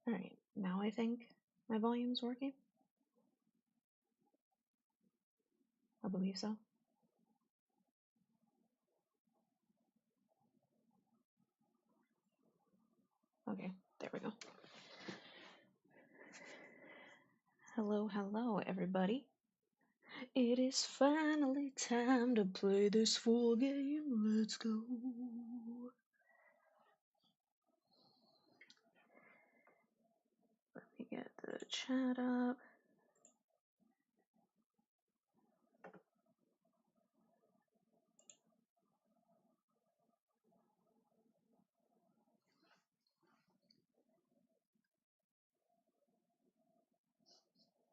Alright, now I think my volume's working. I believe so. Okay, there we go. Hello, hello, everybody. It is finally time to play this full game. Let's go. Let me get the chat up.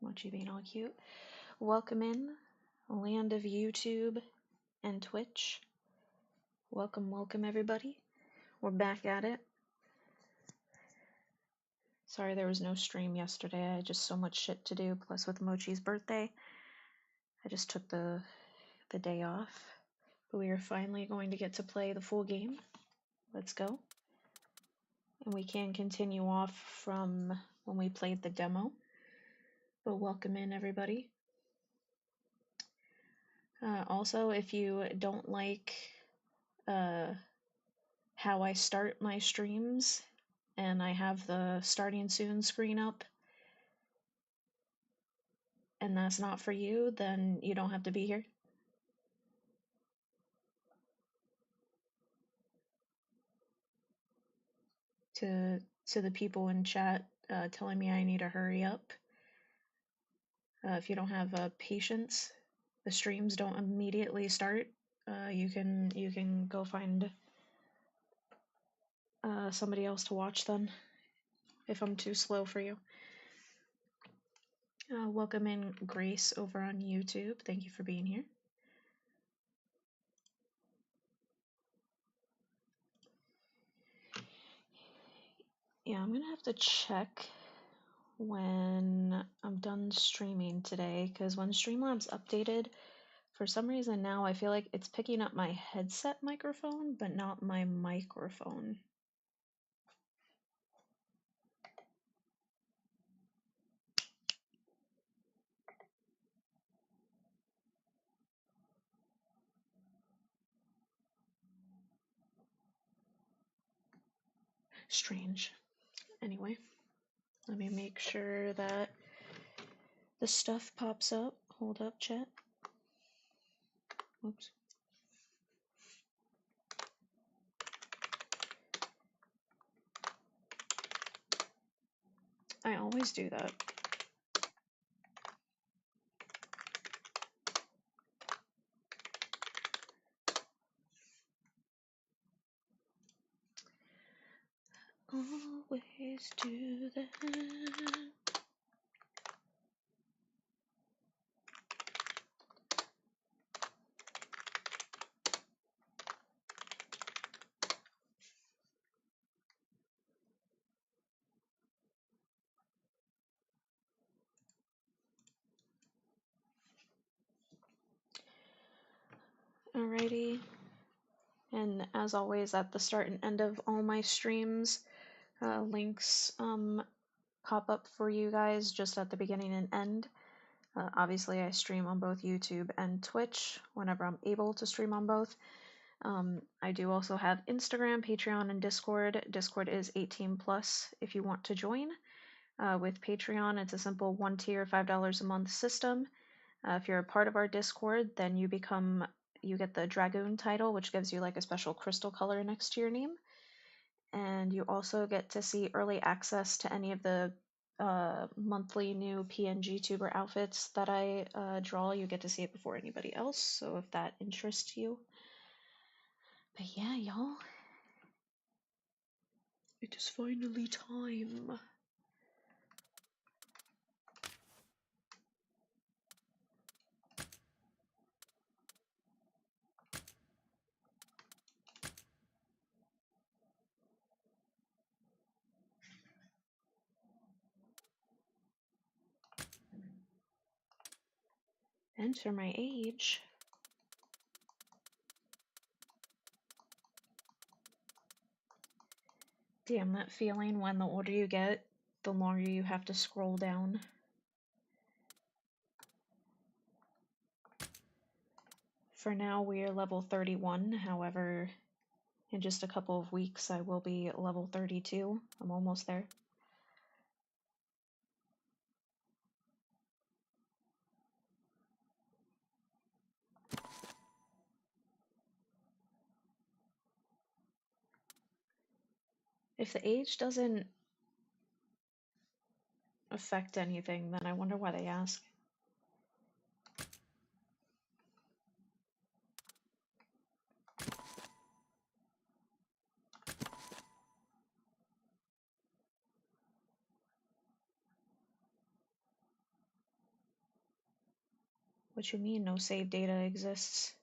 Mochi being all cute. Welcome in, land of YouTube and Twitch. Welcome, welcome, everybody. We're back at it. Sorry there was no stream yesterday. I had just so much shit to do, plus with Mochi's birthday. I just took the day off. But we are finally going to get to play the full game. Let's go. And we can continue off from when we played the demo. But welcome in, everybody. Also, if you don't like how I start my streams, and I have the starting soon screen up, and that's not for you, then you don't have to be here. To the people in chat telling me I need to hurry up. If you don't have patience, the streams don't immediately start. You can go find somebody else to watch then, if I'm too slow for you. Welcome in Grace over on YouTube. Thank you for being here. Yeah, I'm gonna have to check when I'm done streaming today, because when Streamlabs updated, for some reason now I feel like it's picking up my headset microphone, but not my microphone. Strange. Anyway, let me make sure that the stuff pops up. Hold up, chat. Oops. I always do that. Always do that. Alrighty. And as always, at the start and end of all my streams, links pop up for you guys just at the beginning and end. Obviously, I stream on both YouTube and Twitch whenever I'm able to stream on both. I do also have Instagram, Patreon, and Discord. Discord is 18 plus if you want to join. With Patreon, it's a simple 1 tier, $5 a month system. If you're a part of our Discord, then you get the Dragoon title, which gives you like a special crystal color next to your name. And you also get to see early access to any of the monthly new PNG tuber outfits that I draw. You get to see it before anybody else, so if that interests you. But yeah, y'all. It is finally time. Enter my age. Damn, that feeling when the older you get, the longer you have to scroll down. For now, we are level 31, however, in just a couple of weeks I will be level 32. I'm almost there. If the age doesn't affect anything, then I wonder why they ask. What you mean no save data exists?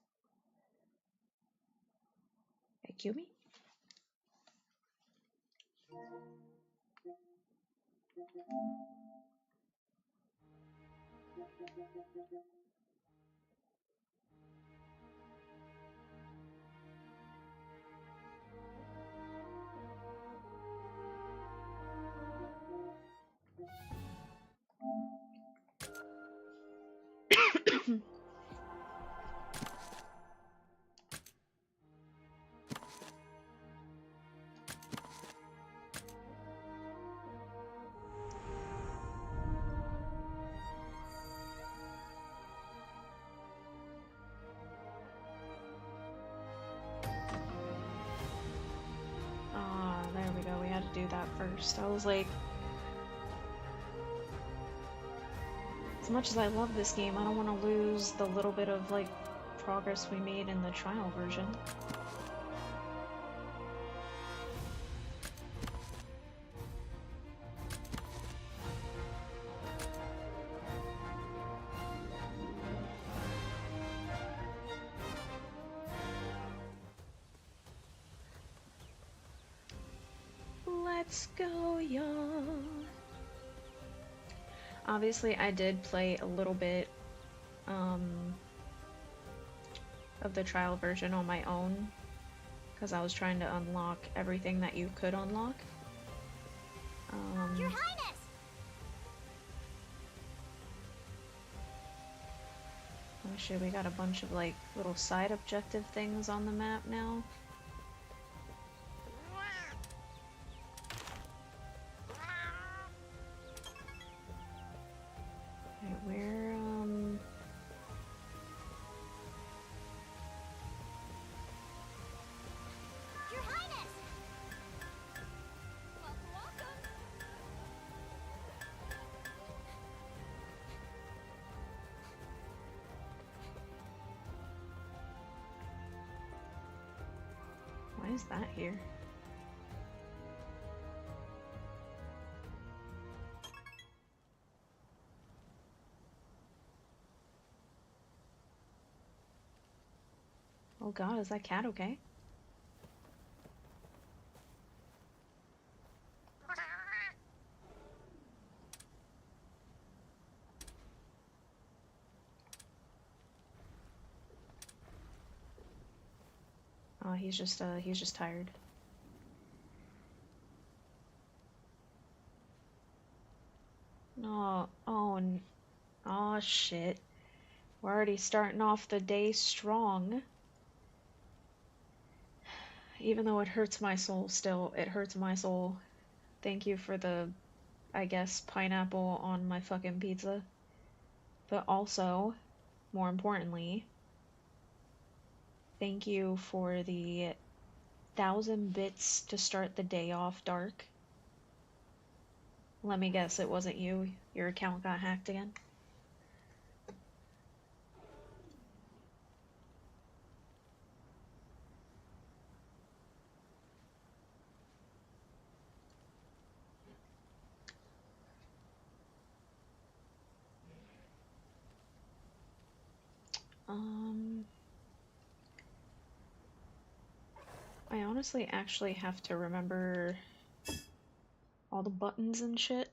Excuse me? There we go, we had to do that first. I was like, as much as I love this game, I don't want to lose the little bit of, like, progress we made in the trial version. Let's go, y'all! Obviously, I did play a little bit, of the trial version on my own, because I was trying to unlock everything that you could unlock. Your Highness! Oh shit, we got a bunch of, like, little side objective things on the map now. Okay, where, Your Highness! Welcome. why is that here? Oh god, is that cat okay? Oh, he's just tired. No, oh shit. We're already starting off the day strong. Even though it hurts my soul still, it hurts my soul. Thank you for the, I guess, pineapple on my fucking pizza. But also, more importantly, thank you for the 1,000 bits to start the day off dark. Let me guess, it wasn't you. Your account got hacked again. I honestly actually have to remember all the buttons and shit.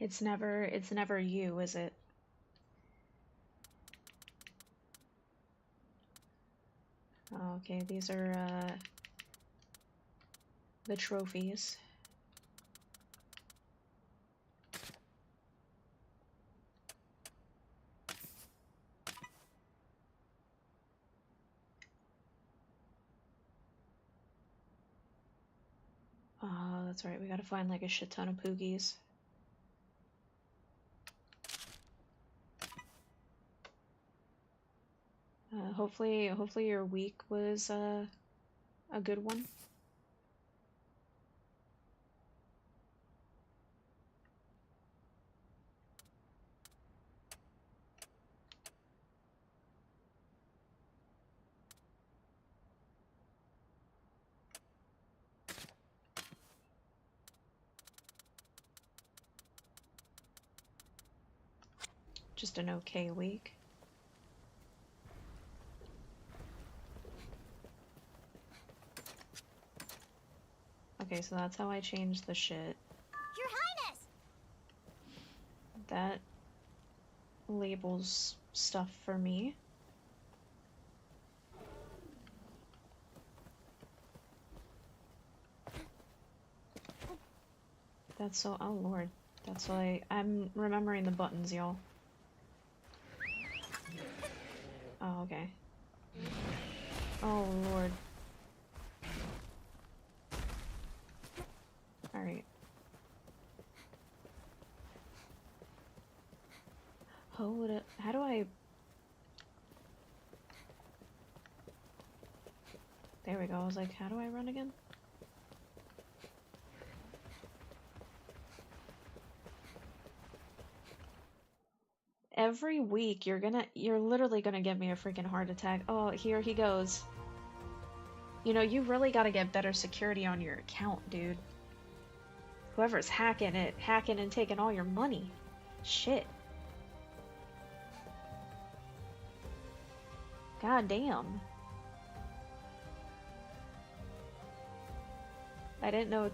It's never you, is it? Oh, okay, these are the trophies. Oh, that's right, we gotta find like a shit ton of Poogies. Hopefully your week was a good one. Just an okay week. Okay, so that's how I change the shit. Your Highness! That labels stuff for me. That's so, oh lord. That's why I'm remembering the buttons, y'all. Oh, okay. Oh lord. Alright. How do I... There we go, I was like, how do I run again? Every week you're literally gonna give me a freaking heart attack. Oh, here he goes. You know, you really gotta get better security on your account, dude. Whoever's hacking and taking all your money. Shit. God damn. I didn't know,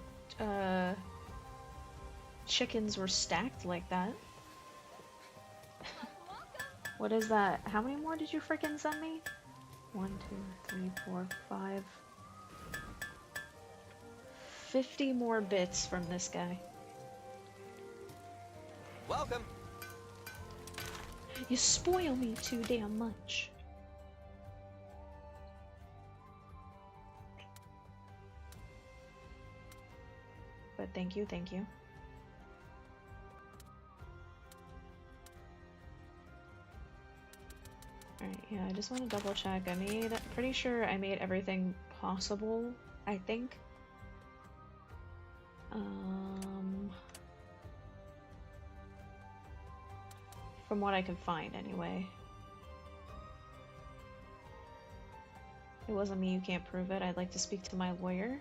chickens were stacked like that. What is that? How many more did you freaking send me? 1, 2, 3, 4, 5. 50 more bits from this guy. Welcome. You spoil me too damn much. But thank you, thank you. Alright, yeah, I just want to double check. Pretty sure I made everything possible, I think. From what I could find, anyway. It wasn't me, you can't prove it. I'd like to speak to my lawyer.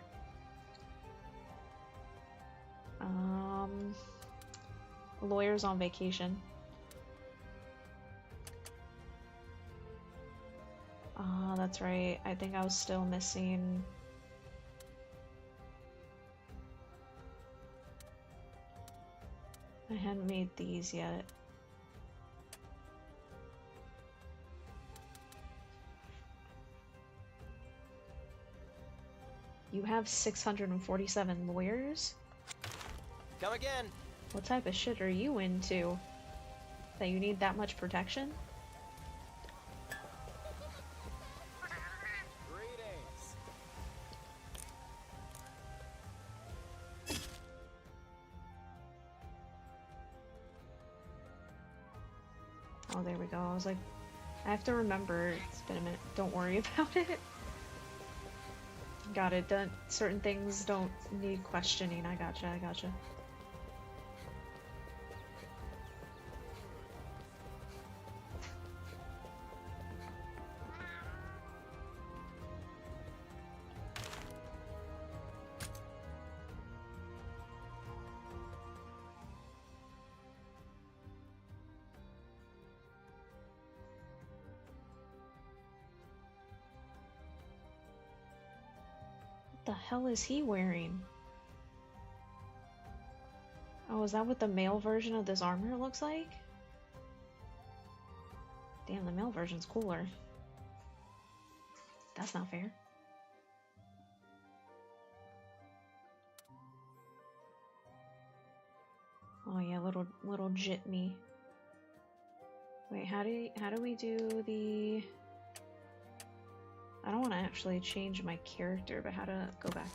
Lawyer's on vacation. Ah, that's right. I think I was still missing... I hadn't made these yet. You have 647 lawyers? Come again. What type of shit are you into? That you need that much protection? Greetings. Oh, there we go. I was like, I have to remember. It's been a minute. Don't worry about it. Got it. Done. Certain things don't need questioning. I gotcha. I gotcha. What the hell is he wearing? Oh, Oh, is that what the male version of this armor looks like? Damn, the male version's cooler. That's not fair. Oh yeah, little jitney. Wait, how do we do the? I don't want to actually change my character, but how to go back?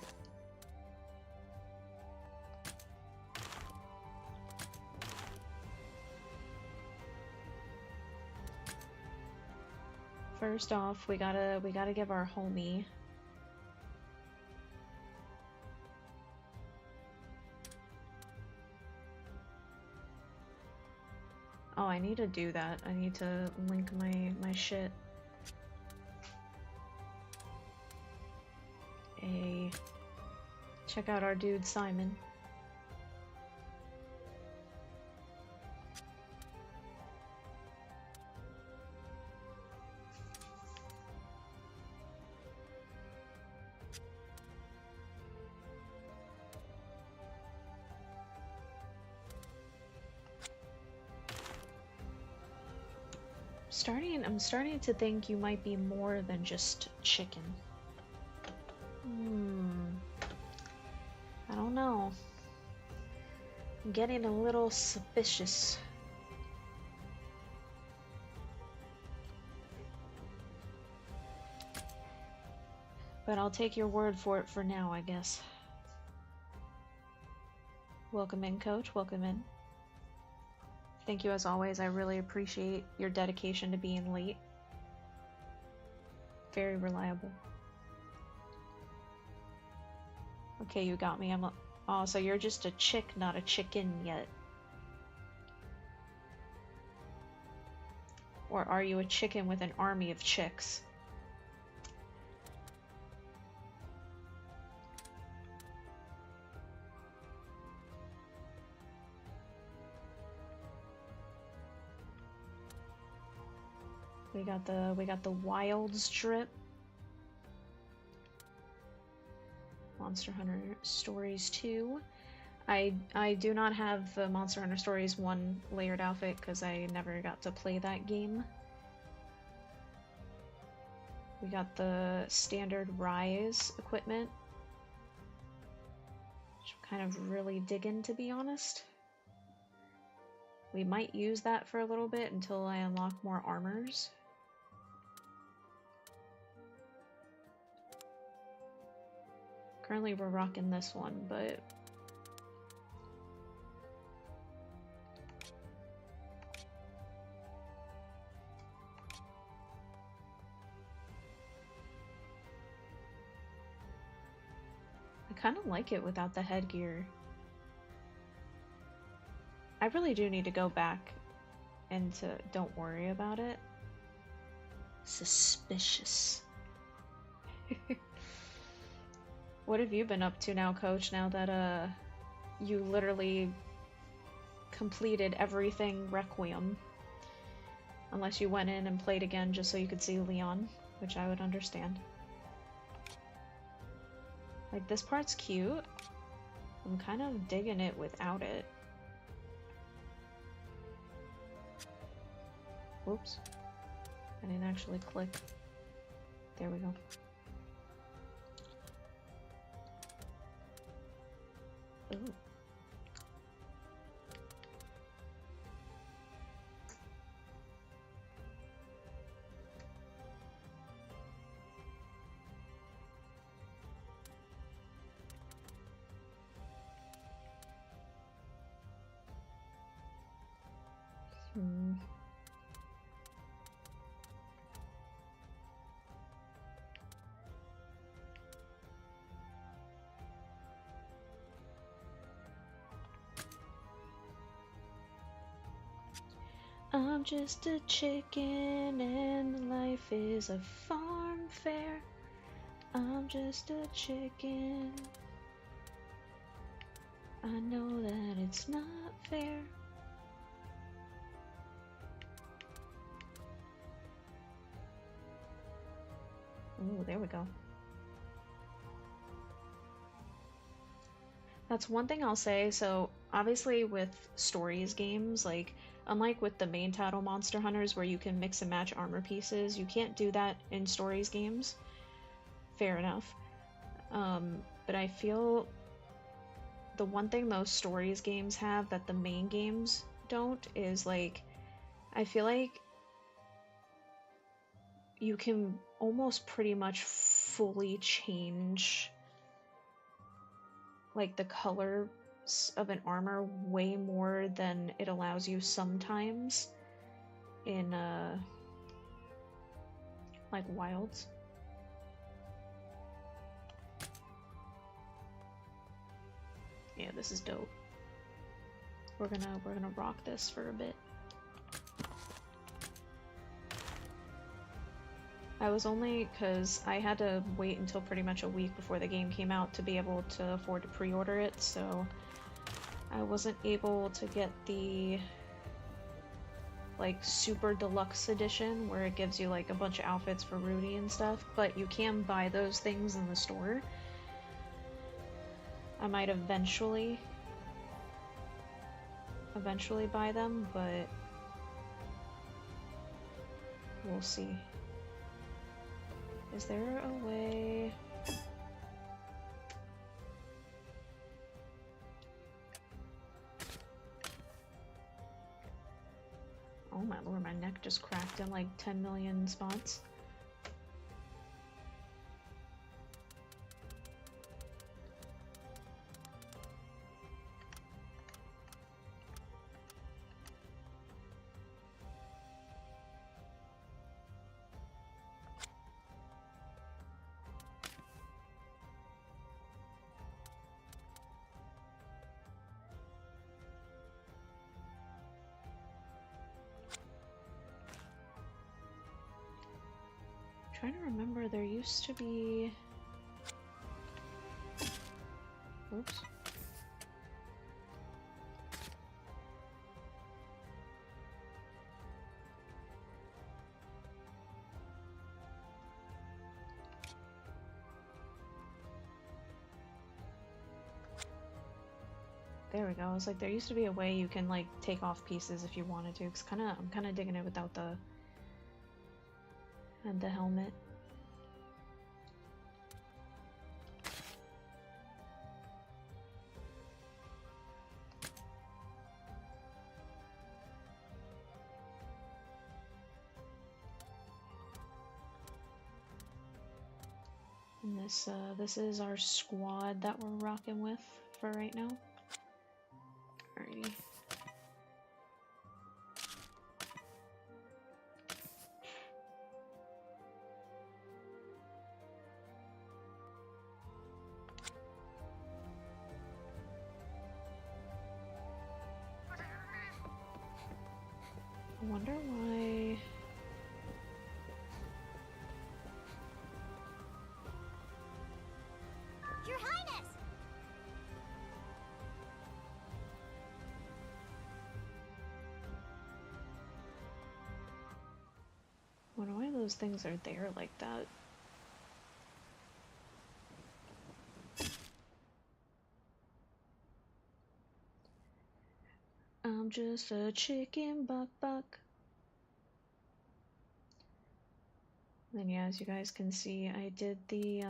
First off, we gotta give our homie. Oh, I need to do that. I need to link my shit. Check out our dude Simon. I'm starting to think you might be more than just chicken. I don't know. I'm getting a little suspicious. But I'll take your word for it for now, I guess. Welcome in, Coach. Welcome in. Thank you as always. I really appreciate your dedication to being late. Very reliable. Okay, you got me. Oh, so you're just a chick, not a chicken yet. Or are you a chicken with an army of chicks? We got the wild strip. Monster Hunter Stories 2. I do not have the Monster Hunter Stories 1 layered outfit because I never got to play that game. We got the standard Rise equipment, which I'm kind of really digging, to be honest. We might use that for a little bit until I unlock more armors. Currently we're rocking this one, but I kind of like it without the headgear. I really do need to go back and don't worry about it. Suspicious. What have you been up to now, Coach, now that you literally completed everything Requiem? Unless you went in and played again just so you could see Leon, which I would understand. Like, this part's cute. I'm kind of digging it without it. Whoops. I didn't actually click. There we go. Ooh. I'm just a chicken and life is a farm fair. I'm just a chicken. I know that it's not fair. Ooh, there we go. That's one thing I'll say. So obviously with stories games, like unlike with the main title Monster Hunters where you can mix and match armor pieces, you can't do that in stories games. Fair enough. But I feel the one thing most stories games have that the main games don't is like, I feel like you can almost pretty much fully change like the colors of an armor way more than it allows you sometimes in like wilds. Yeah, this is dope. We're gonna rock this for a bit. I was only because I had to wait until pretty much a week before the game came out to be able to afford to pre-order it, so I wasn't able to get the like super deluxe edition where it gives you like a bunch of outfits for Rudy and stuff, but you can buy those things in the store. I might eventually buy them, but we'll see. Is there a way? Oh my lord, my neck just cracked in like 10 million spots. Trying to remember, there used to be... Oops. There we go. I was like, there used to be a way you can like take off pieces if you wanted to, because I'm kind of digging it without the helmet. And this is our squad that we're rocking with for right now. Alrighty. I wonder why... Your Highness! I wonder why those things are there like that. I'm just a chicken buck. Then yeah, as you guys can see, I did the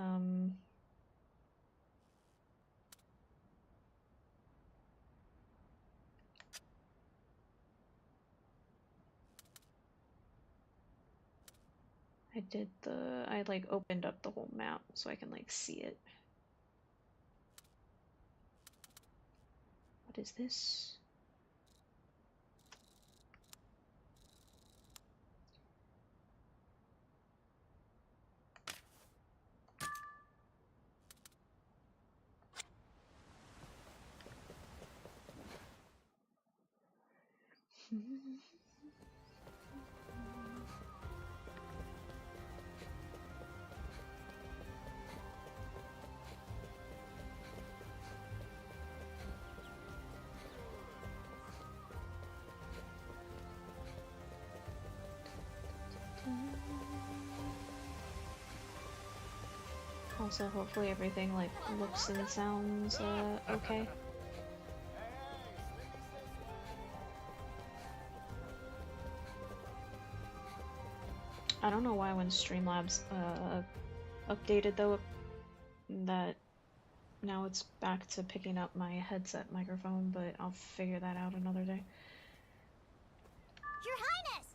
I like opened up the whole map so I can like see it. What is this? Also, hopefully everything like looks and sounds okay. I don't know why when Streamlabs updated though, that now it's back to picking up my headset microphone, but I'll figure that out another day. Your Highness!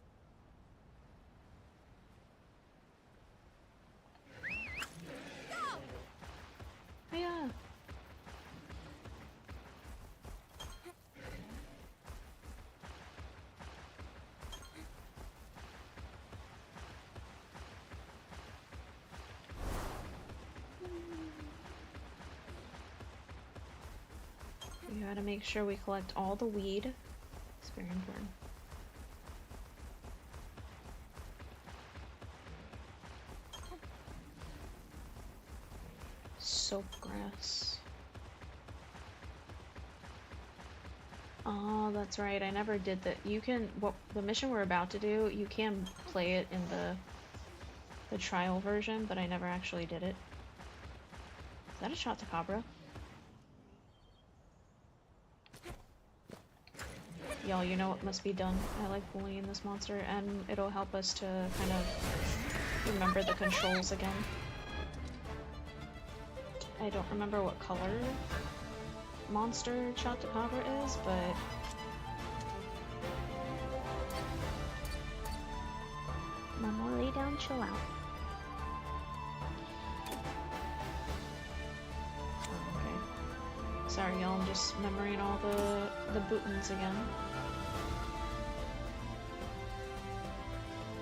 Go! Yeah. We gotta make sure we collect all the weed. It's very important. Soap grass. Oh, that's right. I never did that. You can, the mission we're about to do, you can play it in the trial version, but I never actually did it. Is that a shot to Cabra? Y'all, you know what must be done. I like bullying this monster, and it'll help us to kind of remember the controls again. I don't remember what color monster Chotacabra is, but Mama, lay down, chill out. okay. Sorry, y'all. I'm just remembering all the bootins again.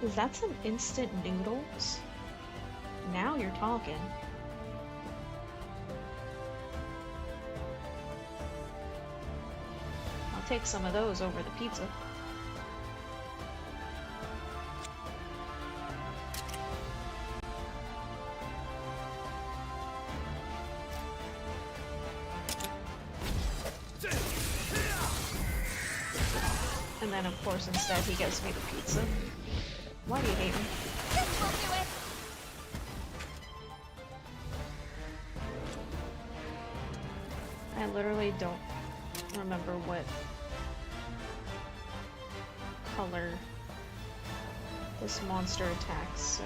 Is that some instant noodles? Now you're talking. I'll take some of those over the pizza. And then, of course, instead he gives me the pizza. Why do you hate me? This will do it! I literally don't remember what color this monster attacks, so...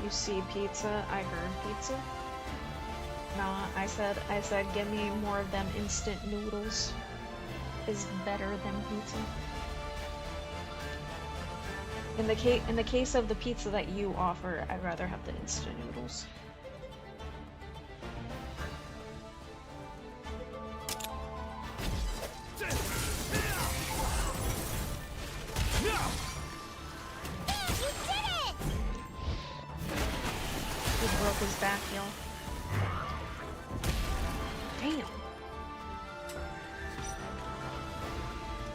You see pizza, I heard pizza. Nah, I said, give me more of them instant noodles. Is better than pizza. In the case of the pizza that you offer, I'd rather have the instant noodles. Broke his back, y'all. Damn.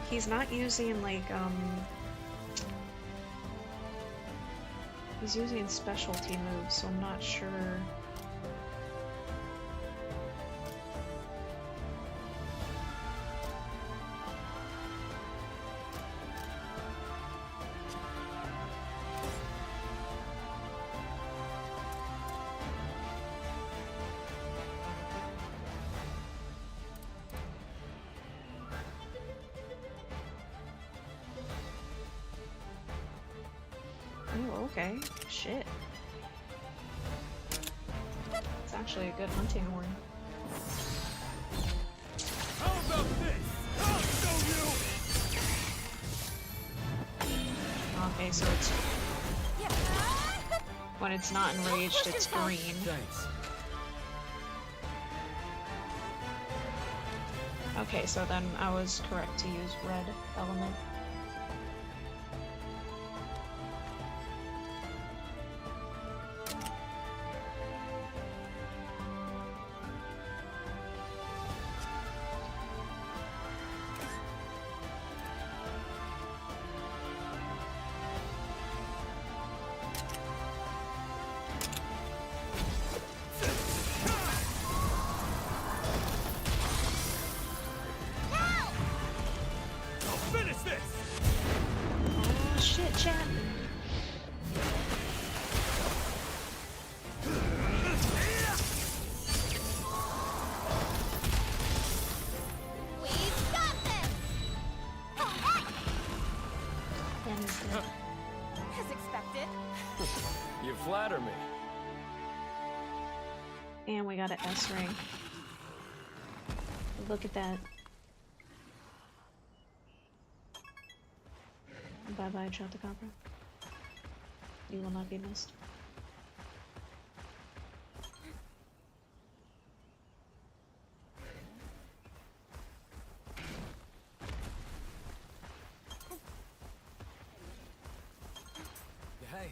He's not using, like, he's using specialty moves, so I'm not sure. Oh, okay. Shit. It's actually a good hunting horn. How about this? I'll show you! Okay, so it's... when it's not enraged, it's green. Thanks. Okay, so then I was correct to use red element. You flatter me. And we got an S ring. Look at that. Bye bye, Chotacabra. You will not be missed. Hey.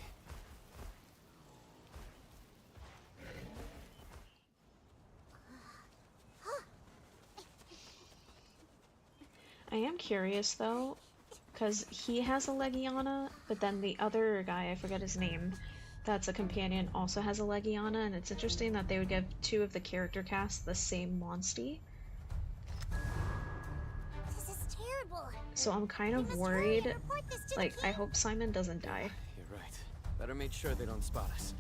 I am curious though, because he has a Legiana, but then the other guy, I forget his name, that's a companion, also has a Legiana, and it's interesting that they would give two of the character casts the same monstie. This is terrible. So I'm kind We of must hurry and worried, report this to the like, I king. hope Simon doesn't die. You're right. Better make sure they don't spot us.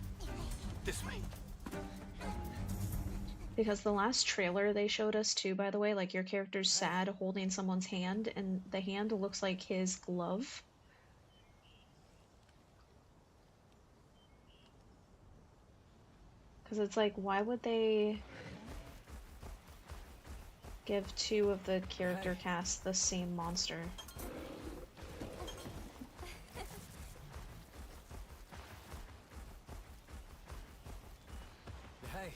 This way. Because the last trailer they showed us too, by the way, like your character's sad holding someone's hand, and the hand looks like his glove. Because it's like, why would they give two of the character casts the same monster? Hey.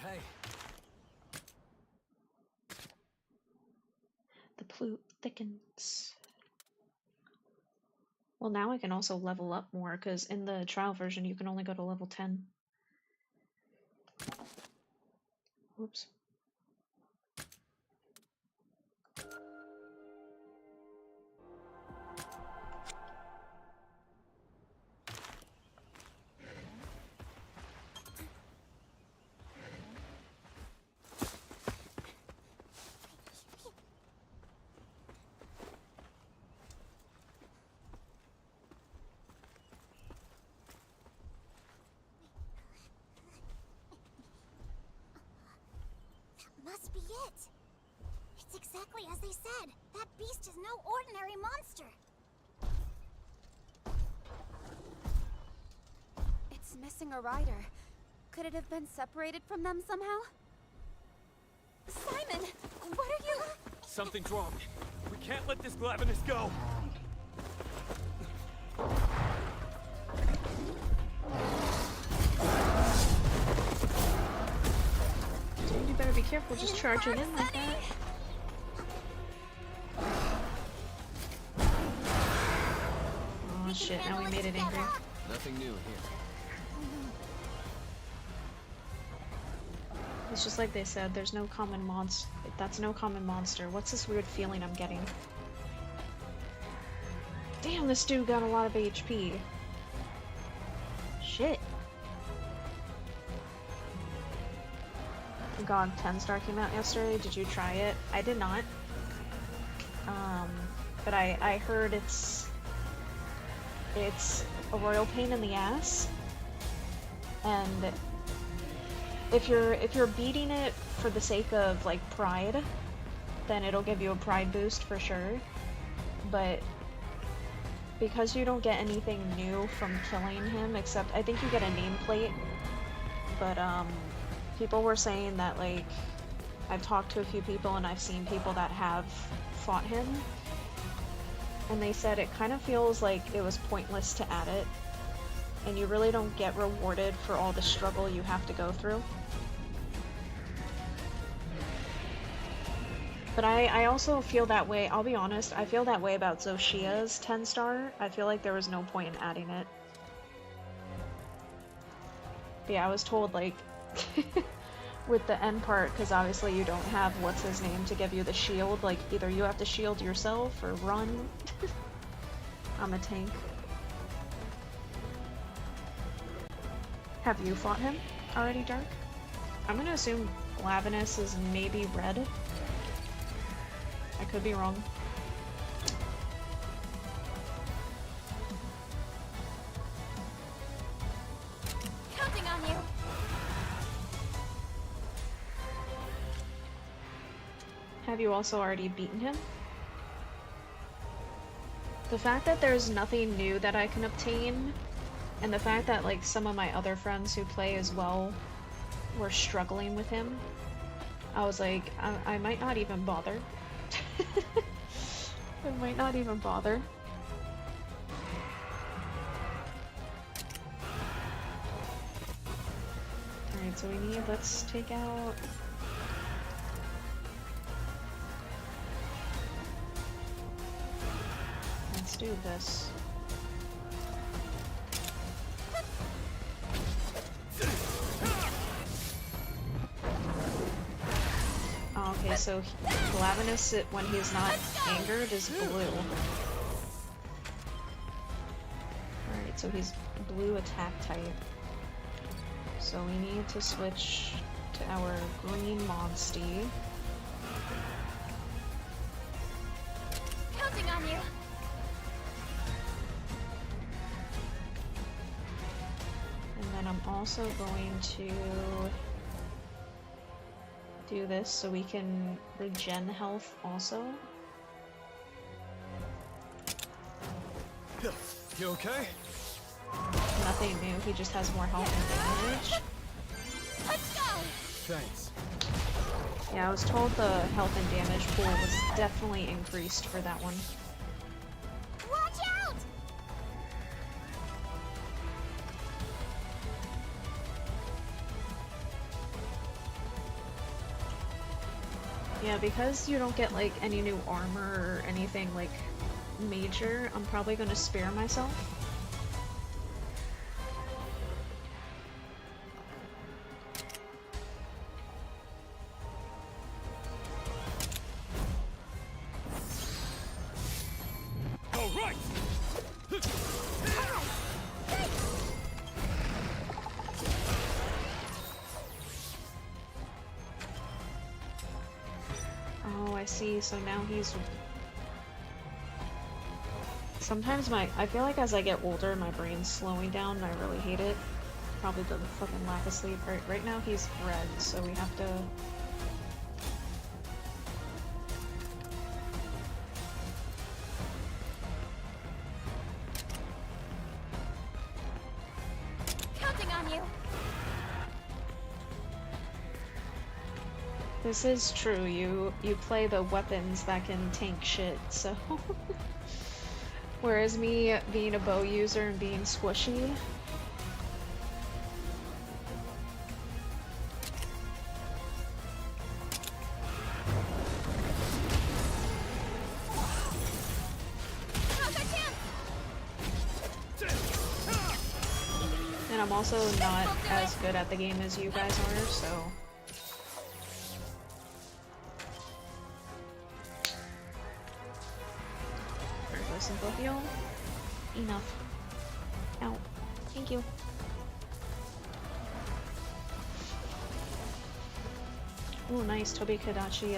Hey. The plute thickens. Well, now I can also level up more, because in the trial version you can only go to level 10. Whoops. Must be it. It's exactly as they said. That beast is no ordinary monster. It's missing a rider. Could it have been separated from them somehow? Simon, what are you? Something's wrong. We can't let this Glavenus go. Dude, you better be careful just charging in like that. Oh shit, now we made it angry. Nothing new here. It's just like they said, there's no common monster. That's no common monster. What's this weird feeling I'm getting? Damn, this dude got a lot of HP. Shit. God, 10-star came out yesterday. Did you try it? I did not. But I heard it's a royal pain in the ass. And if you're beating it for the sake of like pride, then it'll give you a pride boost for sure. But because you don't get anything new from killing him, except I think you get a nameplate. But people were saying that, like, I've talked to a few people and I've seen people that have fought him, and they said it kind of feels like it was pointless to add it, and you really don't get rewarded for all the struggle you have to go through. But I also feel that way, I'll be honest, I feel that way about Zoshia's 10-star. I feel like there was no point in adding it. But yeah, I was told, like, with the end part, because obviously you don't have what's-his-name to give you the shield, like, either you have to shield yourself or run. I'm a tank. Have you fought him already, Dark? I'm gonna assume Glavenus is maybe red. I could be wrong. Counting on you. have you also already beaten him? The fact that there's nothing new that I can obtain, and the fact that like some of my other friends who play as well were struggling with him, I was like, I might not even bother. I might not even bother. Alright, so we need, let's take out... Let's do this. Oh, okay, so Glavenus, when he's not angered, is blue. Alright, so he's blue attack type. So we need to switch to our green Monstie. Counting on you. And then I'm also going to do this so we can regen health also. You okay? Nothing new, he just has more health and damage. Let's go. Thanks. Yeah, I was told the health and damage pool was definitely increased for that one. Watch out! Yeah, because you don't get like any new armor or anything like major, I'm probably gonna spare myself. All right. Oh, I see. So now he's... Sometimes I feel like as I get older, my brain's slowing down and I really hate it. Probably the fucking lack of sleep. Right now he's red, so we have to... Counting on you. This is true, you play the weapons that can tank shit, so... Whereas me being a bow user and being squishy... Now's our chance. And I'm also not as good at the game as you guys are, so... Listen, both of y'all. Enough. Ow. Thank you. Ooh, nice. Tobi Kadachi,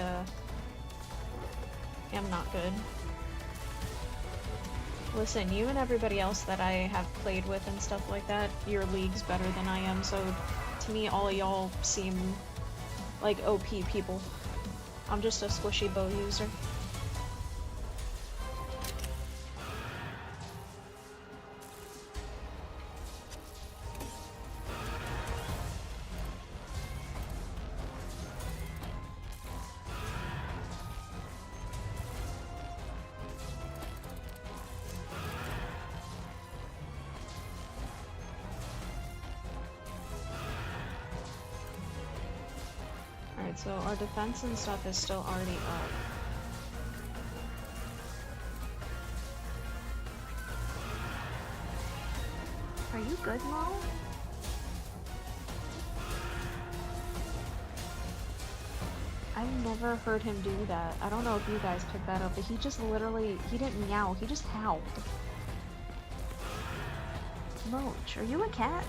am not good. Listen, you and everybody else that I have played with and stuff like that, your league's better than I am, so to me all of y'all seem like OP people. I'm just a squishy bow user. Alright, so our defense and stuff is still already up. Are you good, Mo? I've never heard him do that. I don't know if you guys picked that up, but he just literally, he didn't meow, he just howled. Moch, are you a cat?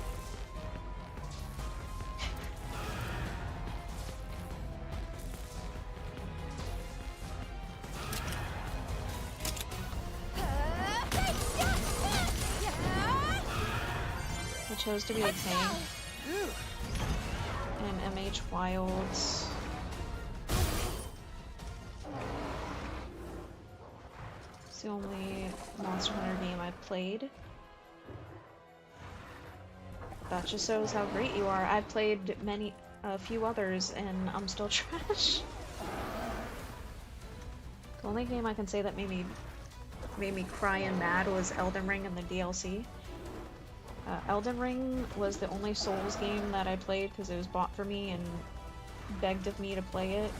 I chose to be a tank. And MH Wilds. the only Monster Hunter game I've played. That just shows how great you are. I've played a few others, and I'm still trash. The only game I can say that made me cry and mad was Elden Ring and the DLC. Elden Ring was the only Souls game that I played because it was bought for me and begged of me to play it.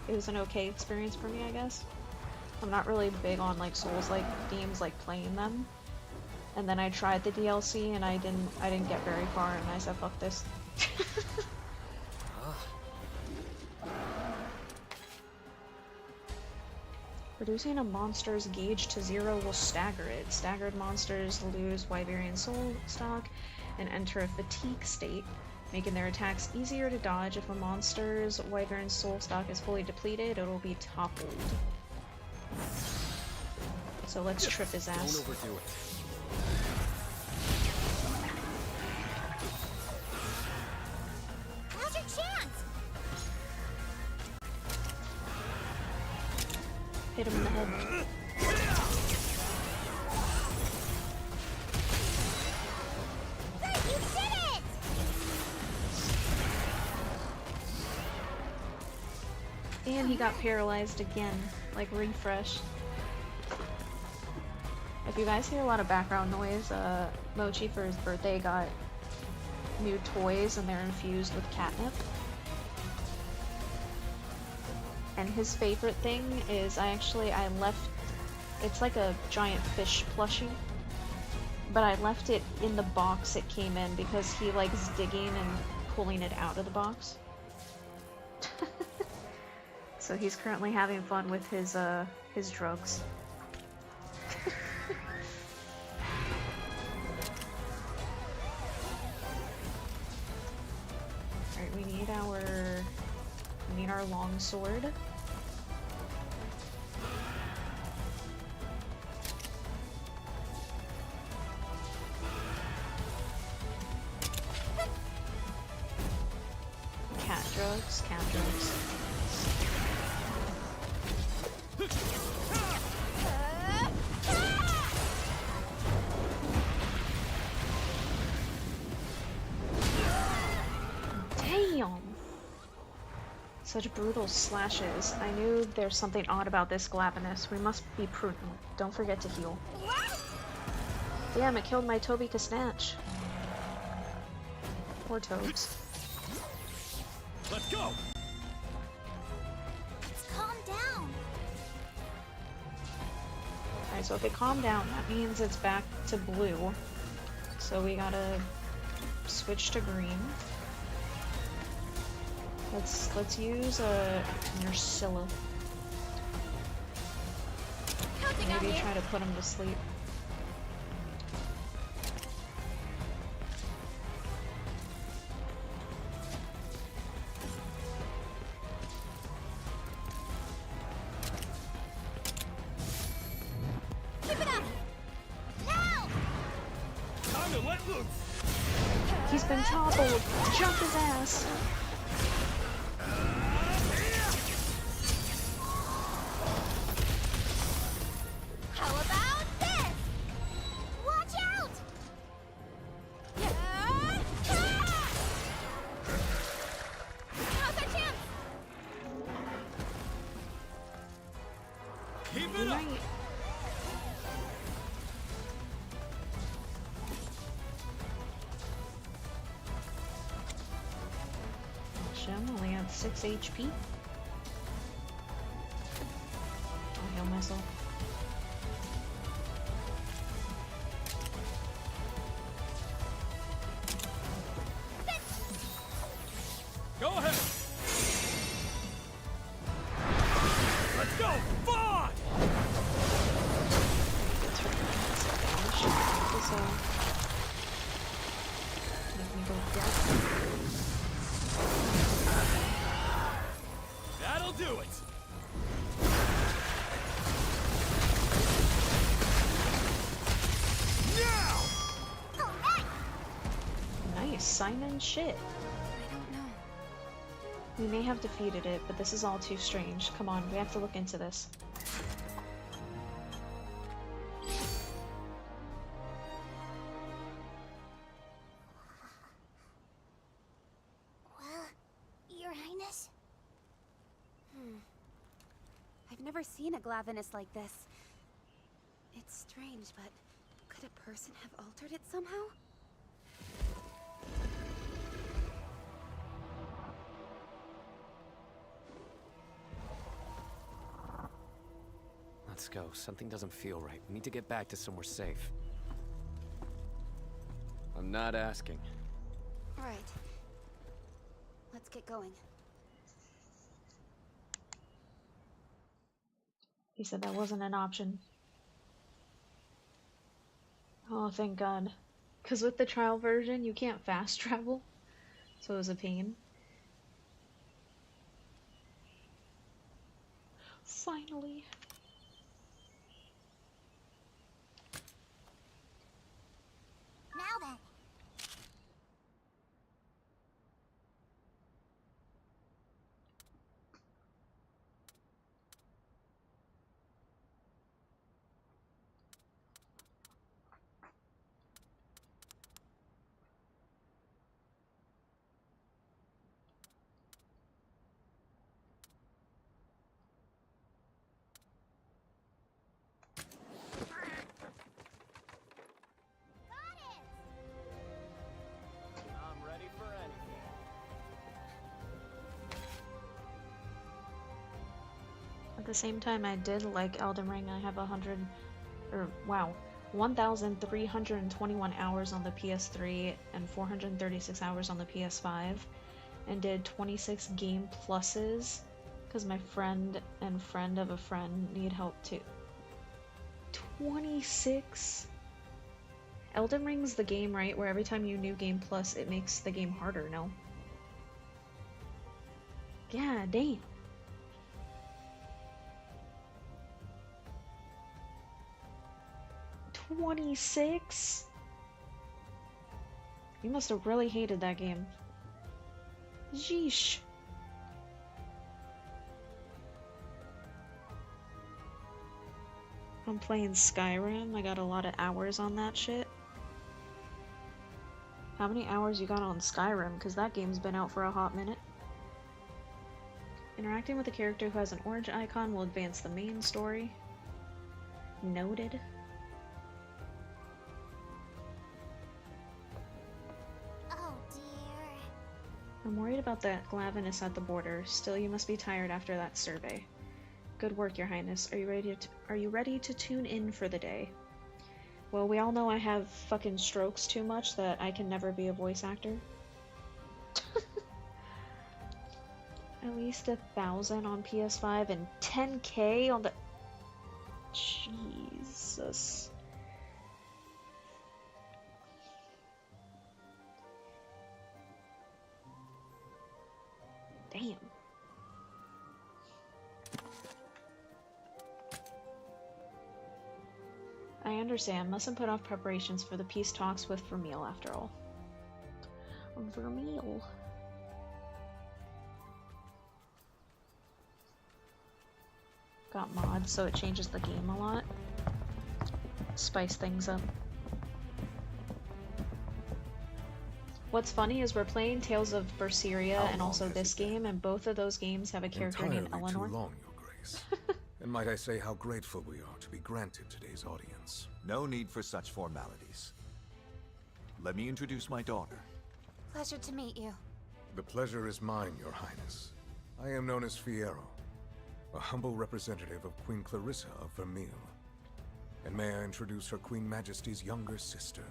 It was an okay experience for me, I guess. I'm not really big on like Souls-like games, like playing them. And then I tried the DLC and I didn't get very far, and I said, fuck this. Reducing a monster's gauge to 0 will stagger it. Staggered monsters lose Wyverian soul stock and enter a fatigue state, making their attacks easier to dodge. If a monster's Wyvern soul stock is fully depleted, it'll be toppled. So let's trip his ass. Don't overdo it. Now's your chance! Hit him in the head. Hey, you did it! And he got paralyzed again. Like, refresh. If you guys hear a lot of background noise, Mochi for his birthday got new toys and they're infused with catnip. And his favorite thing is I left, it's like a giant fish plushie, but I left it in the box it came in because he likes digging and pulling it out of the box. So he's currently having fun with his drugs. Alright, we need our long sword. Cat drugs. Damn! Such brutal slashes. I knew there's something odd about this Glavenus. We must be prudent. Don't forget to heal. Damn, it killed my Toby Snatch. Poor Tobes. Let's go! Calm down! Alright, so if it calmed down, that means it's back to blue. So we gotta switch to green. Let's use a Nursilla. Maybe try to put him to sleep. Keep it up! Now! Time to let loose! He's been toppled! Jump his ass! How about this? Watch out! Now's our chance! Keep it up! Right. I'm only at 6 HP. I'll heal myself. Go ahead! Let's go! Fly! Make me go dead. That'll do it! Now! Alright! Nice, Simon shit. I don't know. We may have defeated it, but this is all too strange. Come on, we have to look into this. never seen a Glavinus like this. It's strange, but could a person have altered it somehow? Let's go. Something doesn't feel right. We need to get back to somewhere safe. I'm not asking. Right. Let's get going. He said that wasn't an option. Oh, thank God. Because with the trial version, you can't fast travel. So it was a pain. Finally. Now then. Got it! I'm ready for anything. At the same time, I did like Elden Ring. I have 1,321 hours on the PS3 and 436 hours on the PS5, and did 26 game pluses because my friend and friend of a friend need help too. 26? Elden Ring's the game, right, where every time you new game plus, it makes the game harder, no? Yeah, damn. $26? You must have really hated that game. Yeesh. I'm playing Skyrim. I got a lot of hours on that shit. How many hours you got on Skyrim? Because that game's been out for a hot minute. Interacting with a character who has an orange icon will advance the main story. Noted. Oh dear. I'm worried about that Glavinus at the border. Still, you must be tired after that survey. Good work, Your Highness. Are you ready to tune in for the day? Well, we all know I have fucking strokes too much that I can never be a voice actor. At least 1,000 on PS5 and 10K on the... Jesus. Damn. I understand. Mustn't put off preparations for the peace talks with Vermeil after all. Vermeil. Got mods, so it changes the game a lot. Spice things up. What's funny is we're playing Tales of Berseria and also this game, and both of those games have a character named Eleanor. Too long, Your Grace. And might I say how grateful we are to be granted today's audience. No need for such formalities. Let me introduce my daughter. Pleasure to meet you. The pleasure is mine, Your Highness. I am known as Fiero, a humble representative of Queen Clarissa of Vermeil. And may I introduce her Queen Majesty's younger sister.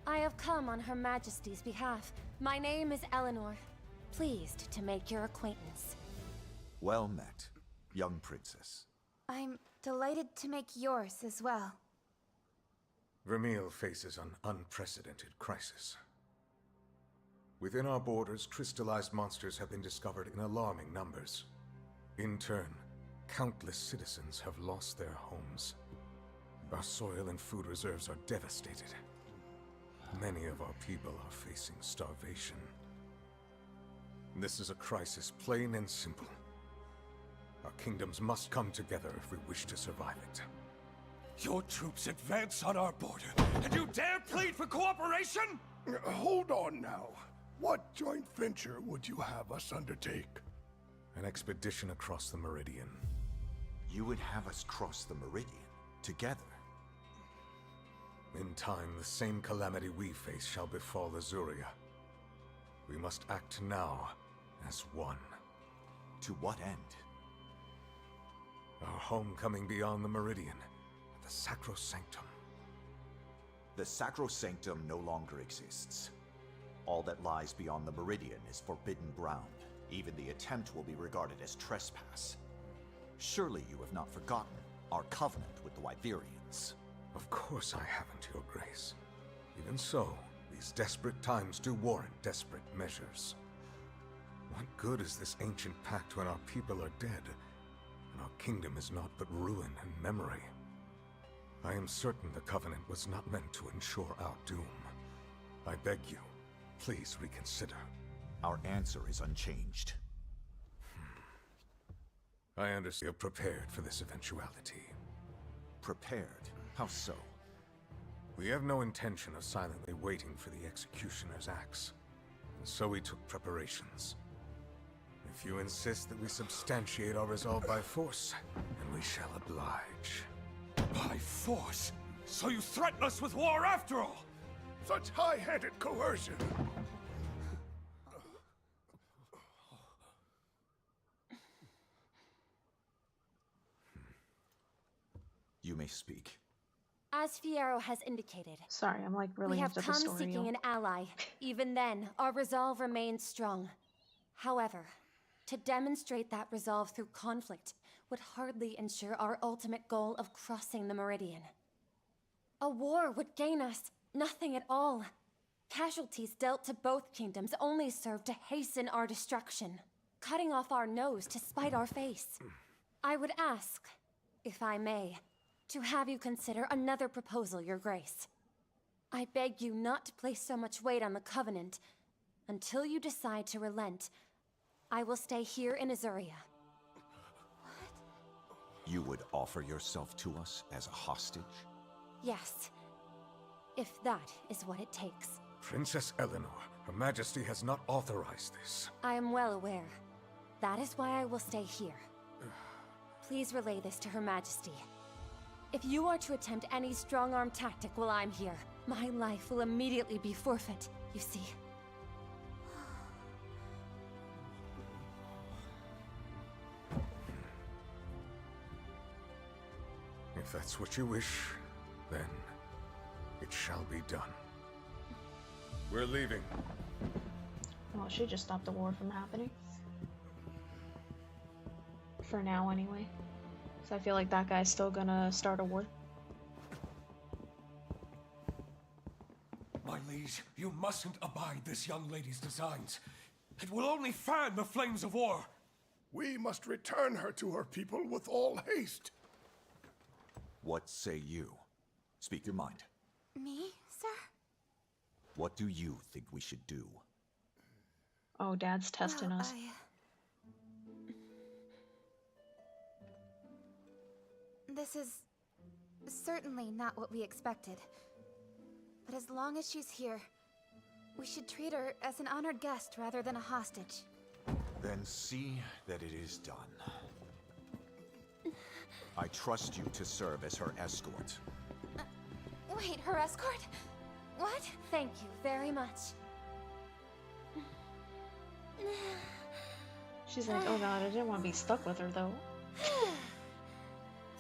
I have come on Her Majesty's behalf. My name is Eleanor. Pleased to make your acquaintance. Well met, young princess. I'm delighted to make yours as well. Vermeil faces an unprecedented crisis. Within our borders, crystallized monsters have been discovered in alarming numbers. In turn, countless citizens have lost their homes. Our soil and food reserves are devastated. Many of our people are facing starvation. This is a crisis plain and simple. Our kingdoms must come together if we wish to survive it. Your troops advance on our border, and you dare plead for cooperation? Hold on now. What joint venture would you have us undertake? An expedition across the Meridian. You would have us cross the Meridian together. In time, the same calamity we face shall befall Azuria. We must act now as one. To what end? Our homecoming beyond the Meridian, the Sacrosanctum. The Sacrosanctum no longer exists. All that lies beyond the Meridian is forbidden ground. Even the attempt will be regarded as trespass. Surely you have not forgotten our covenant with the Wyverians. Of course I haven't, Your Grace. Even so, these desperate times do warrant desperate measures. What good is this ancient pact when our people are dead, and our kingdom is naught but ruin and memory? I am certain the Covenant was not meant to ensure our doom. I beg you, please reconsider. Our answer is unchanged. I understand you're prepared for this eventuality. Prepared? How so? We have no intention of silently waiting for the executioner's axe, and so we took preparations. If you insist that we substantiate our resolve by force, then we shall oblige. By force? So you threaten us with war after all? Such high-handed coercion! You may speak. As Fierro has indicated, Sorry, I'm like really we have into the come story. seeking y'all. an ally. Even then, our resolve remains strong. However, to demonstrate that resolve through conflict would hardly ensure our ultimate goal of crossing the Meridian. A war would gain us nothing at all. Casualties dealt to both kingdoms only serve to hasten our destruction, cutting off our nose to spite our face. I would ask, if I may, to have you consider another proposal, Your Grace. I beg you not to place so much weight on the Covenant. Until you decide to relent, I will stay here in Azuria. You would offer yourself to us as a hostage? Yes, if that is what it takes. Princess Eleanor, Her Majesty has not authorized this. I am well aware. That is why I will stay here. Please relay this to Her Majesty. If you are to attempt any strong-arm tactic while I'm here, my life will immediately be forfeit, you see. If that's what you wish, then it shall be done. We're leaving. Well, she just stopped the war from happening. For now, anyway. So I feel like that guy's still gonna start a war. My liege, you mustn't abide this young lady's designs. It will only fan the flames of war. We must return her to her people with all haste. What say you? Speak your mind. Me, sir? What do you think we should do? Oh, Dad's testing us. This is certainly not what we expected. But as long as she's here, we should treat her as an honored guest rather than a hostage. Then see that it is done. I trust you to serve as her escort. Wait, her escort? What? Thank you very much. She's like, oh god, I didn't want to be stuck with her though.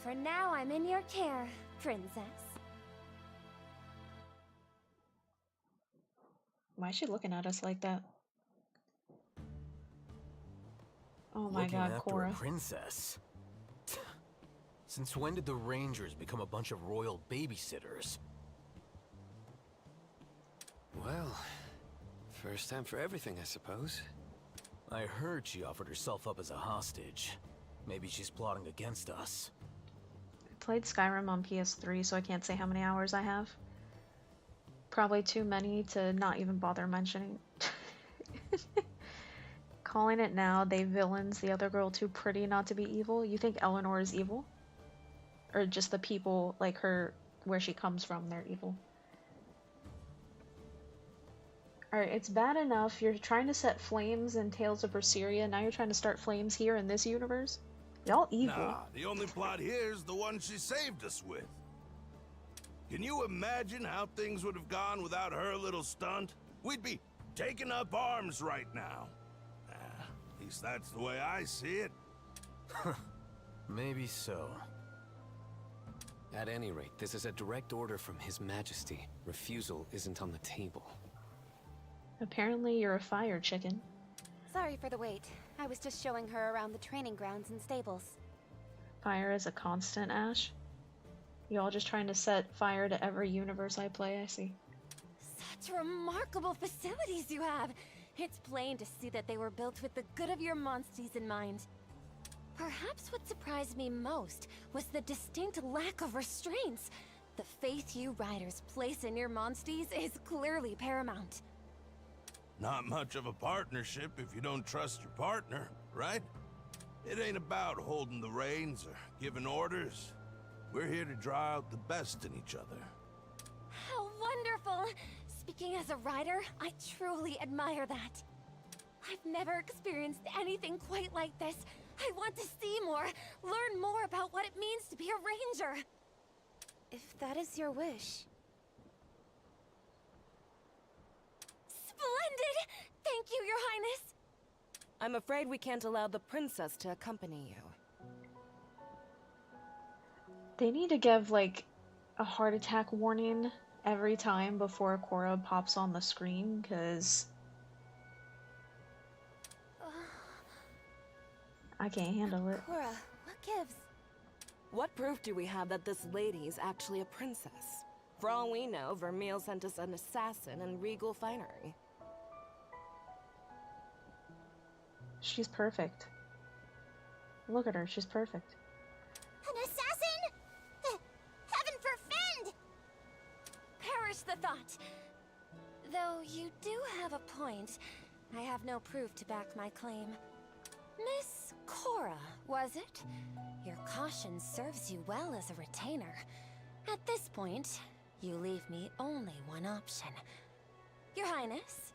For now, I'm in your care, Princess. Why is she looking at us like that? Oh my Looking god, after Cora. a princess? Since when did the Rangers become a bunch of royal babysitters? Well, first time for everything, I suppose. I heard she offered herself up as a hostage. Maybe she's plotting against us. I played Skyrim on PS3, so I can't say how many hours I have. Probably too many to not even bother mentioning. Calling it now, they villains the other girl too pretty not to be evil. You think Eleanor is evil? Or just the people, like her, where she comes from, they're evil? Alright, it's bad enough you're trying to set flames in Tales of Berseria, now you're trying to start flames here in this universe? Y'all evil. Nah, the only plot here is the one she saved us with. Can you imagine how things would have gone without her little stunt? We'd be taking up arms right now. At least that's the way I see it. Maybe so. At any rate, this is a direct order from His Majesty. Refusal isn't on the table. Apparently you're a fire chicken. Sorry for the wait. I was just showing her around the training grounds and stables. Fire is a constant, Ash. Y'all just trying to set fire to every universe I play, I see. Such remarkable facilities you have! It's plain to see that they were built with the good of your monsties in mind. Perhaps what surprised me most was the distinct lack of restraints. The faith you riders place in your monsties is clearly paramount. Not much of a partnership if you don't trust your partner, right? It ain't about holding the reins or giving orders. We're here to draw out the best in each other. How wonderful! Speaking as a rider, I truly admire that. I've never experienced anything quite like this. I want to see more, learn more about what it means to be a ranger. If that is your wish. Splendid! Thank you, Your Highness! I'm afraid we can't allow the princess to accompany you. They need to give, like, a heart attack warning every time before Cora pops on the screen, because I can't handle it. Cora, what gives? What proof do we have that this lady is actually a princess? For all we know, Vermeil sent us an assassin in regal finery. She's perfect. Look at her, she's perfect. An assassin? Heaven forfend! Perish the thought! Though you do have a point. I have no proof to back my claim. Miss Cora, was it? Your caution serves you well as a retainer. At this point, you leave me only one option. Your Highness?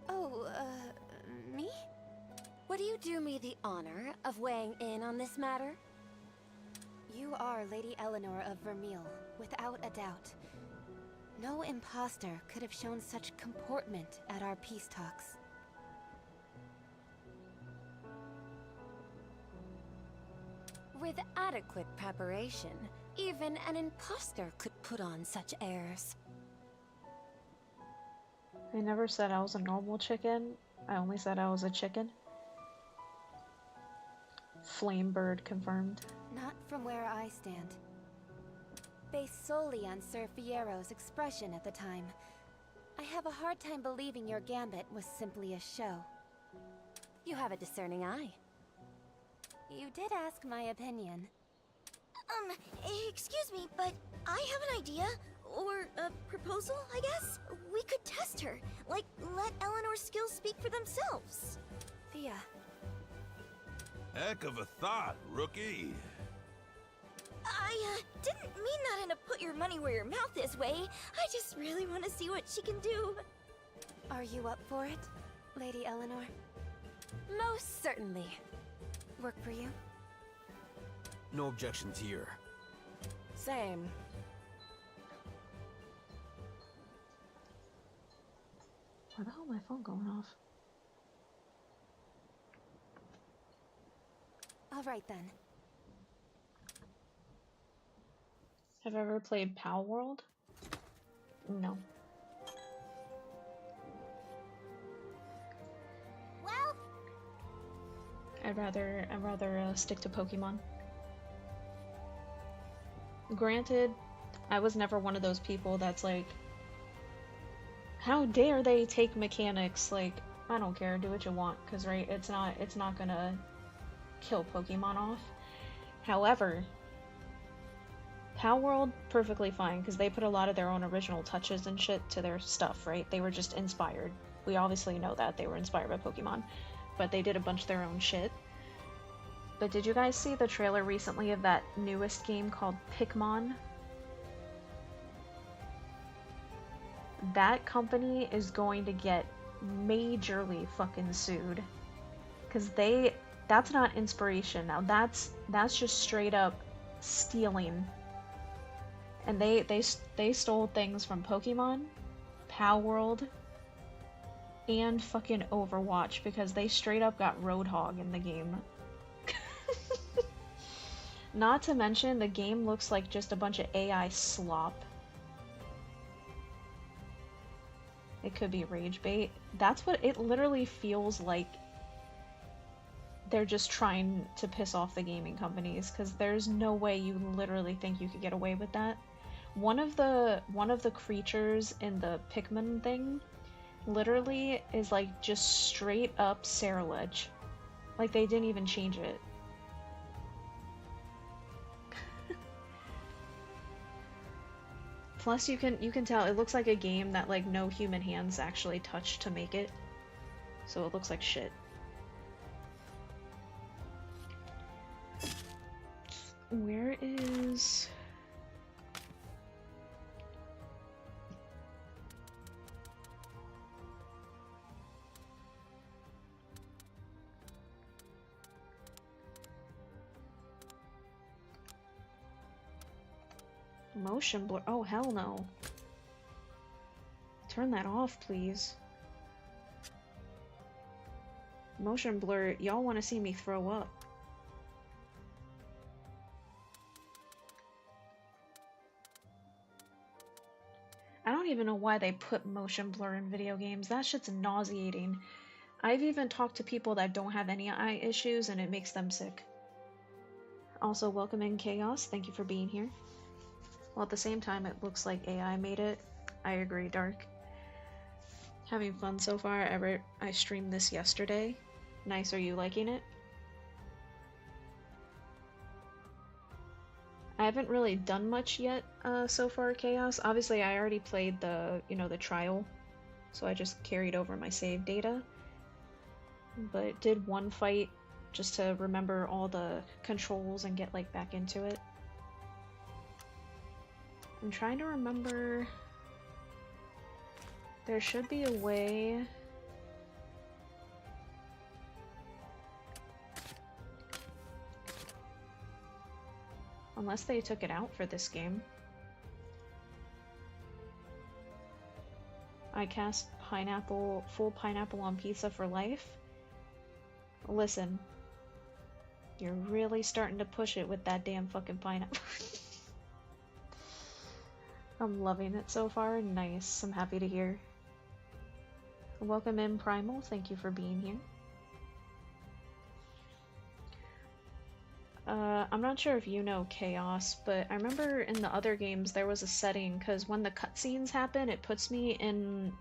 Oh, me? Would you do me the honor of weighing in on this matter? You are Lady Eleanor of Vermeil, without a doubt. No imposter could have shown such comportment at our peace talks. With adequate preparation, even an imposter could put on such airs. I never said I was a normal chicken. I only said I was a chicken. Flame bird confirmed. Not from where I stand. Based solely on Sir Fiero's expression at the time, I have a hard time believing your gambit was simply a show. You have a discerning eye. You did ask my opinion. Excuse me, but I have an idea. Or a proposal, I guess? We could test her. Like, let Eleanor's skills speak for themselves. Thea. Heck of a thought, rookie. I, didn't mean that in a put your money where your mouth is way. I just really want to see what she can do. Are you up for it, Lady Eleanor? Most certainly. Work for you? No objections here. Same. Why the hell is my phone going off? All right then. Have I ever played Pal World? No. Well, I'd rather stick to Pokemon. Granted, I was never one of those people that's like, how dare they take mechanics? Like, I don't care, do what you want, cause right, it's not gonna kill Pokemon off. However, Pal World, perfectly fine, because they put a lot of their own original touches and shit to their stuff, right? They were just inspired. We obviously know that they were inspired by Pokemon, but they did a bunch of their own shit. But did you guys see the trailer recently of that newest game called Pikmin? That company is going to get majorly fucking sued. Because they That's not inspiration. Now that's just straight up stealing. And they stole things from Pokemon, Pow World, and fucking Overwatch because they straight up got Roadhog in the game. Not to mention the game looks like just a bunch of AI slop. It could be rage bait. That's what it literally feels like. They're just trying to piss off the gaming companies because there's no way you literally think you could get away with that. One of the creatures in the Pikmin thing literally is like just straight up Cerulege. Like they didn't even change it. Plus you can tell it looks like a game that like no human hands actually touched to make it. So it looks like shit. Where is... Motion blur? Oh, hell no. Turn that off, please. Motion blur, y'all want to see me throw up. I don't even know why they put motion blur in video games. That shit's nauseating. I've even talked to people that don't have any eye issues and it makes them sick. Also, welcome in Chaos. Thank you for being here. Well, at the same time, it looks like AI made it. I agree, Dark. Having fun so far. I streamed this yesterday. Nice, are you liking it? I haven't really done much yet so far, Chaos. Obviously, I already played the, the trial, so I just carried over my save data. But did one fight just to remember all the controls and get like back into it. I'm trying to remember... There should be a way... Unless they took it out for this game. I cast pineapple, full pineapple on pizza for life. Listen. You're really starting to push it with that damn fucking pineapple. I'm loving it so far. Nice. I'm happy to hear. Welcome in, Primal. Thank you for being here. I'm not sure if you know Chaos, but I remember in the other games there was a setting, because when the cutscenes happen, it puts me in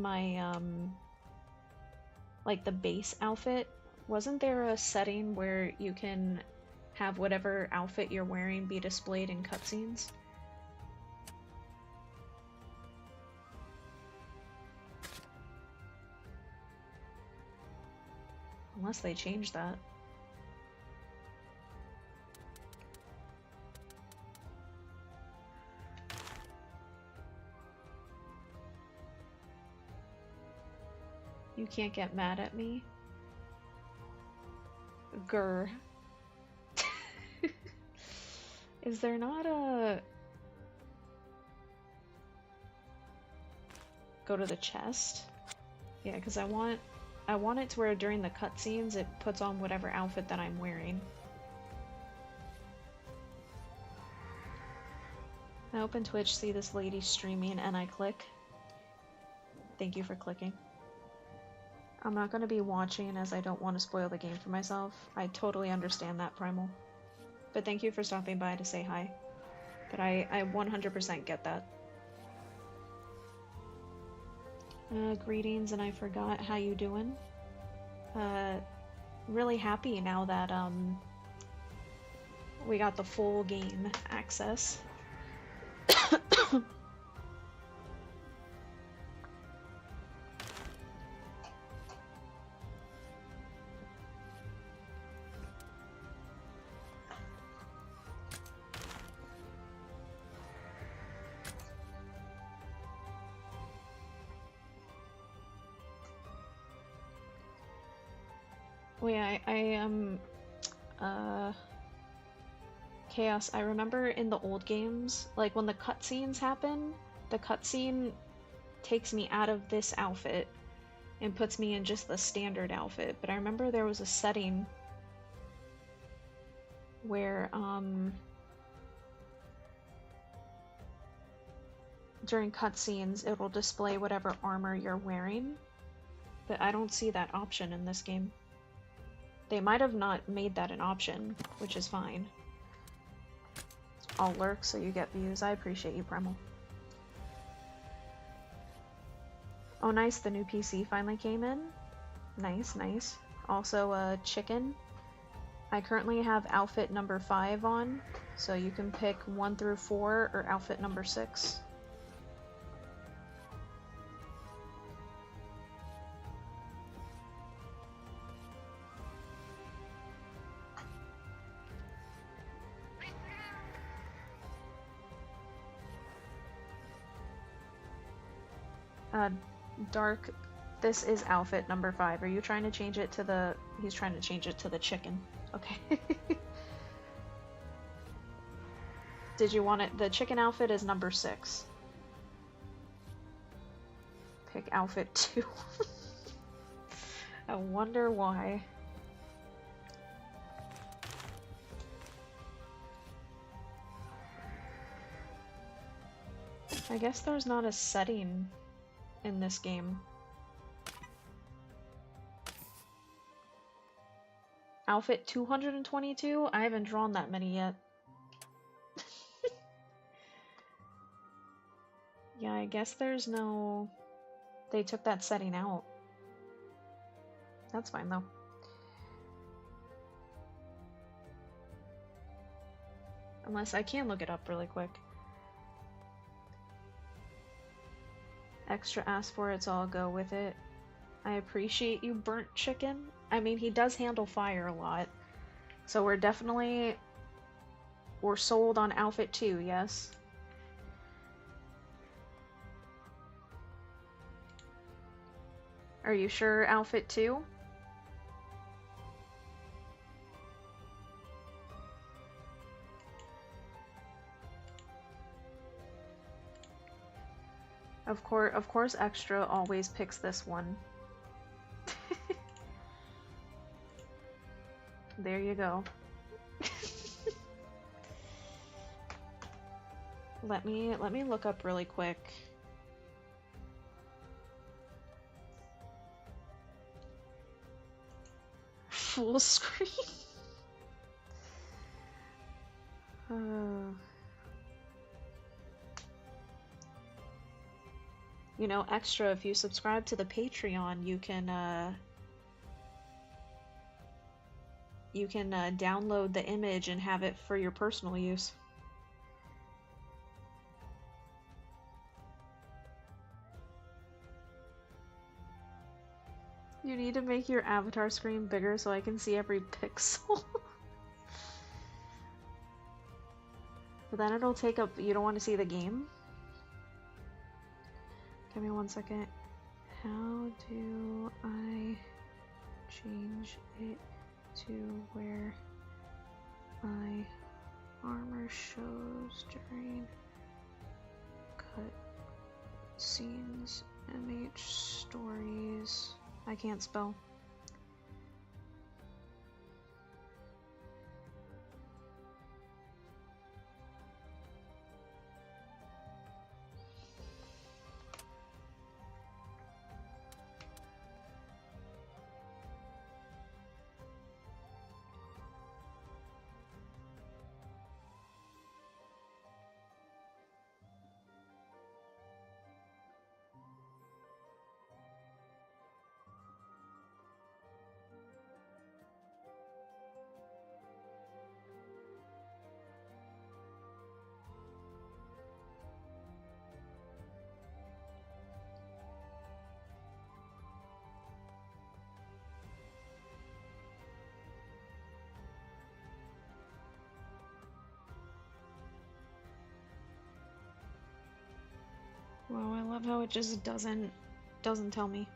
my, like the base outfit. Wasn't there a setting where you can have whatever outfit you're wearing be displayed in cutscenes? Unless they changed that. You can't get mad at me. Grr. Is there not a... Go to the chest? Yeah, because I want it to where during the cutscenes it puts on whatever outfit that I'm wearing. I open Twitch, see this lady streaming, and I click. Thank you for clicking. I'm not going to be watching as I don't want to spoil the game for myself. I totally understand that, Primal. But thank you for stopping by to say hi. But I 100% get that. Greetings, and I forgot how you doing. Really happy now that we got the full game access. Wait, Chaos, I remember in the old games, like when the cutscenes happen, the cutscene takes me out of this outfit and puts me in just the standard outfit, but I remember there was a setting where, during cutscenes, it will display whatever armor you're wearing, but I don't see that option in this game. They might have not made that an option, which is fine. I'll lurk so you get views. I appreciate you, Primal. Oh nice, the new PC finally came in. Nice, nice. Also, chicken. I currently have outfit number 5 on, so you can pick 1 through 4 or outfit number 6. Dark, this is outfit number 5. Are you trying to change it to the... He's trying to change it to the chicken. Okay. Did you want it... The chicken outfit is number 6. Pick outfit 2. I wonder why. I guess there's not a setting in this game. Outfit 222? I haven't drawn that many yet. Yeah, I guess there's no... They took that setting out. That's fine though. Unless I can look it up really quick. Extra asked for it, so I'll go with it. I appreciate you, burnt chicken. I mean, he does handle fire a lot. So we're definitely... We're sold on outfit 2, yes? Are you sure outfit 2? Of course Extra always picks this one. There you go. Let me look up really quick. Full screen. You know, Extra, if you subscribe to the Patreon, you can download the image and have it for your personal use. You need to make your avatar screen bigger so I can see every pixel. But then it'll take up... You don't want to see the game? Give me 1 second. How do I change it to where my armor shows during cut scenes, MH stories? I can't spell. Wow, I love how it just doesn't tell me.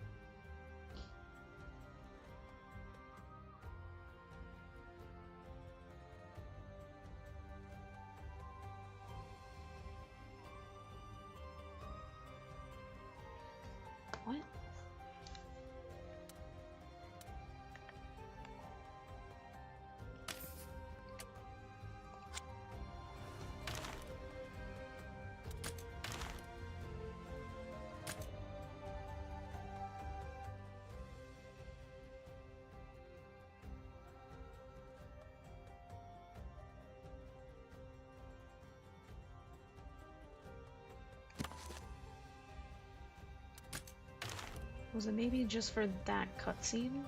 Was it maybe just for that cutscene?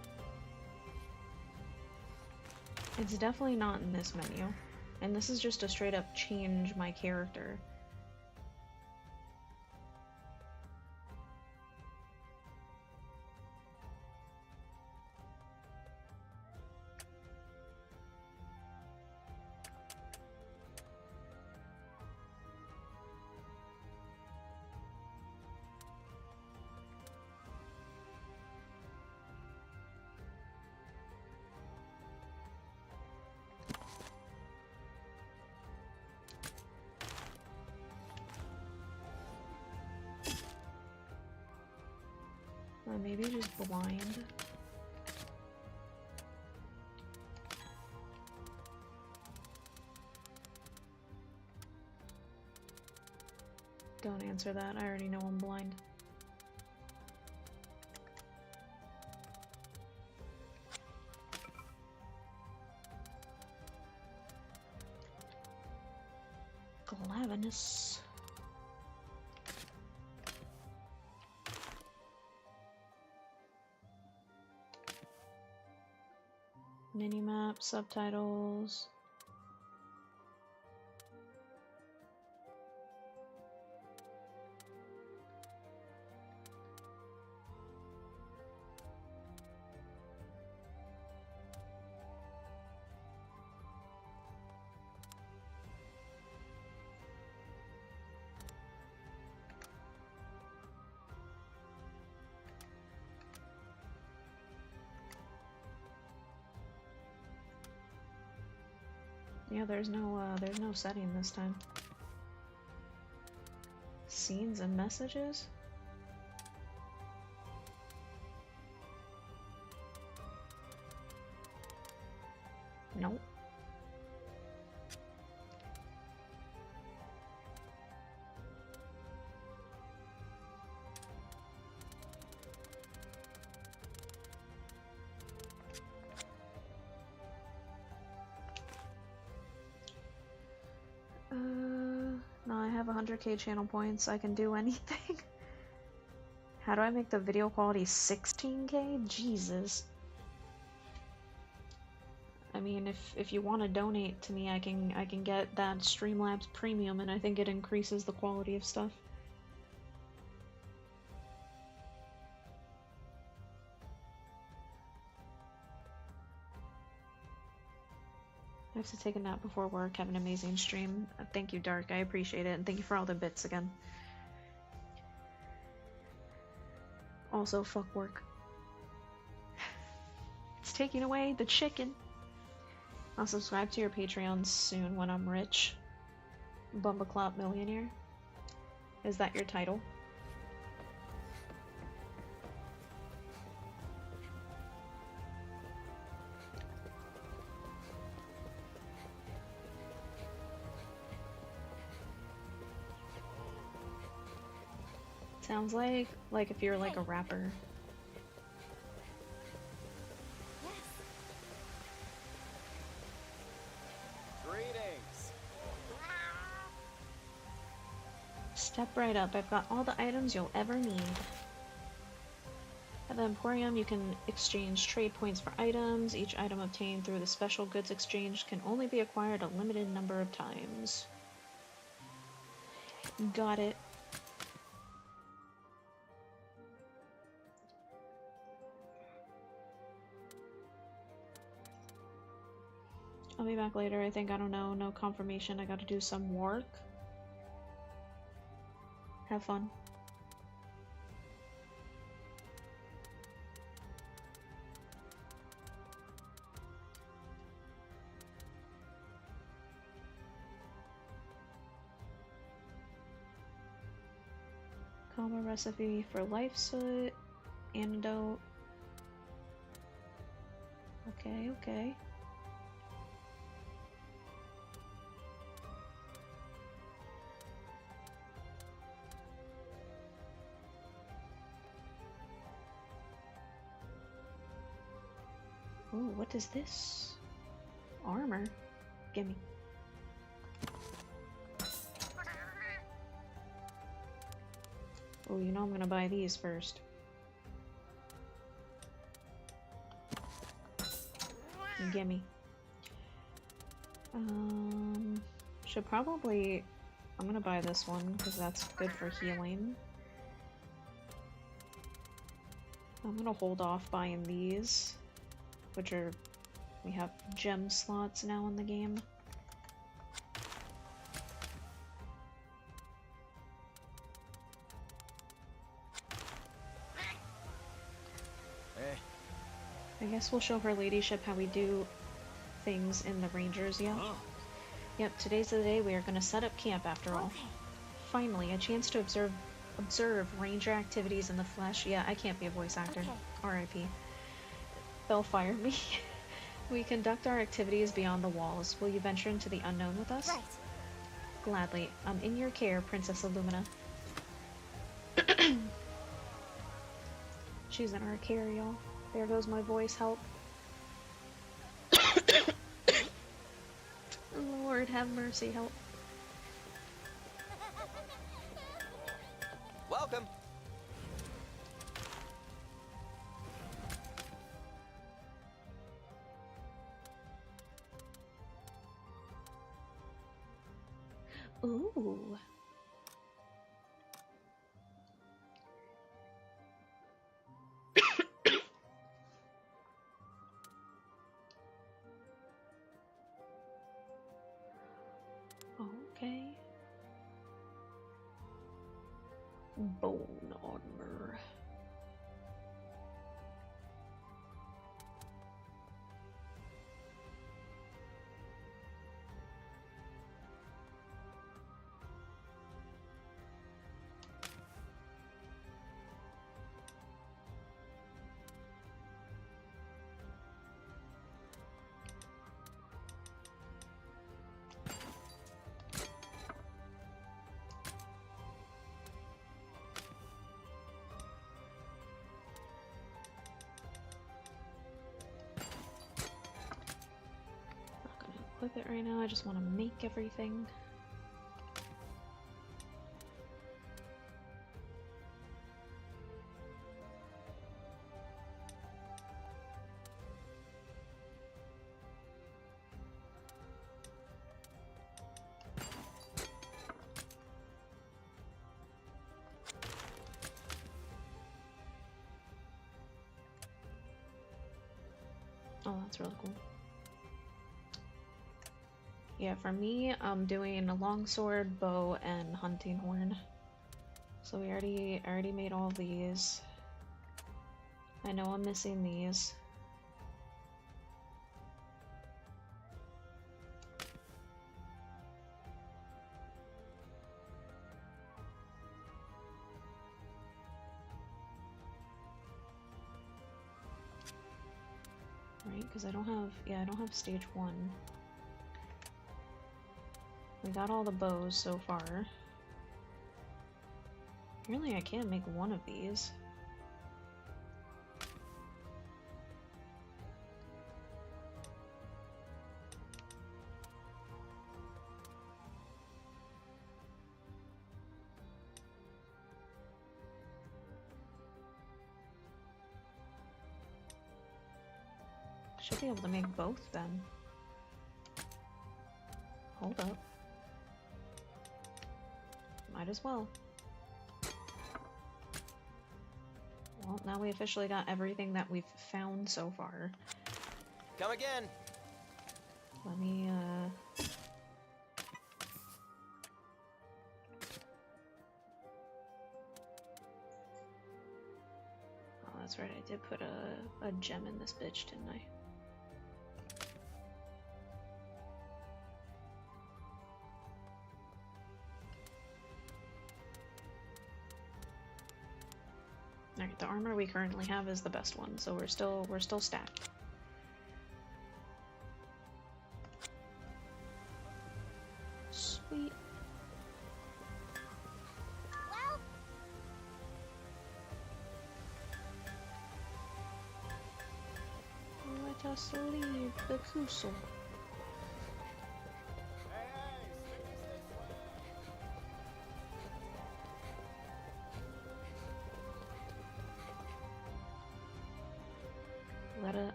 It's definitely not in this menu. And this is just to straight up change my character. Or maybe just blind. Don't answer that, I already know I'm blind. Glavinus. Minimap, subtitles. Yeah, there's no setting this time. Scenes and messages? Nope. No, I have 100k channel points. I can do anything. How do I make the video quality 16k? Jesus. I mean, if you want to donate to me, I can get that Streamlabs Premium, and I think it increases the quality of stuff. I have to take a nap before work. Have an amazing stream. Thank you, Dark. I appreciate it, and thank you for all the bits again. Also, fuck work. It's taking away the chicken. I'll subscribe to your Patreon soon when I'm rich. Bumbleclop Millionaire. Is that your title? Sounds like if you're like a rapper. Greetings. Step right up. I've got all the items you'll ever need. At the Emporium, you can exchange trade points for items. Each item obtained through the special goods exchange can only be acquired a limited number of times. Got it. I'll be back later, I think. I don't know. No confirmation. I gotta do some work. Have fun. Coma recipe for life soot. Antidote. Okay, okay. Ooh, what is this? Armor? Gimme. Oh, you know I'm gonna buy these first. Gimme. Should probably... I'm gonna buy this one, because that's good for healing. I'm gonna hold off buying these, which are... we have gem slots now in the game. I guess we'll show her ladyship how we do things in the Rangers, yeah? Yep, today's the day we are gonna set up camp after all. Finally, a chance to observe Ranger activities in the flesh. Yeah, I can't be a voice actor. R.I.P. They'll fire me. We conduct our activities beyond the walls. Will you venture into the unknown with us? Right. Gladly. I'm in your care, Princess Illumina. She's in our care, y'all. There goes my voice help. Lord have mercy, help. Welcome. Ooh. Okay. Bone armor. Equip it right now, I just want to make everything. Oh, that's really cool. Yeah, for me, I'm doing a longsword, bow, and hunting horn. So we already made all these. I know I'm missing these. Right, because I don't have stage 1. We got all the bows so far. Really, I can't make one of these. Should be able to make both then. Hold up. Might as well. Well, now we officially got everything that we've found so far. Come again. Let me, Oh, that's right, I did put a gem in this bitch, didn't I? Alright, the armor we currently have is the best one, so we're still stacked. Sweet. Let us leave the castle.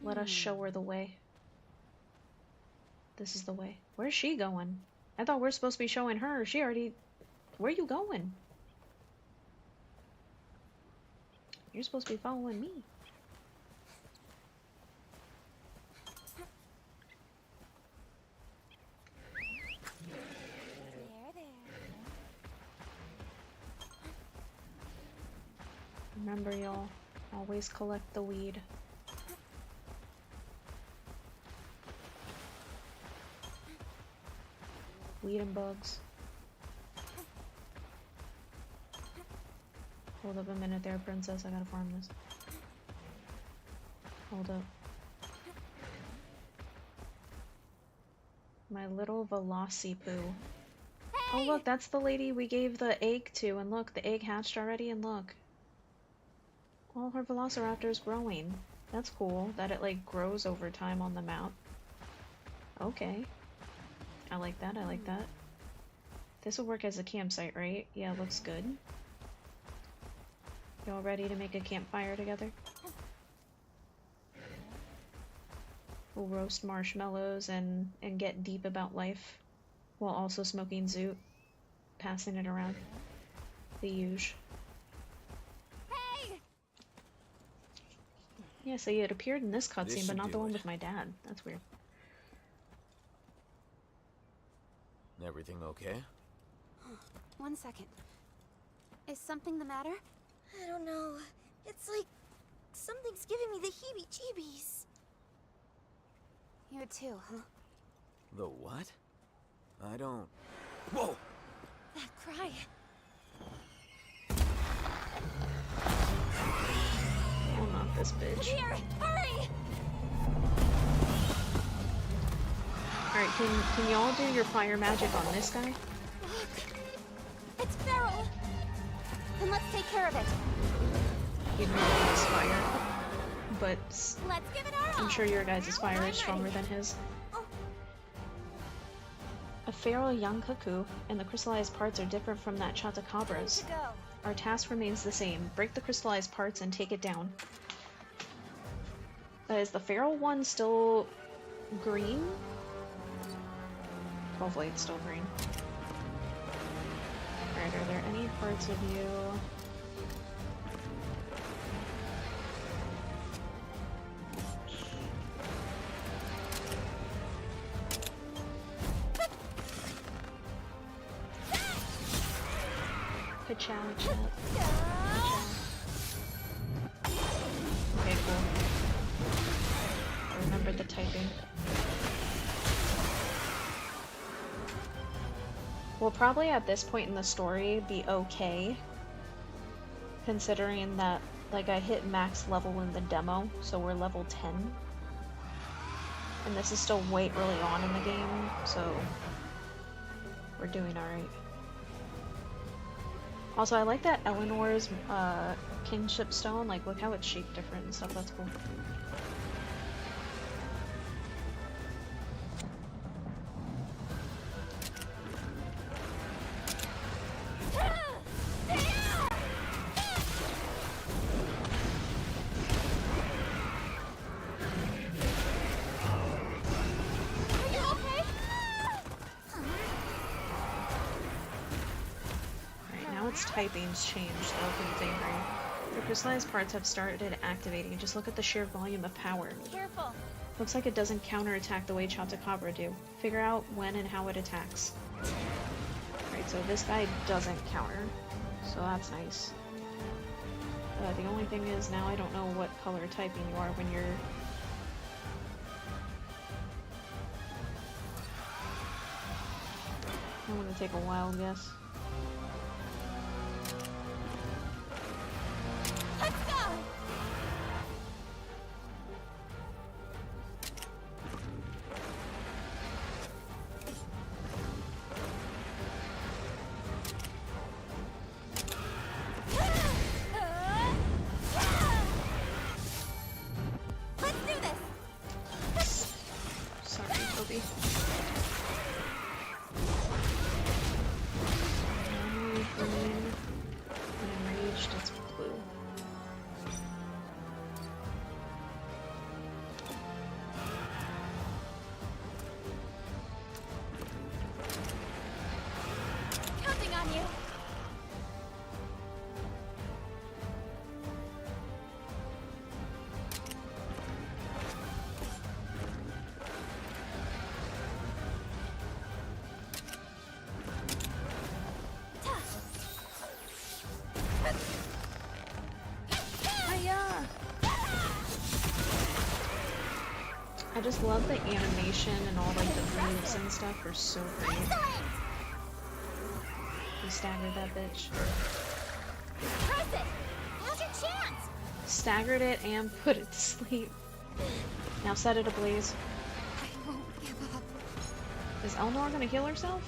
Let us show her the way. This is the way. Where's she going? I thought we're supposed to be showing her. She already... Where are you going? You're supposed to be following me. Remember, y'all, always collect the weed. Weed and bugs. Hold up a minute there, princess. I gotta farm this. Hold up. My little Velocipoo. Oh look, that's the lady we gave the egg to, and look, the egg hatched already, and look. All her Velociraptor's growing. That's cool, that it like grows over time on the map. Okay. I like that, I like that. This will work as a campsite, right? Yeah, looks good. Y'all ready to make a campfire together? We'll roast marshmallows and get deep about life, while also smoking zoot, passing it around. The huge. Hey! Yeah, so it appeared in this cutscene, but should not the do one it. with my dad. That's weird. Everything okay? One second. Is something the matter? I don't know. It's like something's giving me the heebie-jeebies. You too, huh? The what? I don't... Whoa! That cry. Oh, not this bitch. Here! Hurry! Alright, can y'all do your fire magic on this guy? Look! It's feral! Then let's take care of it. Even though it's fire. But Let's give it our all. I'm sure your guys' fire is stronger than his. Oh. A feral young cuckoo, and the crystallized parts are different from that Chatacabra's. Time to go. Our task remains the same. Break the crystallized parts and take it down. Is the feral one still green? Hopefully it's still green. Alright, are there any parts of you... Ka-chow, chow. Okay, cool. I remember the typing. We'll probably at this point in the story be okay, considering that like I hit max level in the demo, so we're level 10. And this is still way early on in the game, so we're doing alright. Also, I like that Eleanor's kinship stone, like look how it's shaped different and stuff, that's cool. Typing's changed though, because it's angry. The crystallized parts have started activating. Just look at the sheer volume of power. Careful. Looks like it doesn't counterattack the way Chatacabra do. Figure out when and how it attacks. Right, so this guy doesn't counter, so that's nice. The only thing is now I don't know what color typing you are when you're... I'm gonna take a wild guess. Let's go! Let's do this! Sorry, Toby. I just love the animation and all like the moves and stuff are so great. You staggered that bitch. Press it! Now's your chance! Staggered it and put it to sleep. Now set it ablaze. I won't give up. Is Eleanor gonna kill herself?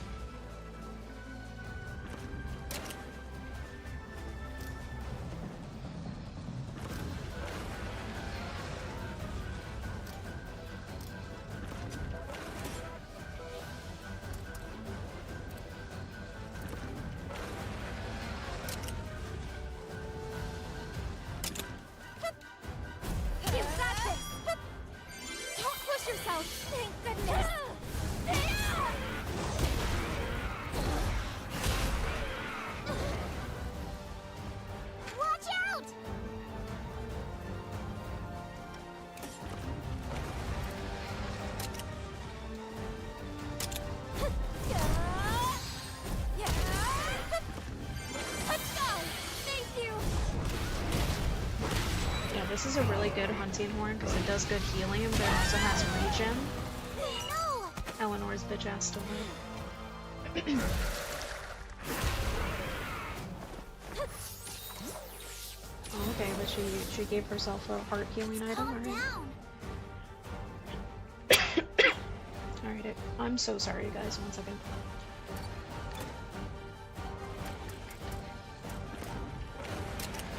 You got this! Don't push yourself! Thank goodness! Watch out! Let's go! Thank you! Yeah, this is a really good hunting horn because it does good healing, but it also has regen. No! Eleanor's bitch ass still live. Oh, okay, but she gave herself a heart healing item, Calm alright. down! Alright, I'm so sorry guys, one second.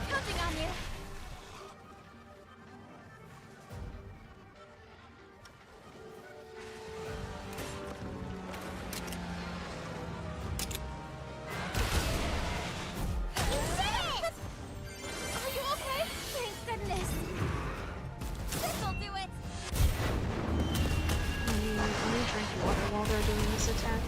Counting on you! Are you okay? Thank goodness! This'll do it! Let me drink water while they're doing this attack.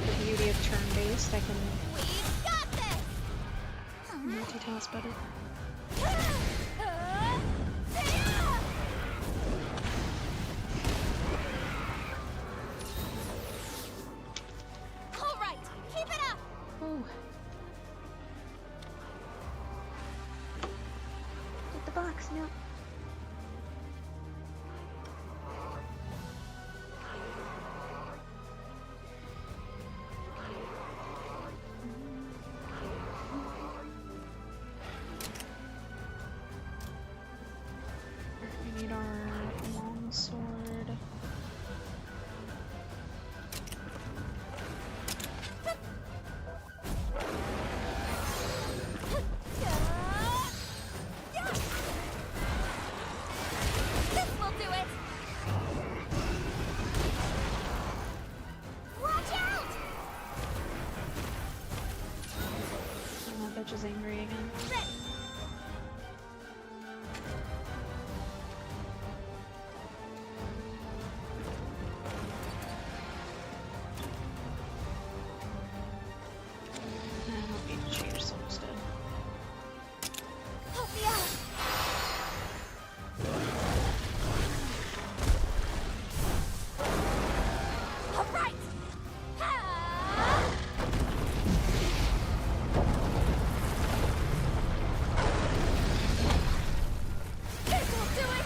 The beauty of turn-based, I can We've got this! multitask better. All right, keep it up! Ooh. Get the box now. We need our long sword. This will do it! Watch out! Oh, that bitch is angry again. I don't need to change someone's dead. Help me out! All right! This'll do it!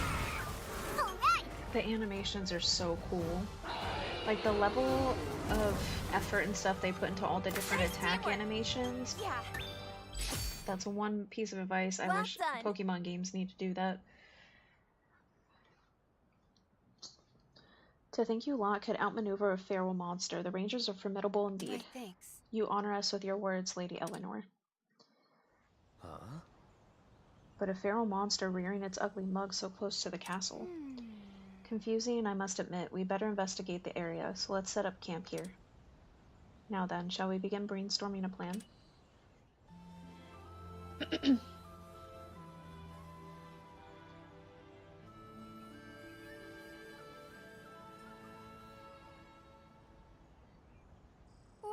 All right! The animations are so cool. Like the level of effort and stuff they put into all the different attack animations. Yeah. That's one piece of advice I Well wish done. Pokemon games need to do that. To think you lot could outmaneuver a feral monster, the Rangers are formidable indeed. Why, thanks. You honor us with your words, Lady Eleanor. Huh? But a feral monster rearing its ugly mug so close to the castle. Confusing, I must admit. We better investigate the area, so let's set up camp here. Now then, shall we begin brainstorming a plan? Whoa!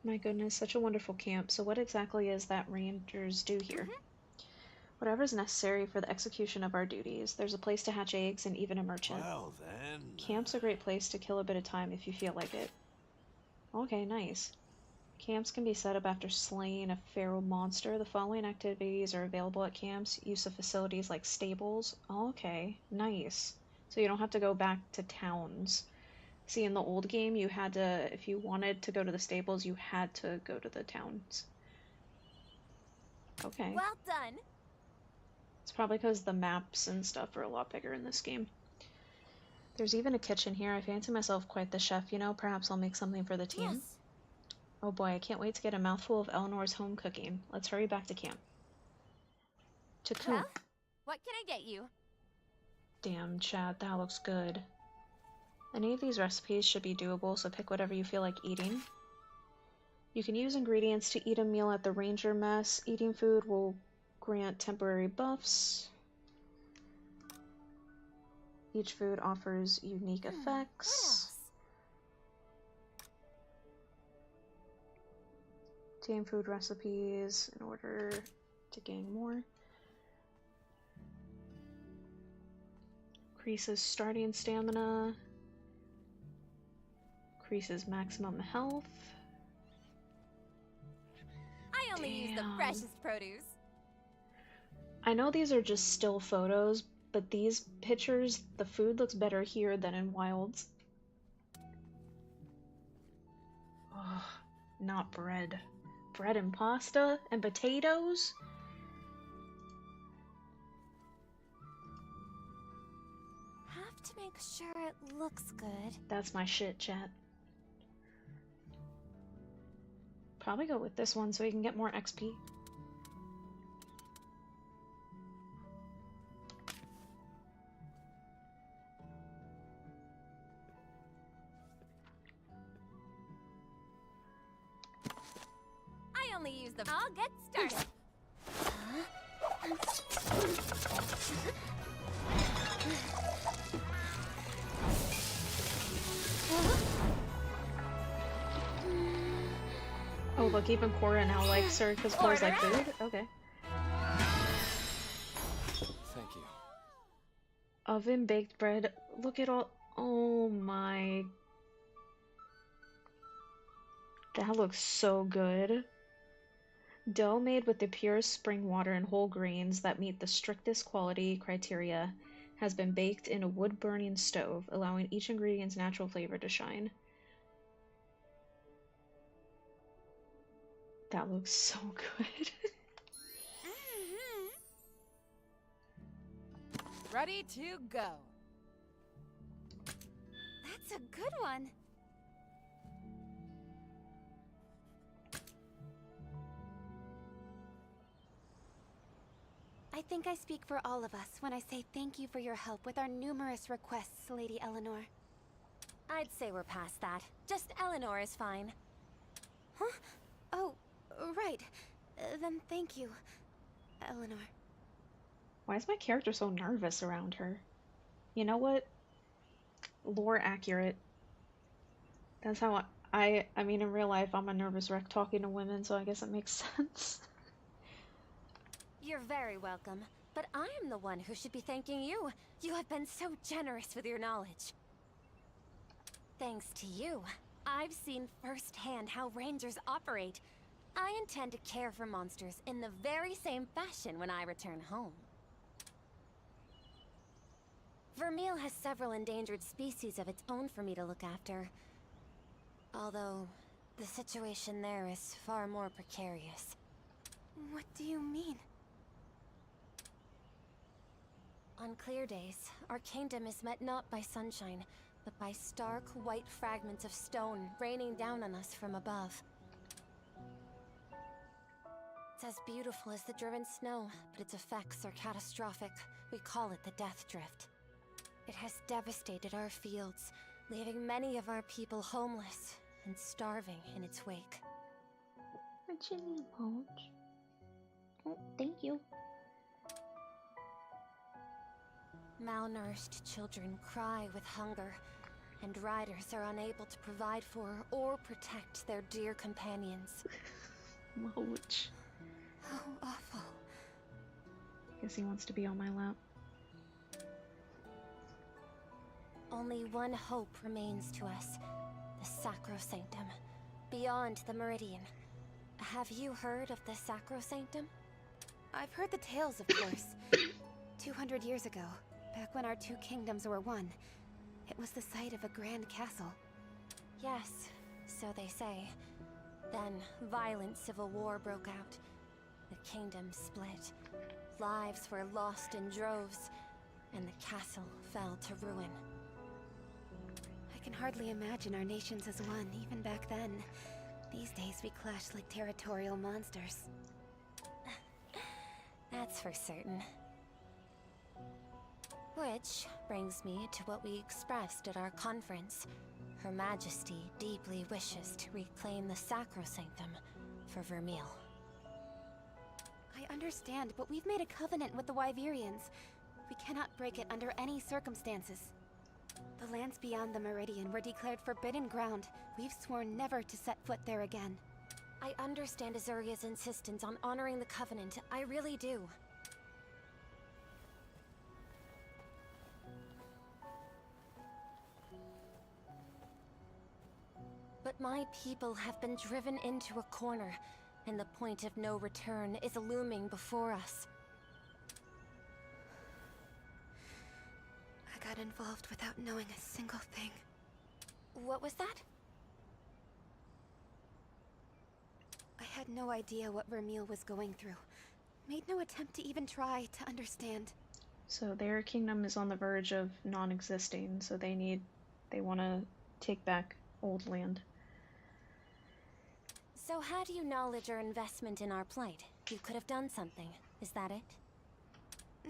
My goodness, such a wonderful camp. So what exactly is that Rangers do here? Whatever is necessary for the execution of our duties. There's a place to hatch eggs and even a merchant. Well then... Camp's a great place to kill a bit of time if you feel like it. Okay, nice. Camps can be set up after slaying a feral monster. The following activities are available at camps. Use of facilities like stables. Oh, okay, nice. So you don't have to go back to towns. See, in the old game, you had to, if you wanted to go to the stables, you had to go to the towns. Okay. Well done. It's probably because the maps and stuff are a lot bigger in this game. There's even a kitchen here. I fancy myself quite the chef, you know. Perhaps I'll make something for the team. Yes. Oh boy, I can't wait to get a mouthful of Eleanor's home cooking. Let's hurry back to camp. To cook. Well, what can I get you? Damn, chat, that looks good. Any of these recipes should be doable, so pick whatever you feel like eating. You can use ingredients to eat a meal at the Ranger Mess. Eating food will grant temporary buffs. Each food offers unique effects. Gain food recipes in order to gain more. Increases starting stamina. Increases maximum health. I only use the freshest produce. I know these are just still photos, but these pictures, the food looks better here than in Wilds. Ugh, not bread. Bread and pasta and potatoes? Have to make sure it looks good. That's my shit, chat. Probably go with this one so we can get more XP. I only use the... I'll get started. Oh, look, even Cora now likes her because Cora's like food? Okay. Thank you. Oven baked bread. Look at all. Oh my. That looks so good. Dough made with the purest spring water and whole grains that meet the strictest quality criteria has been baked in a wood-burning stove, allowing each ingredient's natural flavor to shine. That looks so good. Ready to go. That's a good one. I think I speak for all of us when I say thank you for your help with our numerous requests, Lady Eleanor. I'd say we're past that. Just Eleanor is fine. Huh? Oh, right. Then thank you, Eleanor. Why is my character so nervous around her? You know what? Lore accurate. That's how I mean, in real life, I'm a nervous wreck talking to women, so I guess it makes sense. You're very welcome, but I am the one who should be thanking you. You have been so generous with your knowledge. Thanks to you, I've seen firsthand how rangers operate. I intend to care for monsters in the very same fashion when I return home. Vermeil has several endangered species of its own for me to look after. Although, the situation there is far more precarious. What do you mean? On clear days, our kingdom is met not by sunshine, but by stark white fragments of stone raining down on us from above. It's as beautiful as the driven snow, but its effects are catastrophic. We call it the Death Drift. It has devastated our fields, leaving many of our people homeless and starving in its wake. A chili pouch. Oh, thank you. Malnourished children cry with hunger, and riders are unable to provide for or protect their dear companions. Mouch. How awful. Guess he wants to be on my lap. Only one hope remains to us, the Sacrosanctum. beyond the Meridian. Have you heard of the Sacrosanctum? I've heard the tales, of course. 200 years ago, back when our two kingdoms were one, it was the site of a grand castle. Yes, so they say. Then, violent civil war broke out. The kingdom split. Lives were lost in droves, and the castle fell to ruin. I can hardly imagine our nations as one, even back then. These days we clash like territorial monsters. That's for certain. Which brings me to what we expressed at our conference. Her Majesty deeply wishes to reclaim the Sacrosanctum for Vermeil. I understand, but we've made a covenant with the Wyverians. We cannot break it under any circumstances. The lands beyond the Meridian were declared forbidden ground. We've sworn never to set foot there again. I understand Azuria's insistence on honoring the covenant. I really do. But my people have been driven into a corner, and the point of no return is looming before us. I got involved without knowing a single thing. What was that? I had no idea what Vermeil was going through. Made no attempt to even try to understand. So their kingdom is on the verge of non-existing, so they want to take back old land. So how do you acknowledge your investment in our plight? You could have done something. Is that it?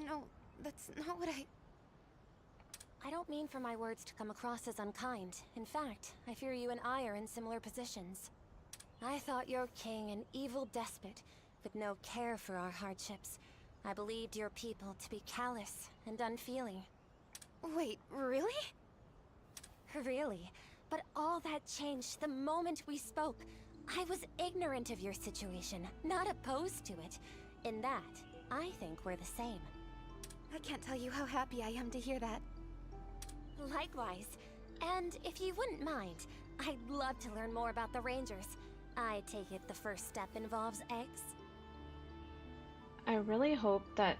No, that's not what I don't mean for my words to come across as unkind. In fact, I fear you and I are in similar positions. I thought your king an evil despot, with no care for our hardships. I believed your people to be callous and unfeeling. Wait, really? Really? But all that changed the moment we spoke. I was ignorant of your situation, not opposed to it. In that, I think we're the same. I can't tell you how happy I am to hear that. Likewise. And if you wouldn't mind, I'd love to learn more about the Rangers. I take it the first step involves eggs? I really hope that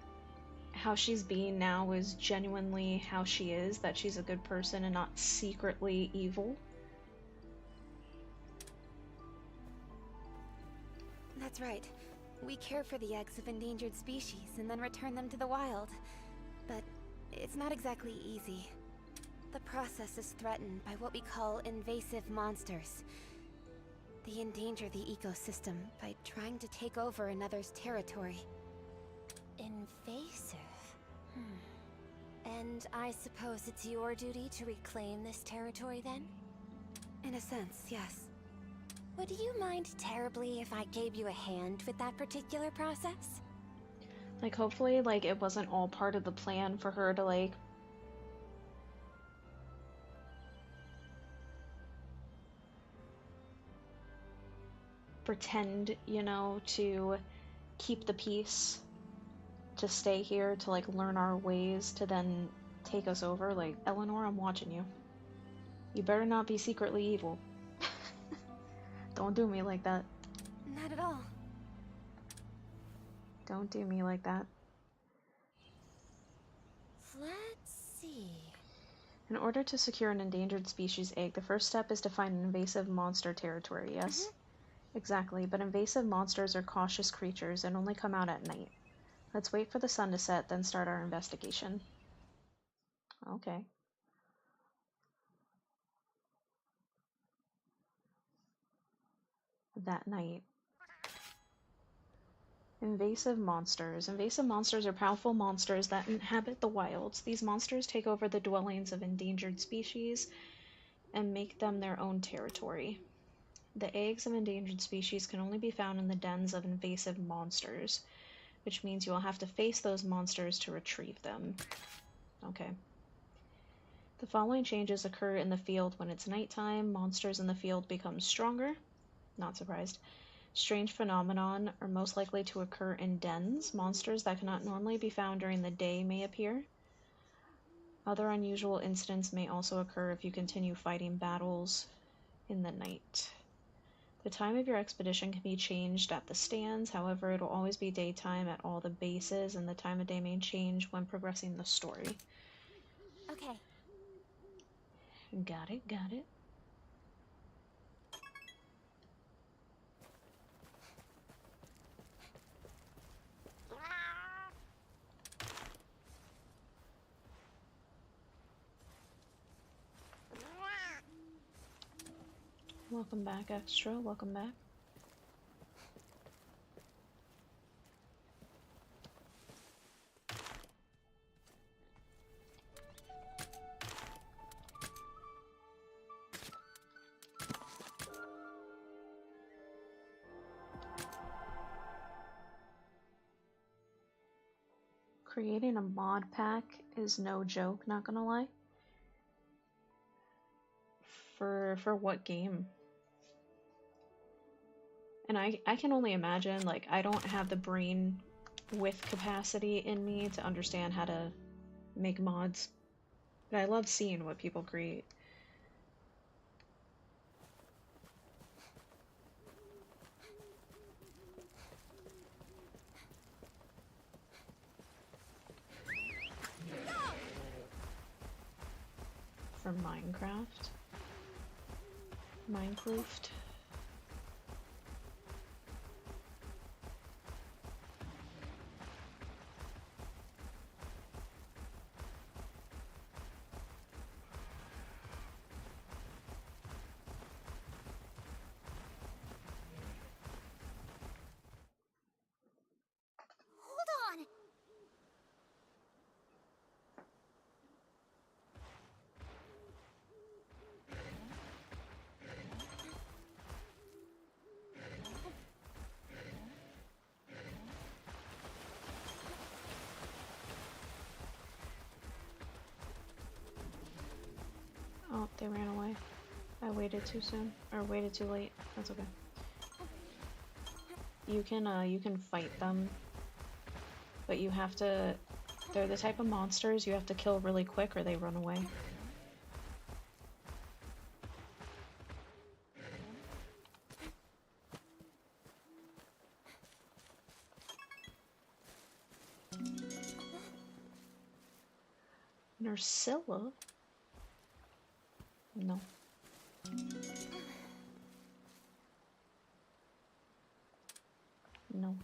how she's being now is genuinely how she is, that she's a good person and not secretly evil. That's right. We care for the eggs of endangered species and then return them to the wild. But it's not exactly easy. The process is threatened by what we call invasive monsters. They endanger the ecosystem by trying to take over another's territory. Invasive? And I suppose it's your duty to reclaim this territory then? In a sense, yes. Would you mind terribly if I gave you a hand with that particular process? Like, hopefully, like, it wasn't all part of the plan for her to, like, pretend, you know, to keep the peace, to stay here, to, like, learn our ways, to then take us over. Like, Eleanor, I'm watching you. You better not be secretly evil. Don't do me like that. Not at all. Don't do me like that. Let's see. In order to secure an endangered species egg, the first step is to find an invasive monster territory, yes? Exactly, but invasive monsters are cautious creatures and only come out at night. Let's wait for the sun to set, then start our investigation. Okay. That night. Invasive monsters. Invasive monsters are powerful monsters that inhabit the wilds. These monsters take over the dwellings of endangered species and make them their own territory. The eggs of endangered species can only be found in the dens of invasive monsters, which means you will have to face those monsters to retrieve them. Okay. The following changes occur in the field when it's nighttime. Monsters in the field become stronger. Not surprised. Strange phenomenon are most likely to occur in dens. Monsters that cannot normally be found during the day may appear. Other unusual incidents may also occur if you continue fighting battles in the night. The time of your expedition can be changed at the stands, however, it'll always be daytime at all the bases, and the time of day may change when progressing the story. Okay. Got it, got it. Welcome back, Extra. Welcome back. Creating a mod pack is no joke, not gonna lie. For what game? And I can only imagine, like, I don't have the brain width capacity in me to understand how to make mods. But I love seeing what people create. For Minecraft. Minecraft. Hold on! Oh, they ran away. I waited too soon. Or waited too late. That's okay. You can fight them. But you have to... They're the type of monsters you have to kill really quick or they run away. Nursilla? No. No.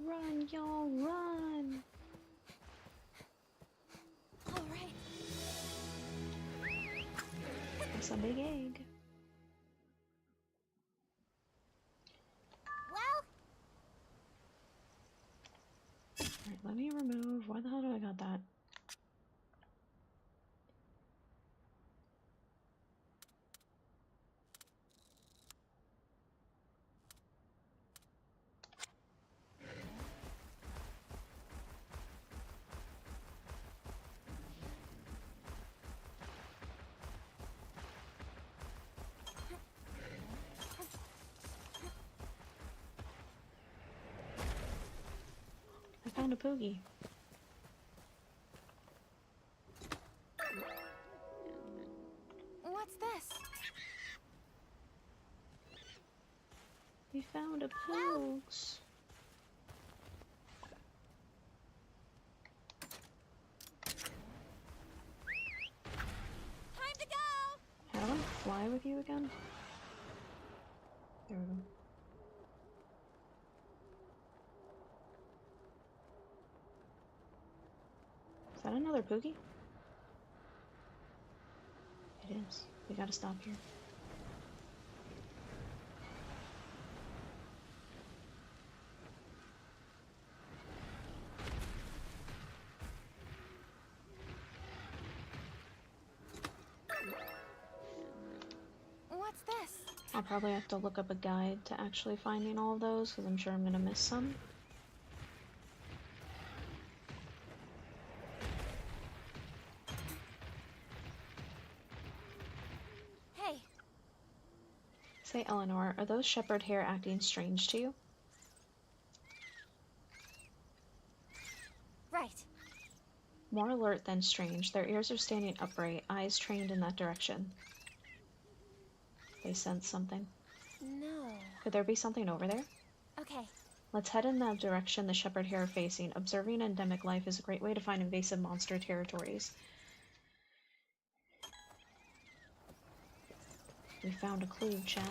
Run, y'all, run! All right. That's a big egg. Well, Alright, let me remove... Why the hell do I got that? I found a Poogie. What's this? We found a Poogs. Time to go! How do I fly with you again? There we go. Is that another Poogie? It is. We gotta stop here. What's this? I'll probably have to look up a guide to actually finding all of those, because I'm sure I'm gonna miss some. Hey. Say, Eleanor, are those shepherd hair acting strange to you? More alert than strange, their ears are standing upright, eyes trained in that direction. They sense something. No. Could there be something over there? Okay. Let's head in that direction the shepherd here are facing. Observing endemic life is a great way to find invasive monster territories. We found a clue, chat.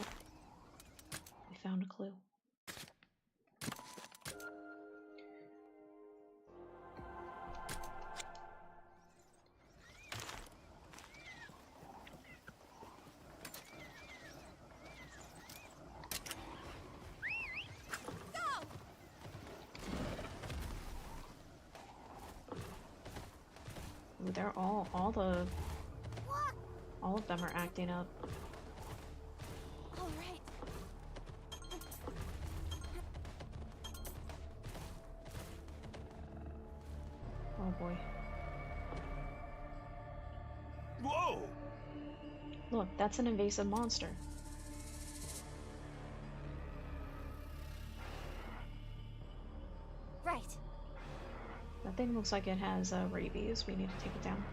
We found a clue. Ooh, they're all of them are acting up. All right. Oh boy. Whoa! Look, that's an invasive monster. Right. That thing looks like it has rabies. We need to take it down.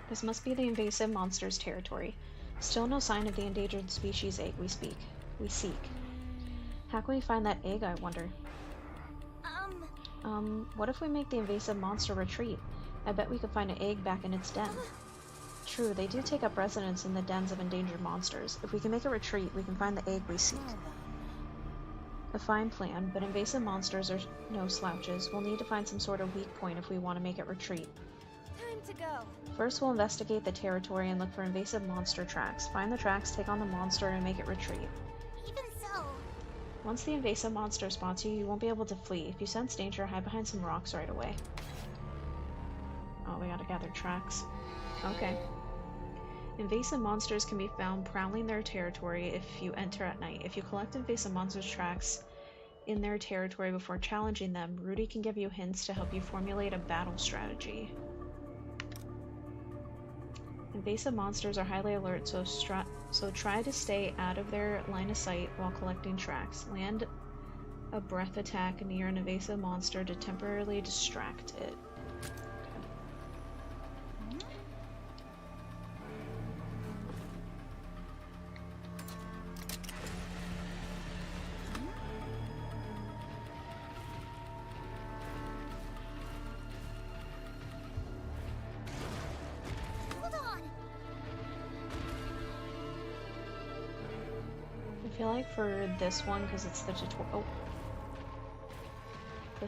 This must be the invasive monster's territory. Still no sign of the endangered species egg we seek. How can we find that egg, I wonder? What if we make the invasive monster retreat? I bet we could find an egg back in its den. True, they do take up residence in the dens of endangered monsters. If we can make a retreat, we can find the egg we seek. A fine plan, but invasive monsters are no slouches. We'll need to find some sort of weak point if we want to make it retreat. Time to go. First, we'll investigate the territory and look for invasive monster tracks. Find the tracks, take on the monster, and make it retreat. Even so. Once the invasive monster spots you, you won't be able to flee. If you sense danger, hide behind some rocks right away. Oh, we gotta gather tracks. Okay. Invasive monsters can be found prowling their territory if you enter at night. If you collect invasive monsters' tracks in their territory before challenging them, Rudy can give you hints to help you formulate a battle strategy. Invasive monsters are highly alert, so try to stay out of their line of sight while collecting tracks. Land a breath attack near an invasive monster to temporarily distract it. I feel like for this one, because it's the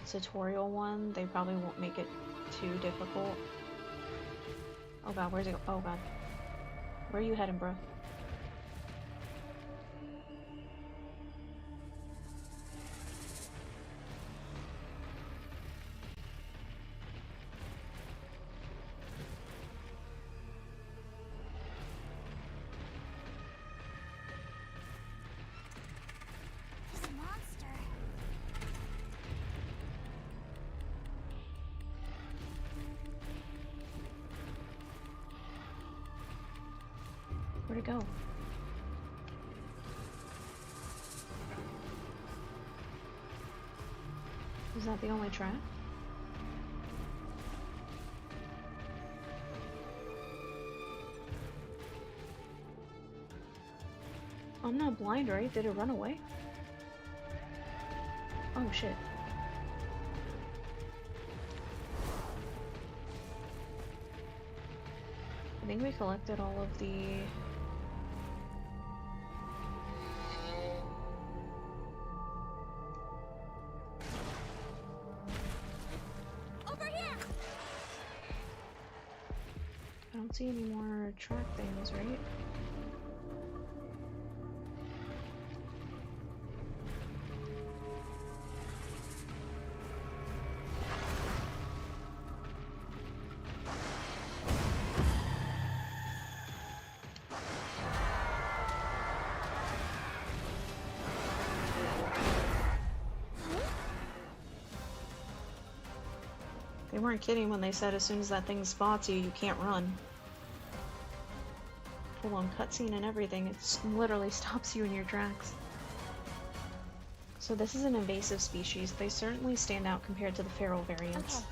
tutorial one, they probably won't make it too difficult. Oh god, where's it go? Oh god. Where are you heading, bro? Where'd it go? Is that the only track? I'm not blind, right? Did it run away? Oh shit. I think we collected all of the... Over here. I don't see any more track things, right? They weren't kidding when they said as soon as that thing spots you, you can't run. Full on cutscene and everything, it literally stops you in your tracks. So this is an invasive species. They certainly stand out compared to the feral variants. Okay.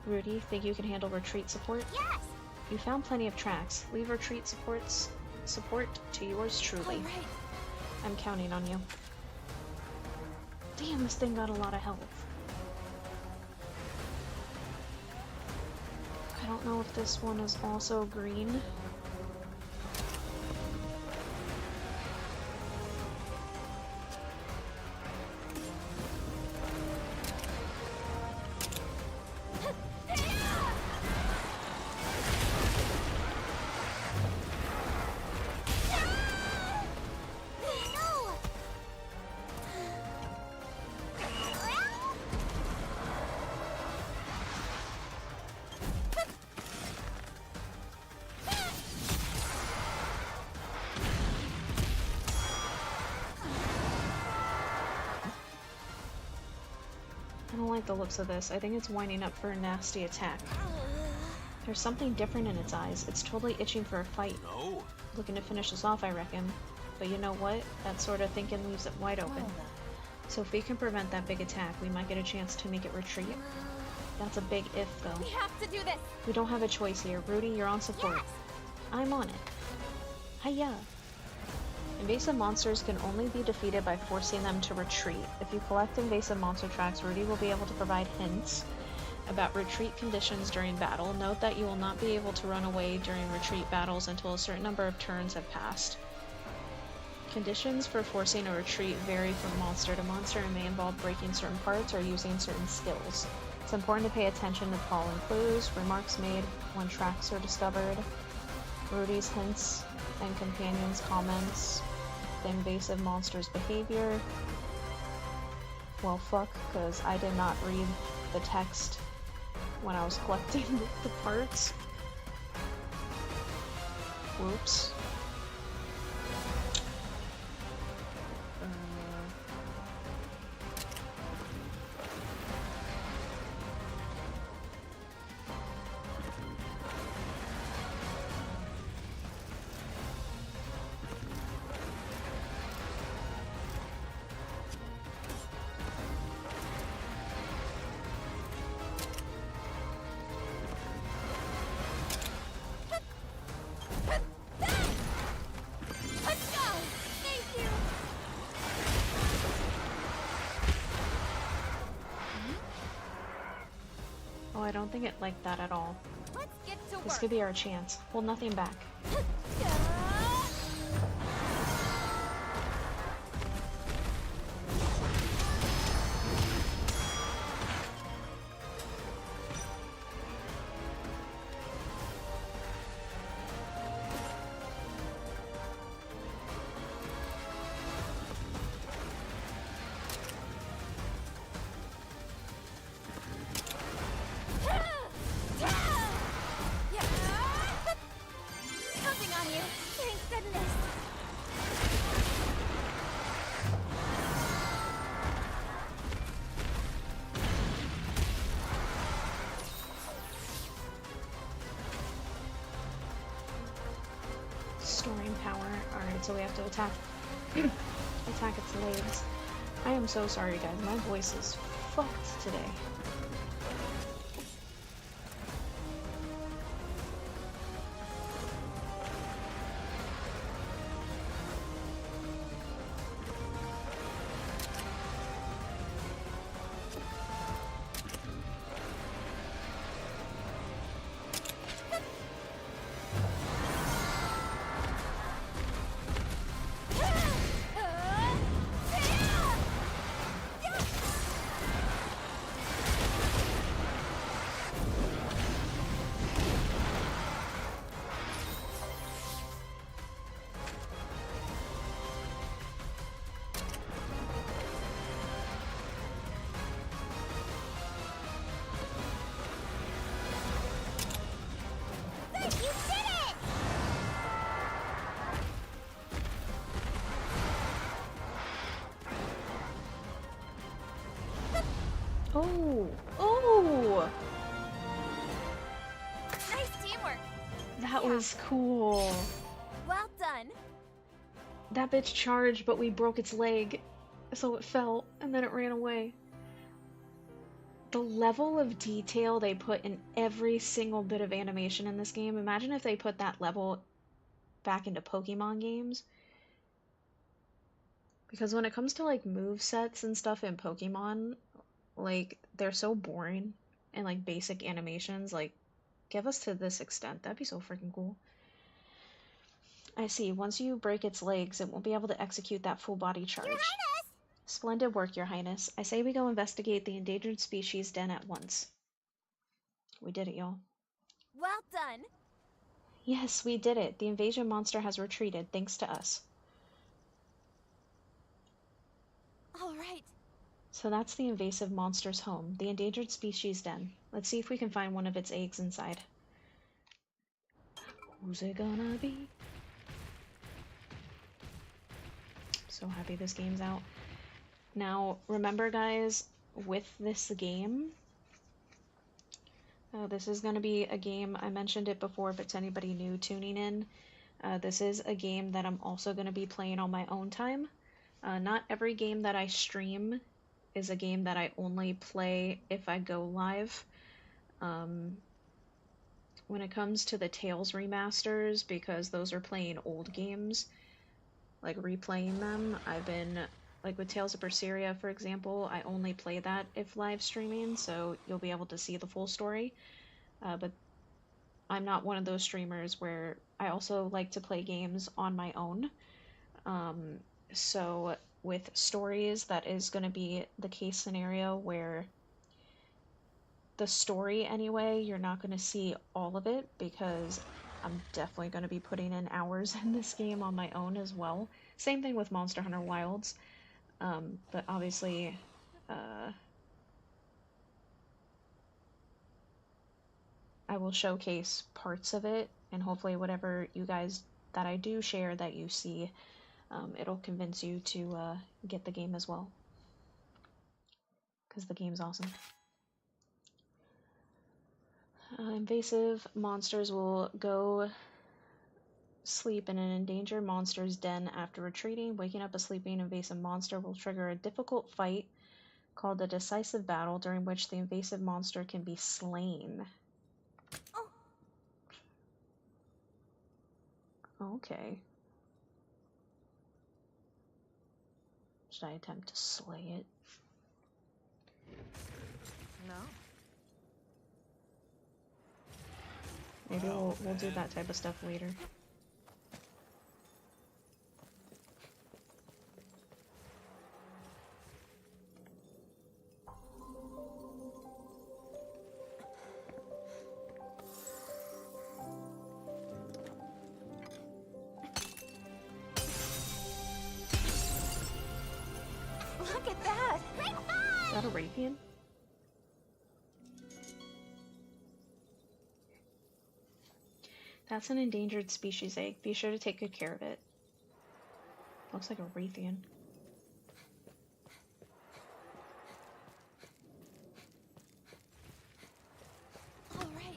Rudy, think you can handle retreat support? Yes! You found plenty of tracks. Leave retreat support to yours truly. All right. I'm counting on you. Damn, this thing got a lot of health. I don't know if this one is also green. I don't like the looks of this. I think it's winding up for a nasty attack. There's something different in its eyes. It's totally itching for a fight. No. Looking to finish us off, I reckon. But you know what? That sort of thinking leaves it wide open. So if we can prevent that big attack, we might get a chance to make it retreat. That's a big if, though. We have to do this! We don't have a choice here. Rudy, you're on support. Yes! I'm on it. Hiya! Invasive monsters can only be defeated by forcing them to retreat. If you collect invasive monster tracks, Rudy will be able to provide hints about retreat conditions during battle. Note that you will not be able to run away during retreat battles until a certain number of turns have passed. Conditions for forcing a retreat vary from monster to monster and may involve breaking certain parts or using certain skills. It's important to pay attention to following clues, remarks made when tracks are discovered, Rudy's hints and companions' comments, the invasive monster's behavior. Well, fuck, because I did not read the text when I was collecting the parts. Whoops. Oh, I don't think it liked that at all. Let's get to work. This could be our chance. Hold nothing back. Counting on you. Thank goodness. Storing power. Alright, so we have to attack attack its legs. I am so sorry, guys. My voice is fucked today. You did it! Oh! Oh! Nice teamwork. That was cool. Well done. That bitch charged, but we broke its leg. so it fell, and then it ran away. The level of detail they put in every single bit of animation in this game, imagine if they put that level back into Pokemon games. Because when it comes to like move sets and stuff in Pokemon, like they're so boring and like basic animations, like give us to this extent. That'd be so freaking cool. I see. Once you break its legs, it won't be able to execute that full body charge. Your Highness! Splendid work, Your Highness. I say we go investigate the endangered species den at once. We did it, y'all. Well done. Yes, we did it. The invasion monster has retreated, thanks to us. All right. So that's the invasive monster's home, the endangered species den. Let's see if we can find one of its eggs inside. Who's it gonna be? So happy this game's out. Now, remember guys, with this game, this is going to be a game, I mentioned it before, but to anybody new tuning in, this is a game that I'm also going to be playing on my own time. Not every game that I stream is a game that I only play if I go live. When it comes to the Tales remasters, because those are playing old games, like replaying them, I've been, like with Tales of Berseria for example, I only play that if live streaming, so you'll be able to see the full story. But I'm not one of those streamers where I also like to play games on my own. So with stories, that is going to be the case scenario where the story anyway, you're not going to see all of it because I'm definitely going to be putting in hours in this game on my own as well. Same thing with Monster Hunter Wilds, but obviously I will showcase parts of it, and hopefully whatever you guys that I do share that you see, it'll convince you to get the game as well, because the game's awesome. Invasive monsters will go sleep in an endangered monster's den after retreating. Waking up a sleeping invasive monster will trigger a difficult fight called the decisive battle, during which the invasive monster can be slain. Oh. Okay. Should I attempt to slay it? No. Maybe we'll do that type of stuff later. Look at that! Is that a Raytheon? That's an endangered species egg. Be sure to take good care of it. Looks like a Raytheon. All right.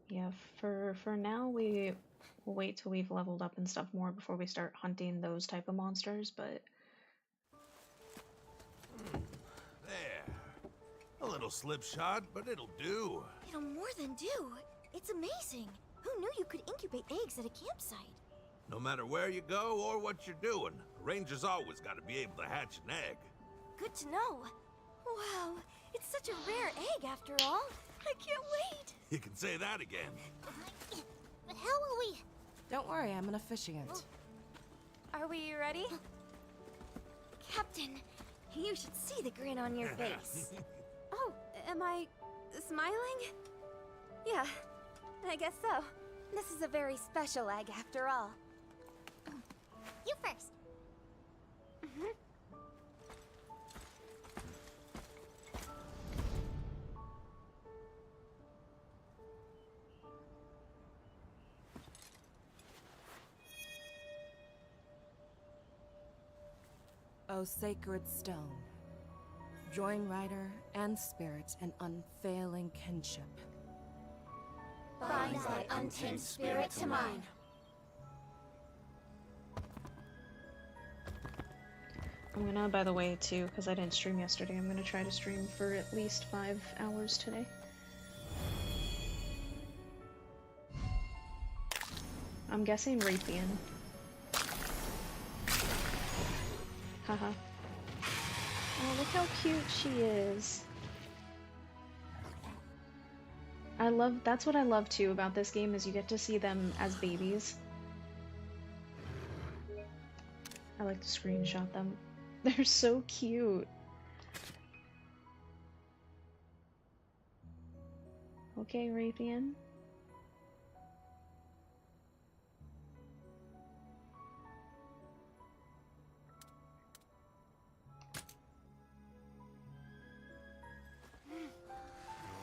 Yeah, for now we'll wait till we've leveled up and stuff more before we start hunting those type of monsters, but There. A little slip shot, but it'll do. It'll more than do. It's amazing. Who knew you could incubate eggs at a campsite? No matter where you go or what you're doing, a ranger's always got to be able to hatch an egg. Good to know. Wow, it's such a rare egg after all. I can't wait. You can say that again. But how will we... Don't worry, I'm an officiant. Are we ready? Captain, you should see the grin on your face. Oh, am I smiling? Yeah, I guess so. This is a very special egg after all. You first. O sacred stone, join rider and spirit in unfailing kinship. Bind thy untamed spirit to mine. I'm gonna, by the way, too, because I didn't stream yesterday, I'm gonna try to stream for at least 5 hours today. I'm guessing Raytheon. Haha. Oh, look how cute she is. That's what I love too about this game, is you get to see them as babies. I like to screenshot them. They're so cute. Okay, Raytheon.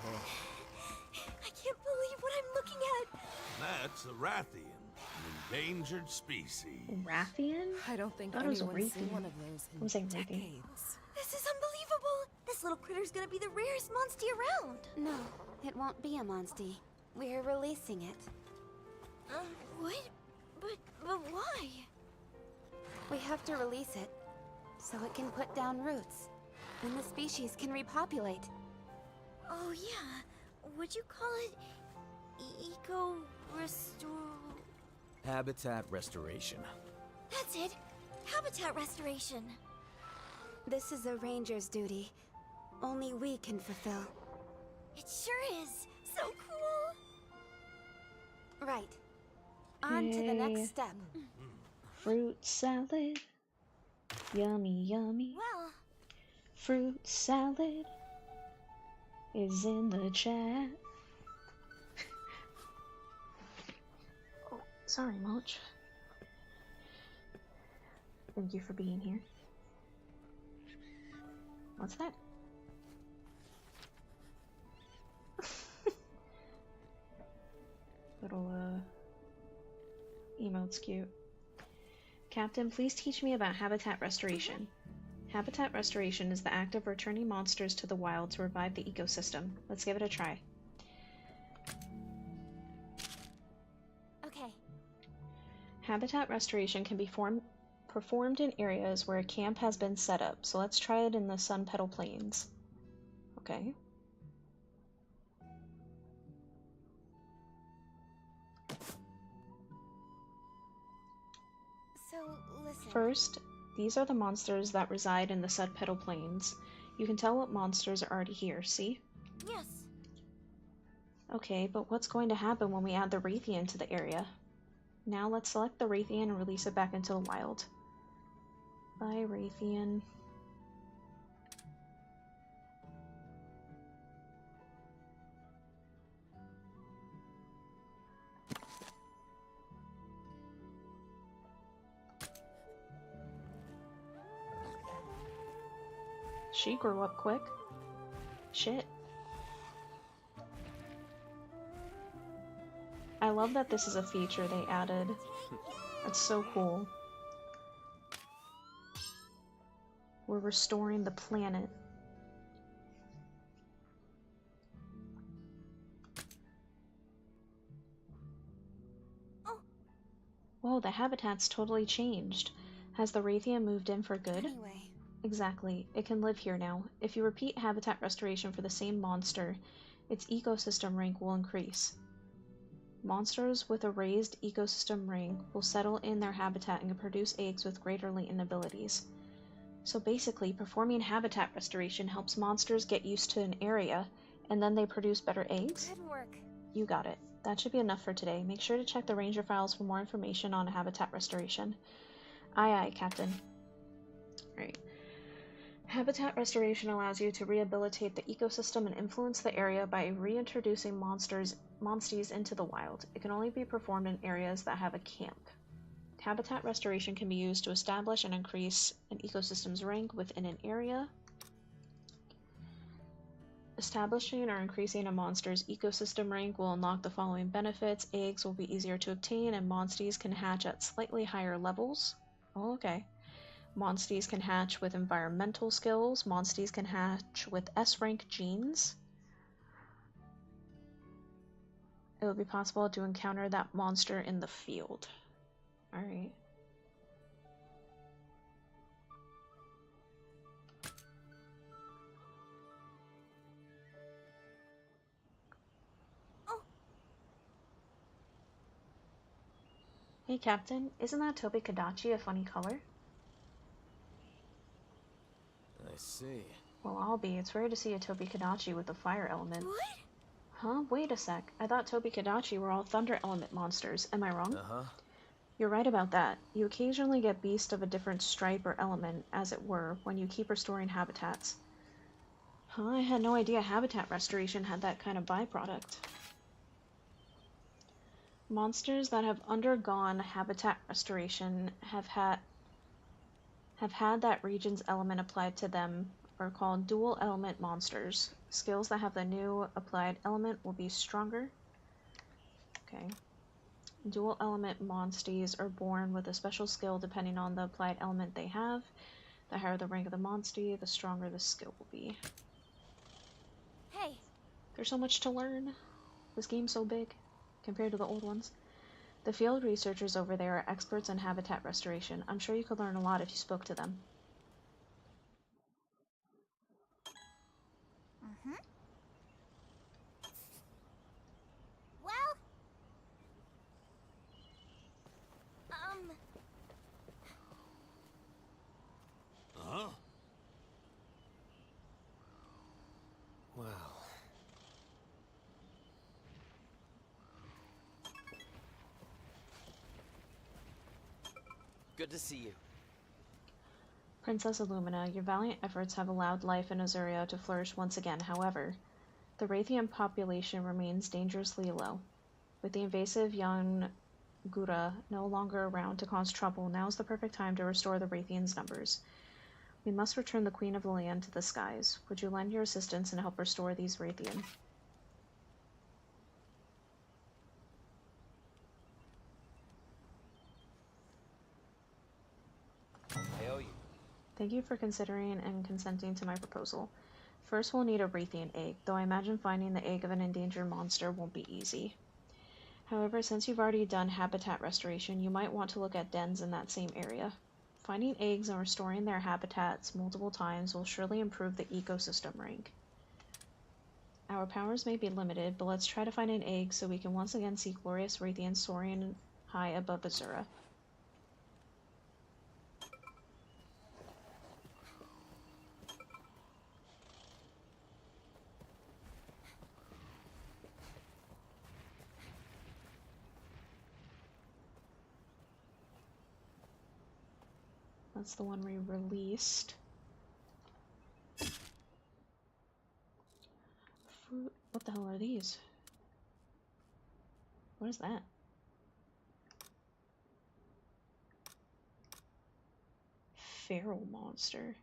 I can't believe what I'm looking at! That's a Rathian, an endangered species. Rathian? I don't think Thought it was a anyone's seen Raytheon. one of those I'm saying in Raytheon. decades. This is unbelievable! This little critter's gonna be the rarest monstie around! No, it won't be a monstie. We're releasing it. What? But why? We have to release it, so it can put down roots. Then the species can repopulate. Oh yeah, would you call it eco-restore... Habitat restoration. That's it! Habitat restoration! This is a ranger's duty. Only we can fulfill. It sure is! So cool! Right. On to the Hey. next step. Fruit salad. Yummy, yummy. Well, Fruit salad is in the chat. Oh, sorry, Moch. Thank you for being here. What's that? Little, emote's cute. Captain, please teach me about habitat restoration. Habitat restoration is the act of returning monsters to the wild to revive the ecosystem. Let's give it a try. Okay. Habitat restoration can be performed in areas where a camp has been set up, so let's try it in the Sun Petal Plains. Okay. So, listen. First, these are the monsters that reside in the Sun Petal Plains. You can tell what monsters are already here, see? yes. Okay, but what's going to happen when we add the Raytheon to the area? Now let's select the Raytheon and release it back into the wild. Bye, Raytheon. She grew up quick. Shit. I love that this is a feature they added. That's so cool. We're restoring the planet. Oh. Whoa, the habitat's totally changed. Has the Raytheon moved in for good? Anyway. Exactly. It can live here now. If you repeat habitat restoration for the same monster, its ecosystem rank will increase. Monsters with a raised ecosystem rank will settle in their habitat and can produce eggs with greater latent abilities. So basically, performing habitat restoration helps monsters get used to an area, and then they produce better eggs? Good work. You got it. That should be enough for today. Make sure to check the ranger files for more information on habitat restoration. Aye aye, Captain. Alright. Habitat restoration allows you to rehabilitate the ecosystem and influence the area by reintroducing monsties into the wild. It can only be performed in areas that have a camp. Habitat restoration can be used to establish and increase an ecosystem's rank within an area. Establishing or increasing a monster's ecosystem rank will unlock the following benefits. Eggs will be easier to obtain, and monsties can hatch at slightly higher levels. Oh, okay. Monsties can hatch with environmental skills. Monsties can hatch with S-rank genes. it would be possible to encounter that monster in the field. Alright. Hey Captain, isn't that Tobi Kadachi a funny color? I see. Well, I'll be. It's rare to see a Tobi Kadachi with a fire element. What? Huh? Wait a sec. I thought Tobi Kadachi were all thunder element monsters. Am I wrong? Uh-huh. You're right about that. You occasionally get beasts of a different stripe or element, as it were, when you keep restoring habitats. Huh? I had no idea habitat restoration had that kind of byproduct. Monsters that have undergone habitat restoration have had that region's element applied to them are called dual element monsters. Skills that have the new applied element will be stronger. Okay. Dual element monsties are born with a special skill depending on the applied element they have. The higher the rank of the monstie, the stronger the skill will be. Hey. There's so much to learn. This game's so big compared to the old ones. The field researchers over there are experts in habitat restoration. I'm sure you could learn a lot if you spoke to them. Well... Huh? Wow. Good to see you. Princess Illumina, your valiant efforts have allowed life in Azuria to flourish once again. However, the Raytheon population remains dangerously low. With the invasive young Gura no longer around to cause trouble, now is the perfect time to restore the Raytheon's numbers. We must return the Queen of the Land to the skies. Would you lend your assistance and help restore these Raytheon? I owe you. Thank you for considering and consenting to my proposal. First, we'll need a Raytheon egg, though I imagine finding the egg of an endangered monster won't be easy. However, since you've already done habitat restoration, you might want to look at dens in that same area. Finding eggs and restoring their habitats multiple times will surely improve the ecosystem rank. Our powers may be limited, but let's try to find an egg so we can once again see glorious Raytheon soaring high above Azura. That's the one we released. Fruit. What the hell are these? What is that? Feral monster.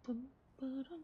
Bum, ba-dum.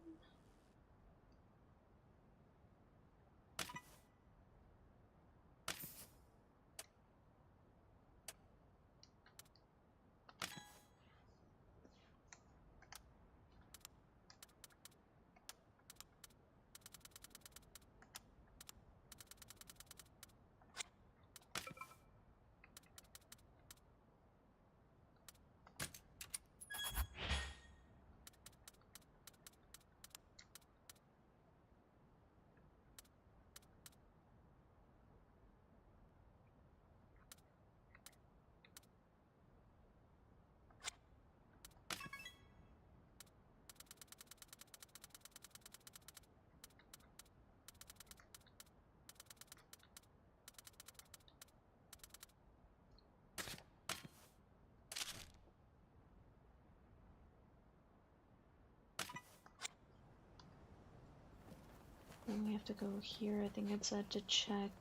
Then we have to go here. I think it said to check.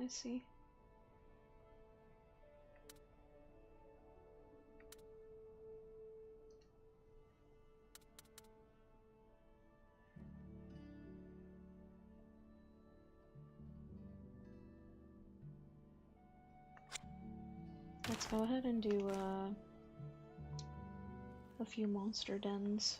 I see. Let's go ahead and do a few monster dens.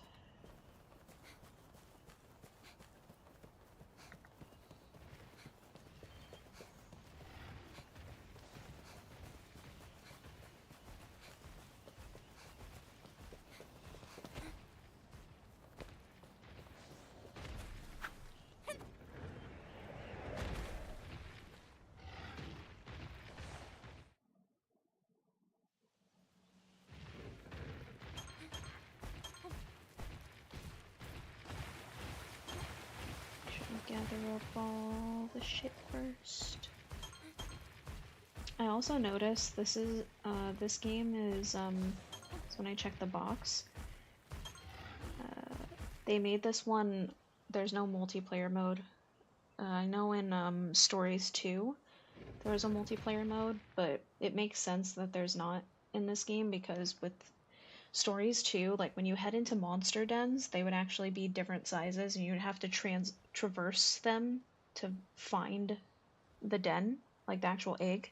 Gather up all the shit first. I also noticed this game is so when I check the box, they made this one. There's no multiplayer mode. I know in Stories 2 there was a multiplayer mode, but it makes sense that there's not in this game because with Stories 2, like when you head into monster dens, they would actually be different sizes and you'd have to traverse them to find the den, like the actual egg.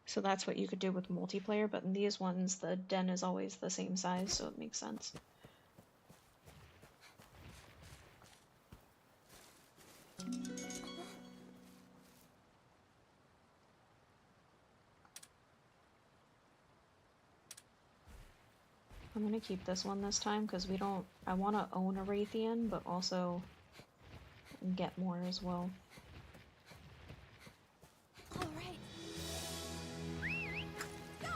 So that's what you could do with multiplayer, but in these ones the den is always the same size, so it makes sense. I'm gonna keep this one this time because I want to own a Raytheon, but also get more as well. All right. Go!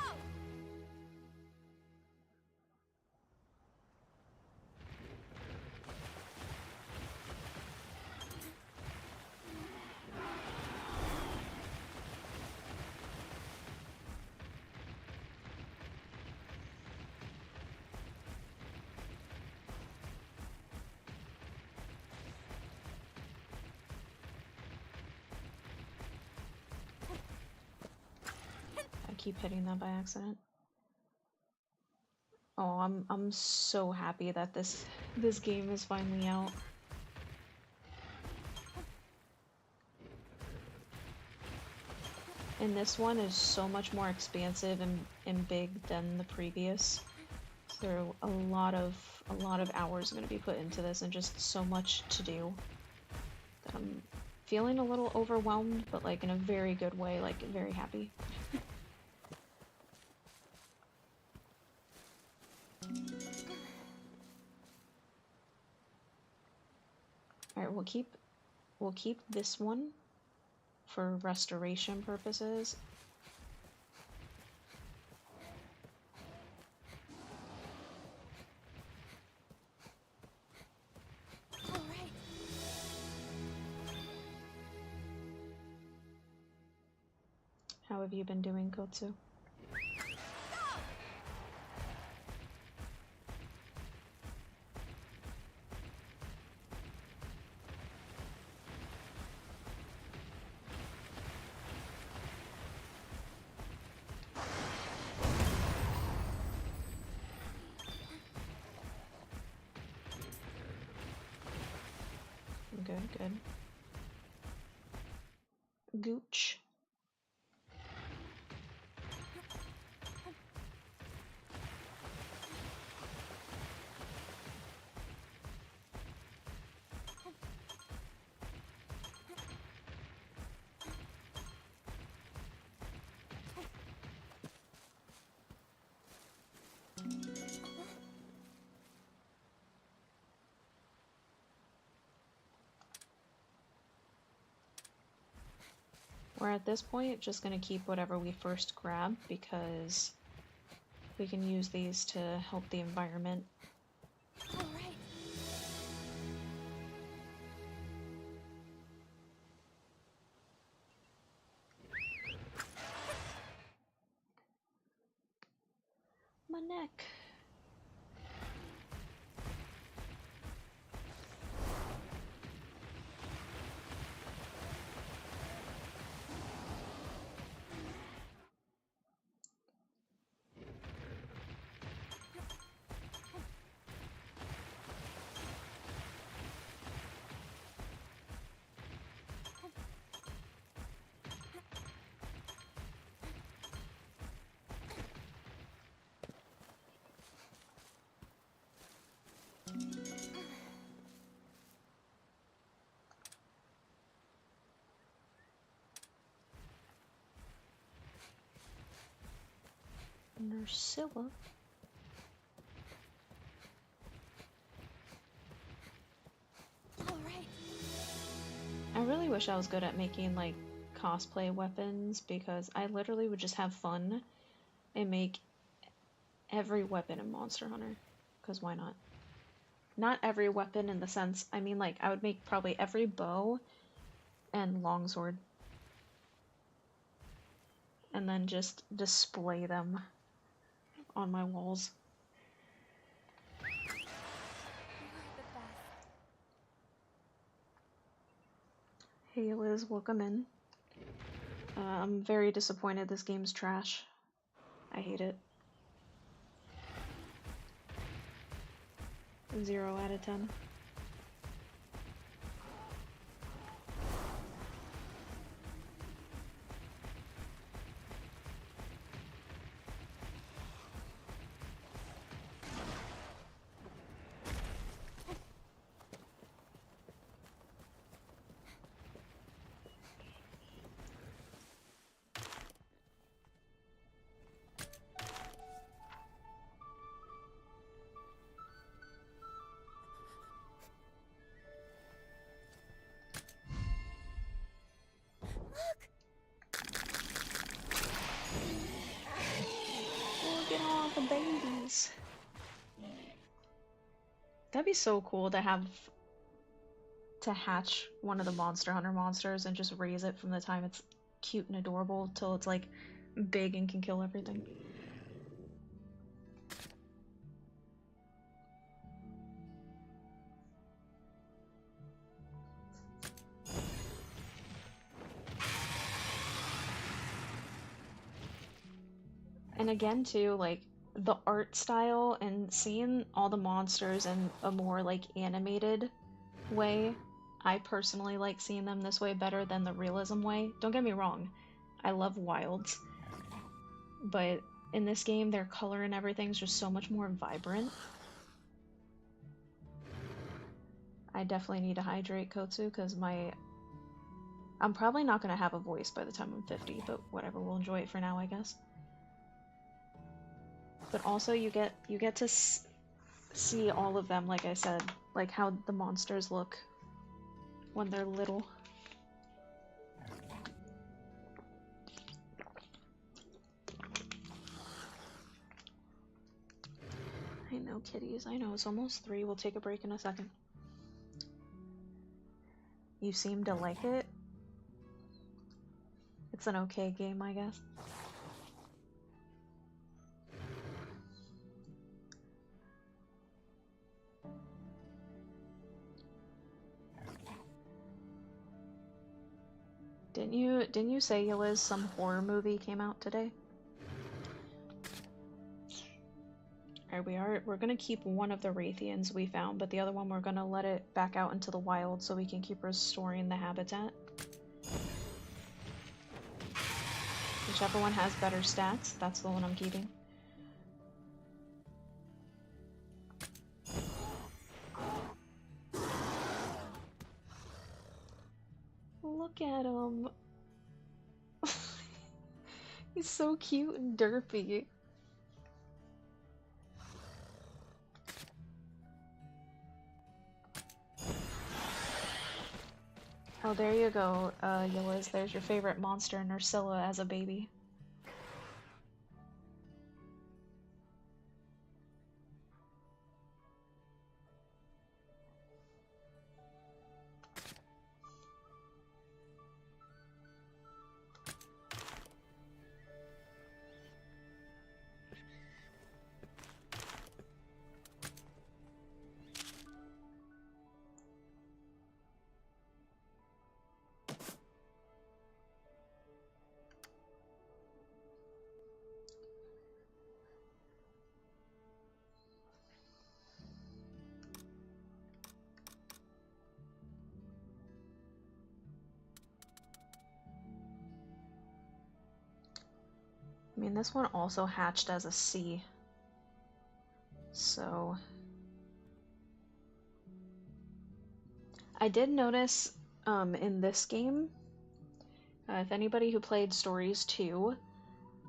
Keep hitting that by accident. Oh, I'm so happy that this game is finally out. And this one is so much more expansive and big than the previous. So a lot of hours are going to be put into this and just so much to do that I'm feeling a little overwhelmed, but like in a very good way, like very happy. Alright, we'll keep this one for restoration purposes. All right. How have you been doing, Kotsu? Good, good. Gooch. We're at this point just going to keep whatever we first grab because we can use these to help the environment. All right. My neck. Nursilla. Alright. I really wish I was good at making like cosplay weapons because I literally would just have fun and make every weapon in Monster Hunter. Because why not? Not every weapon in the sense, I mean like I would make probably every bow and longsword. And then just display them on my walls. Hey Liz, welcome in. I'm very disappointed this game's trash. I hate it. 0 out of 10. Look at all the babies. That'd be so cool to have to hatch one of the Monster Hunter monsters and just raise it from the time it's cute and adorable till it's like big and can kill everything. And again too, like the art style and seeing all the monsters in a more like animated way, I personally like seeing them this way better than the realism way. Don't get me wrong, I love wilds, but in this game their color and everything's just so much more vibrant. I definitely need to hydrate Kotsu because I'm probably not going to have a voice by the time I'm 50, but whatever, we'll enjoy it for now, I guess. But also you get to see all of them, like I said, like how the monsters look when they're little. I know, kitties, I know, it's almost 3, we'll take a break in a second. You seem to like it. It's an okay game, I guess. Didn't you say, Liz, some horror movie came out today? Alright, we're gonna keep one of the Raytheons we found, but the other one we're gonna let it back out into the wild so we can keep restoring the habitat. Whichever one has better stats, that's the one I'm keeping. Look at him. He's so cute and derpy. Oh, there you go, Yiliz. There's your favorite monster, Nursilla, as a baby. I mean, this one also hatched as a C. So... I did notice, in this game, if anybody who played Stories 2,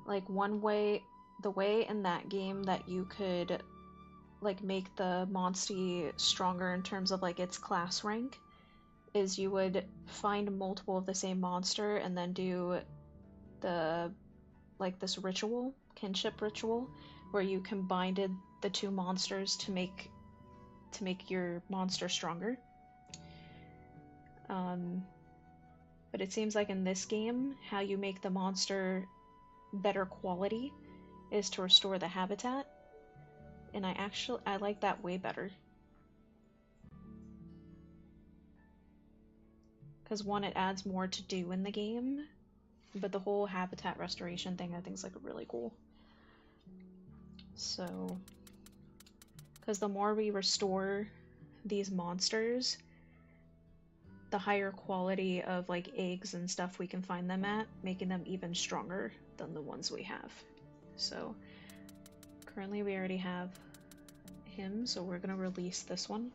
like one way the way in that game that you could like make the monstie stronger in terms of like its class rank is you would find multiple of the same monster and then do the like this ritual, kinship ritual, where you combined the two monsters to make your monster stronger. But it seems like in this game, how you make the monster better quality is to restore the habitat, and I like that way better. Because one, it adds more to do in the game, but the whole habitat restoration thing I think is like really cool. So, because the more we restore these monsters, the higher quality of like eggs and stuff we can find them at, making them even stronger than the ones we have. So currently we already have him, so we're gonna release this one.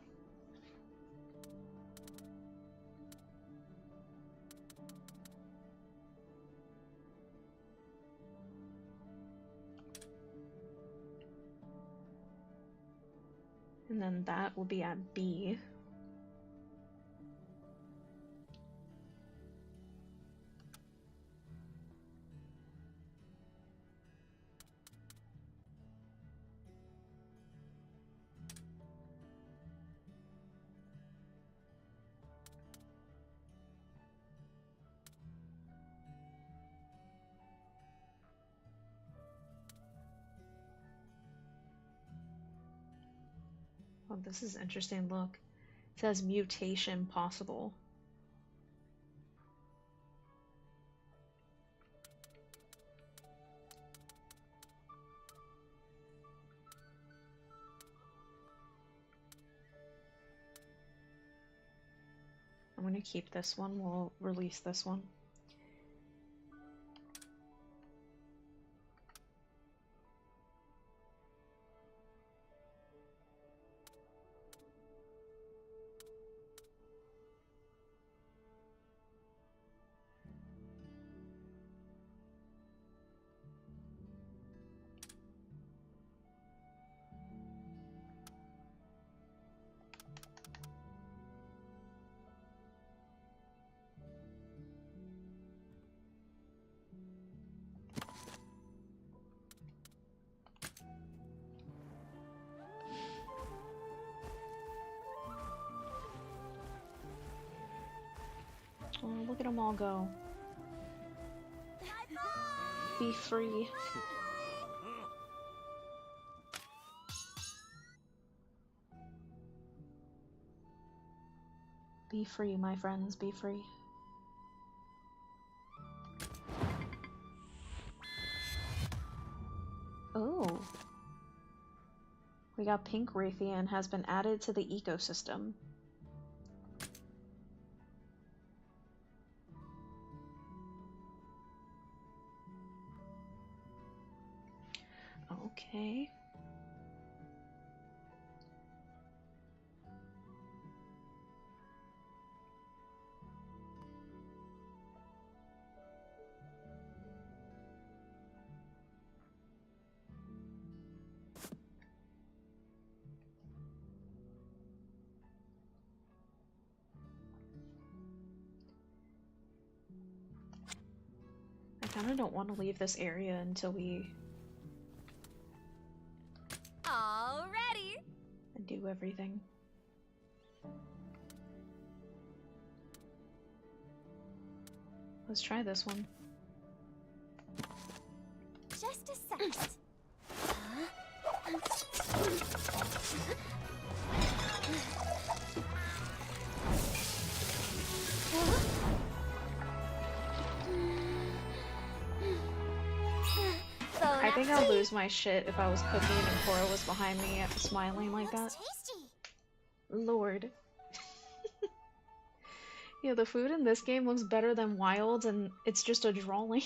And then that will be at B. Oh, this is interesting. Look, it says mutation possible. I'm gonna keep this one. We'll release this one. Oh, look at them all go. Be free. Be free, my friends, be free. Oh. We got Pink Raytheon has been added to the ecosystem. Okay. I kind of don't want to leave this area until we Already. do everything. Let's try this one. Just a second. I think I'll lose my shit if I was cooking and Cora was behind me smiling like that. Tasty. Lord. Yeah, the food in this game looks better than Wilds, and it's just a drawing.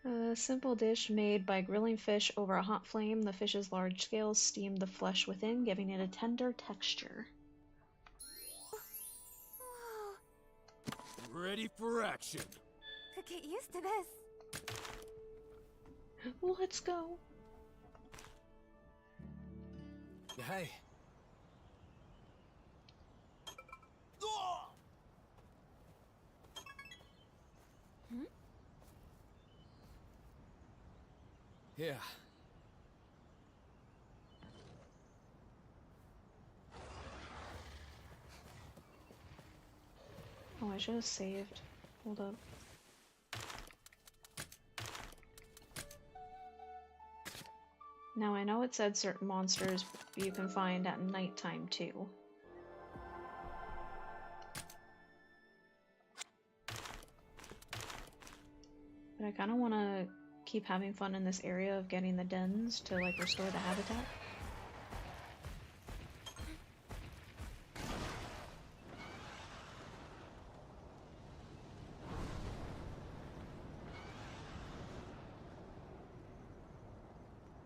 A simple dish made by grilling fish over a hot flame. The fish's large scales steam the flesh within, giving it a tender texture. Ready for action. Could get used to this. Let's go. Hey. Hmm? Yeah. Oh, I should have saved. Hold up. Now I know it said certain monsters you can find at nighttime too. But I kind of want to keep having fun in this area of getting the dens to like restore the habitat.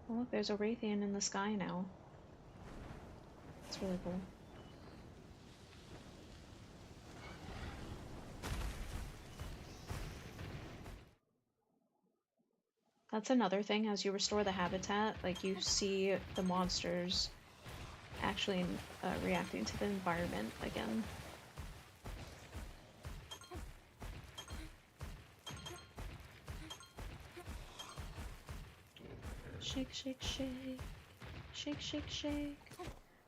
Oh, look, there's a Raytheon in the sky now. It's really cool. That's another thing, as you restore the habitat, like you see the monsters actually reacting to the environment again. Shake, shake, shake. Shake, shake, shake.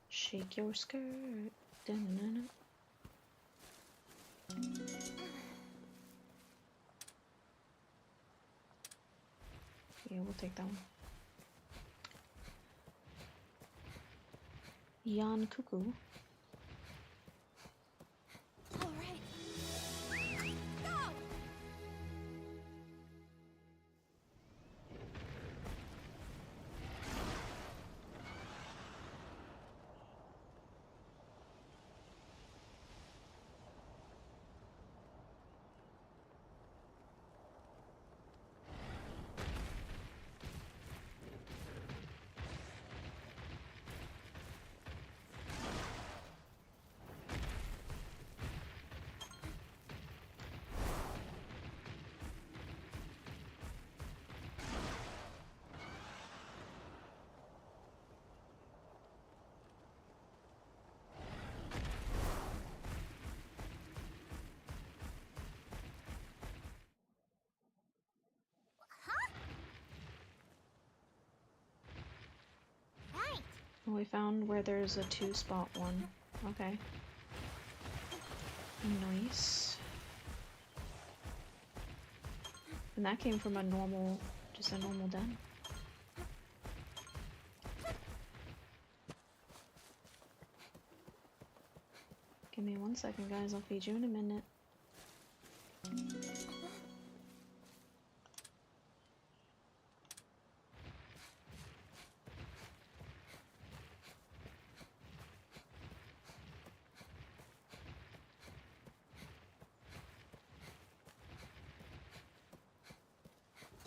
Shake your skirt. Da-na-na-na. Yeah, we'll take that one. Yan Cuckoo. All right. Go! Well, we found where there's a 2-spot one. Okay. Nice. And that came from a normal, just a normal den. Give me 1 second, guys. I'll feed you in a minute.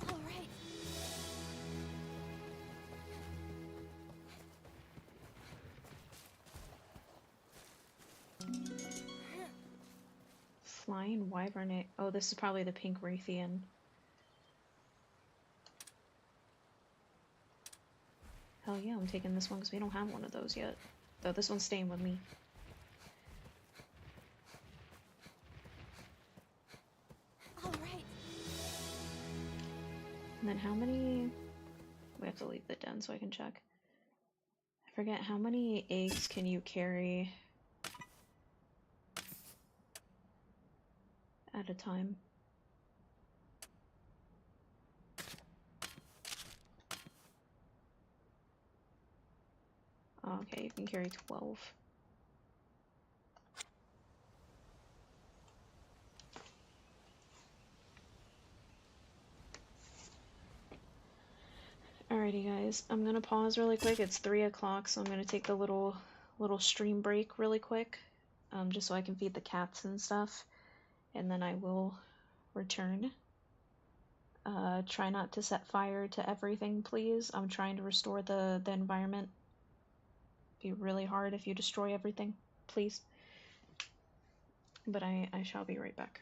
All right. Flying Wyvern. Oh, this is probably the pink Raytheon. Hell yeah, I'm taking this one because we don't have one of those yet. Though this one's staying with me. All right. And then how many... We have to leave the den so I can check. I forget, how many eggs can you carry at a time? Oh, okay, you can carry 12. Alrighty guys, I'm gonna pause really quick. It's 3 o'clock, so I'm gonna take the little stream break really quick, just so I can feed the cats and stuff, and then I will return. Try not to set fire to everything, please. I'm trying to restore the environment. It'd be really hard if you destroy everything, please. But I shall be right back.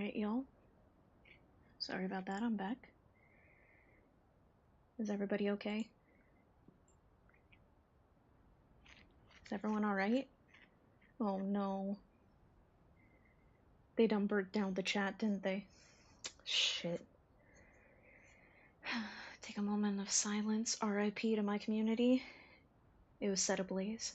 Alright, y'all. Sorry about that, I'm back. Is everybody okay? Is everyone alright? Oh no. They done burnt down the chat, didn't they? Shit. Take a moment of silence. RIP to my community. It was set ablaze.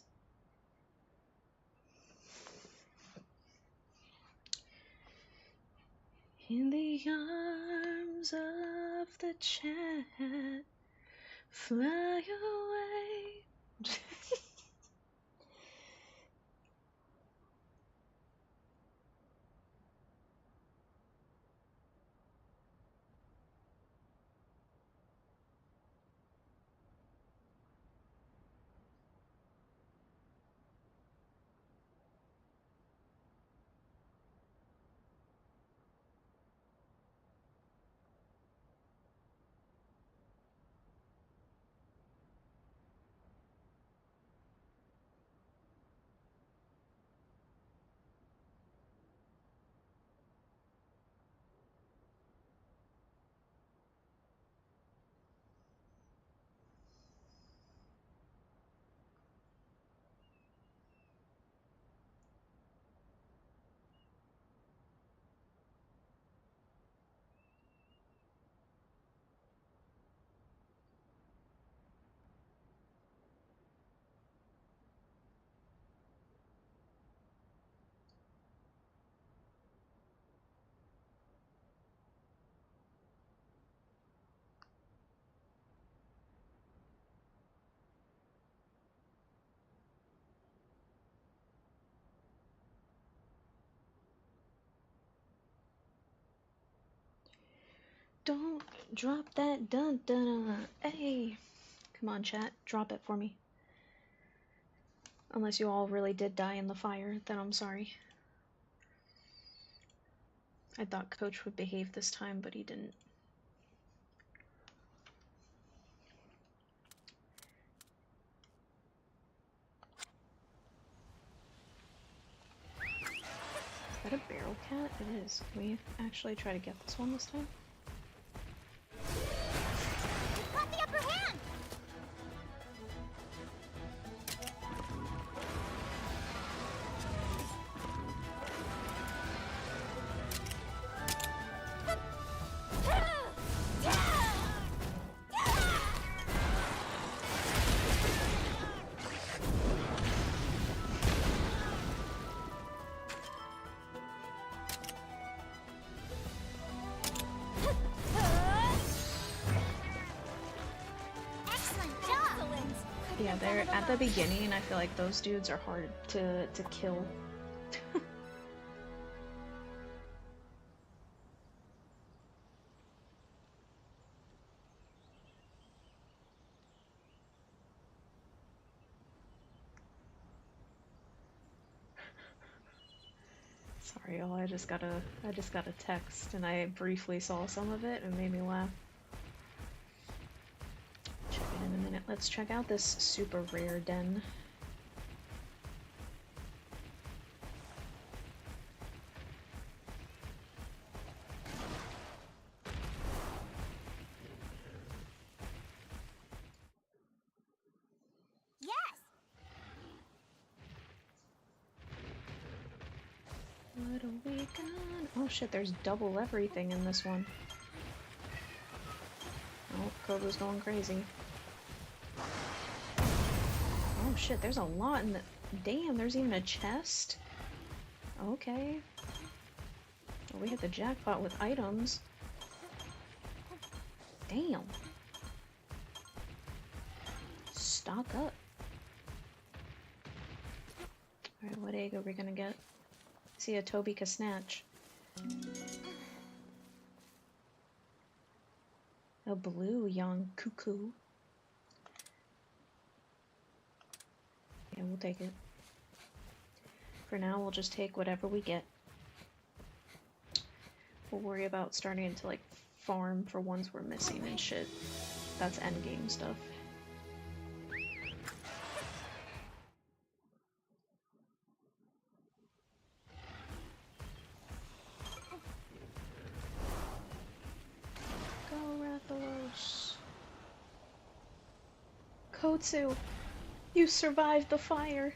In the arms of the chat, fly away. Don't drop that dun dun dun. Hey, come on, chat, drop it for me. Unless you all really did die in the fire, then I'm sorry. I thought Coach would behave this time, but he didn't. Is that a barrel cat? It is. Can we actually try to get this one this time? You've got the upper hand! Yeah, they're at the beginning. I feel like those dudes are hard to kill. Sorry, y'all. I just got a text, and I briefly saw some of it, and it made me laugh. Check it in a minute. Let's check out this super rare den. What a weekend. Oh shit, there's double everything in this one. Oh, Kobo's going crazy. Oh shit, there's a lot in the... Damn, there's even a chest? Okay. Well, we hit the jackpot with items. Damn. Stock up. Alright, what egg are we gonna get? See a Tobika snatch. A blue young cuckoo. Yeah, we'll take it. For now, we'll just take whatever we get. We'll worry about starting to, like, farm for ones we're missing and shit. That's endgame stuff. Kotsu! You survived the fire!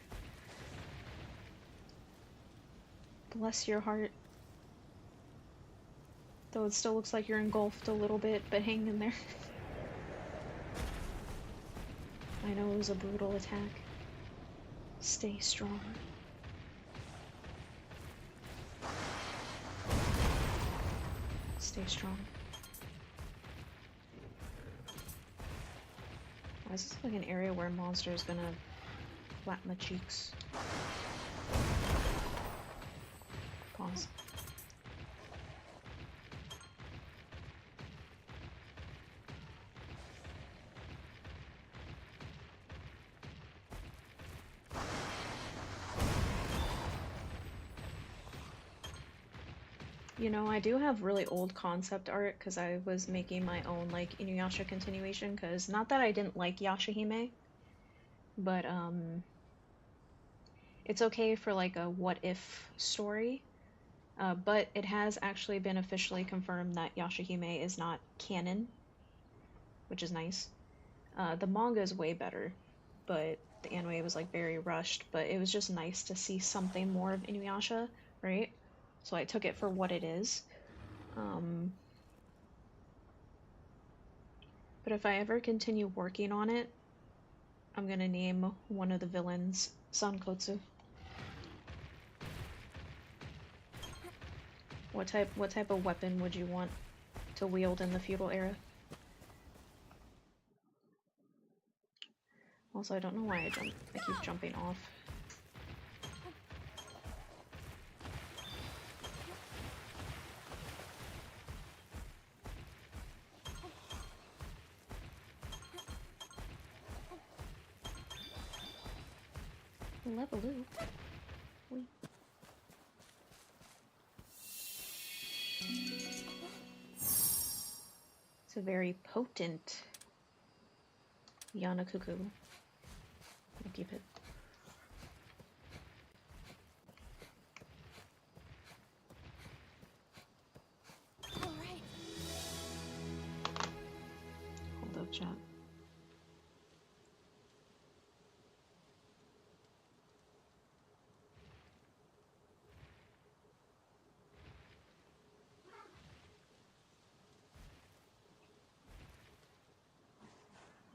Bless your heart. Though it still looks like you're engulfed a little bit, but hang in there. I know it was a brutal attack. Stay strong. Stay strong. Why is this like an area where a monster is gonna flatten the cheeks? Pause. You know, I do have really old concept art because I was making my own like Inuyasha continuation, because not that I didn't like Yashahime, but it's okay for like a what if story. But it has actually been officially confirmed that Yashahime is not canon, which is nice. The manga is way better, but the anime was like very rushed, but it was just nice to see something more of Inuyasha, right? So I took it for what it is. But if I ever continue working on it, I'm gonna name one of the villains Sankotsu. What type of weapon would you want to wield in the feudal era? Also, I don't know why I keep jumping off. Leveloo. Wait. It's a very potent Yanakuku. I'll keep it. Alright. Hold up, chat.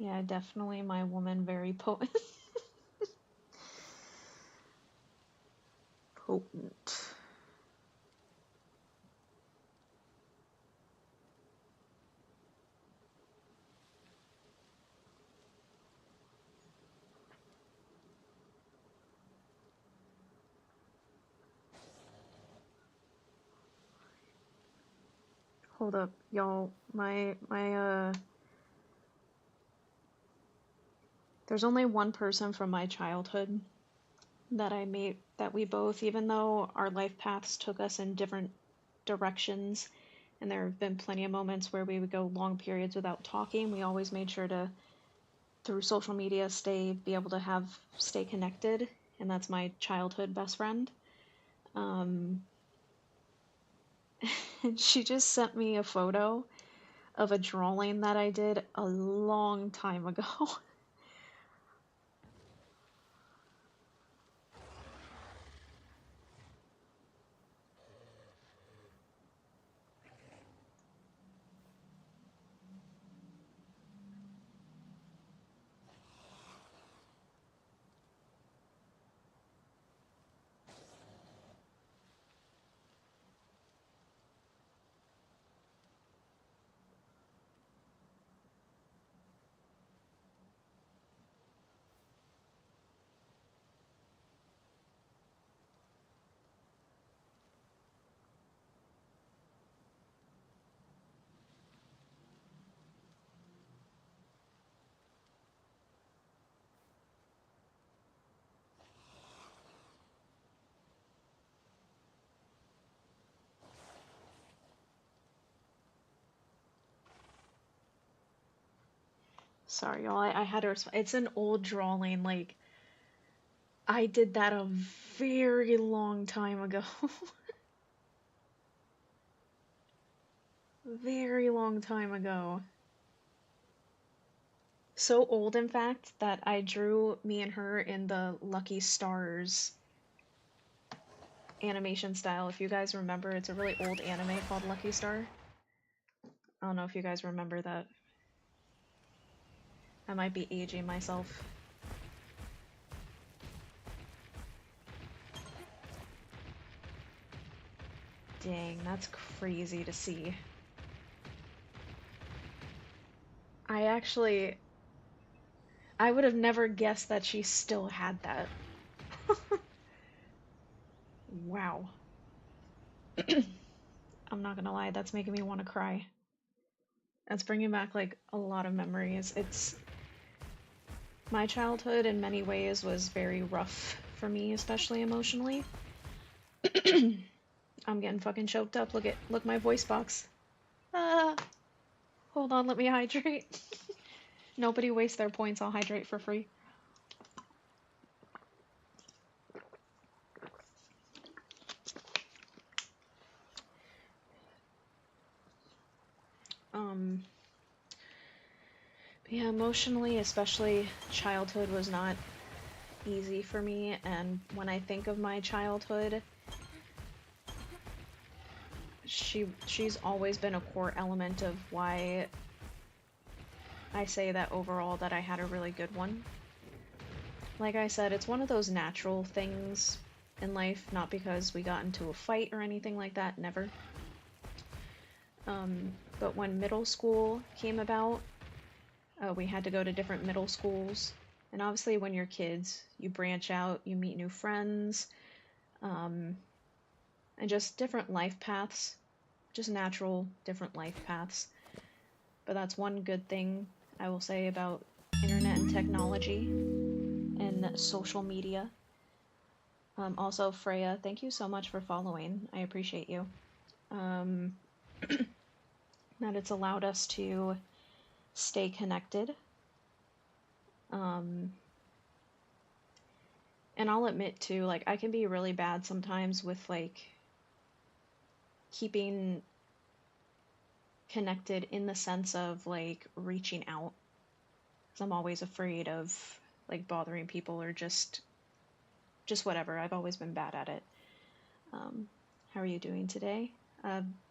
Yeah, definitely my woman very potent. Potent. Hold up, y'all. There's only one person from my childhood that we both, even though our life paths took us in different directions, and there have been plenty of moments where we would go long periods without talking, we always made sure to, through social media, be able to stay connected, and that's my childhood best friend. And she just sent me a photo of a drawing that I did a long time ago. Sorry, y'all. I had to respond. It's an old drawing. Like, I did that a very long time ago. Very long time ago. So old, in fact, that I drew me and her in the Lucky Stars animation style. If you guys remember, it's a really old anime called Lucky Star. I don't know if you guys remember that. I might be aging myself. Dang, that's crazy to see. I would have never guessed that she still had that. Wow. I'm not gonna lie, that's making me want to cry. That's bringing back like a lot of memories. My childhood in many ways was very rough for me, especially emotionally. I'm getting fucking choked up. Look my voice box. Ah, hold on, let me hydrate. Nobody waste their points, I'll hydrate for free. Yeah, emotionally, especially childhood was not easy for me, and when I think of my childhood, she's always been a core element of why I say that overall that I had a really good one. Like I said, it's one of those natural things in life, not because we got into a fight or anything like that, never. But when middle school came about, we had to go to different middle schools. And obviously when you're kids, you branch out, you meet new friends, and just different life paths. Just natural, different life paths. But that's one good thing I will say about internet and technology and social media. Also, Freya, thank you so much for following. I appreciate you. That it's allowed us to stay connected. And I'll admit too, like, I can be really bad sometimes with, like, keeping connected in the sense of, like, reaching out. Because I'm always afraid of, like, bothering people or just whatever. I've always been bad at it. How are you doing today?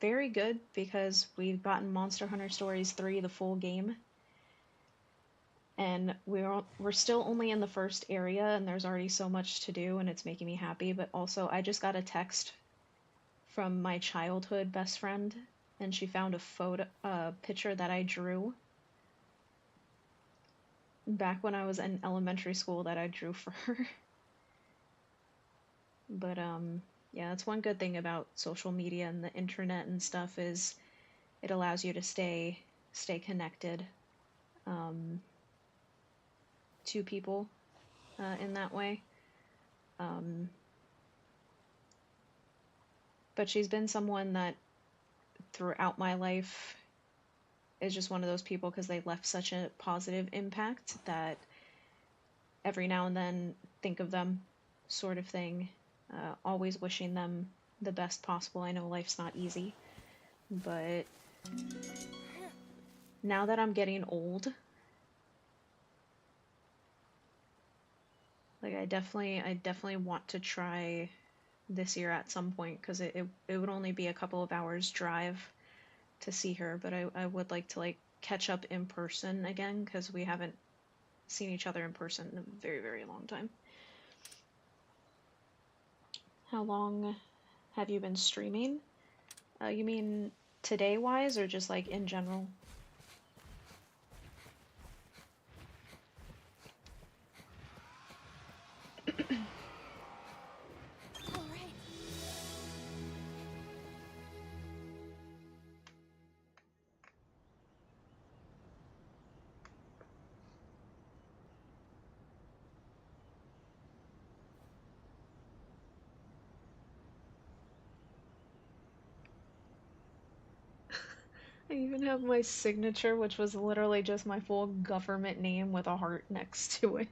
Very good, because we've gotten Monster Hunter Stories 3, the full game. And we're still only in the first area, and there's already so much to do, and it's making me happy. But also, I just got a text from my childhood best friend, and she found a picture that I drew back when I was in elementary school that I drew for her. But yeah, that's one good thing about social media and the internet and stuff is it allows you to stay connected to people in that way. But she's been someone that throughout my life is just one of those people because they left such a positive impact that every now and then think of them, sort of thing. Always wishing them the best possible. I know life's not easy, but now that I'm getting old, like I definitely want to try this year at some point because it would only be a couple of hours drive to see her, but I would like to like catch up in person again because we haven't seen each other in person in a very, very long time. How long have you been streaming? You mean today wise or just like in general? I even have my signature, which was literally just my full government name with a heart next to it.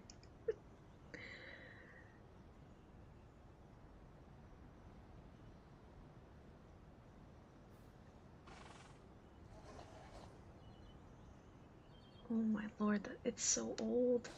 Oh my lord, it's so old.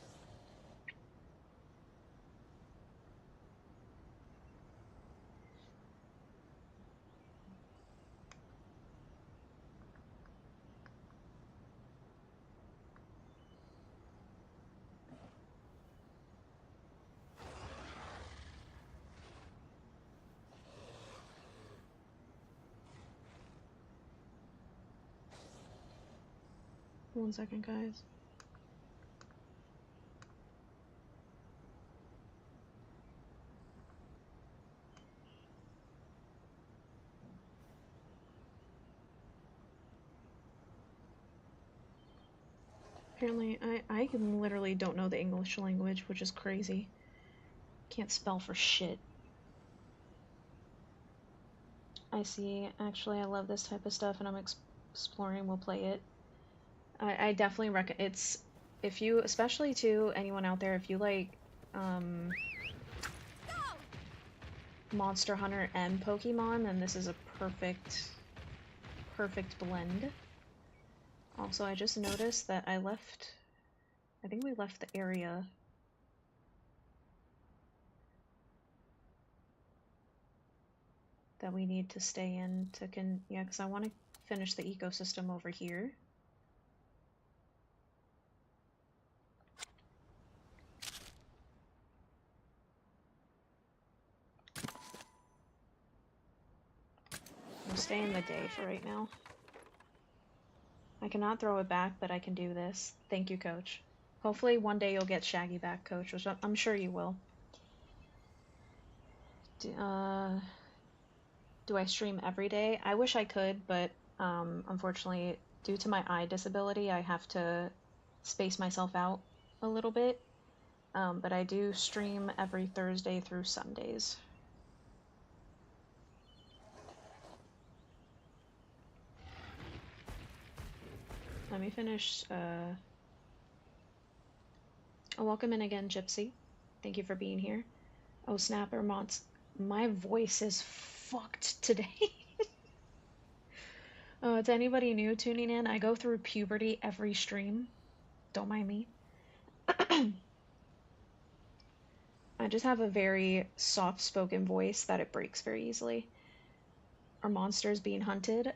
One second, guys. Apparently, I literally don't know the English language, which is crazy. Can't spell for shit. I see. Actually, I love this type of stuff, and I'm exploring. We'll play it. I definitely recommend. It's if you, especially to anyone out there, if you like Monster Hunter and Pokemon, then this is a perfect blend. Also, I just noticed that I think we left the area. That we need to stay in to yeah, because I want to finish the ecosystem over here. We'll stay in the day for right now. I cannot throw it back, but I can do this. Thank you, Coach. Hopefully one day you'll get Shaggy back, Coach, which I'm sure you will. Do I stream every day? I wish I could, but unfortunately, due to my eye disability, I have to space myself out a little bit. But I do stream every Thursday through Sundays. Let me finish. Oh, welcome in again, Gypsy. Thank you for being here. Oh, Snapper Mods. My voice is fucked today. To anybody new tuning in, I go through puberty every stream. Don't mind me. I just have a very soft-spoken voice that it breaks very easily. Are monsters being hunted?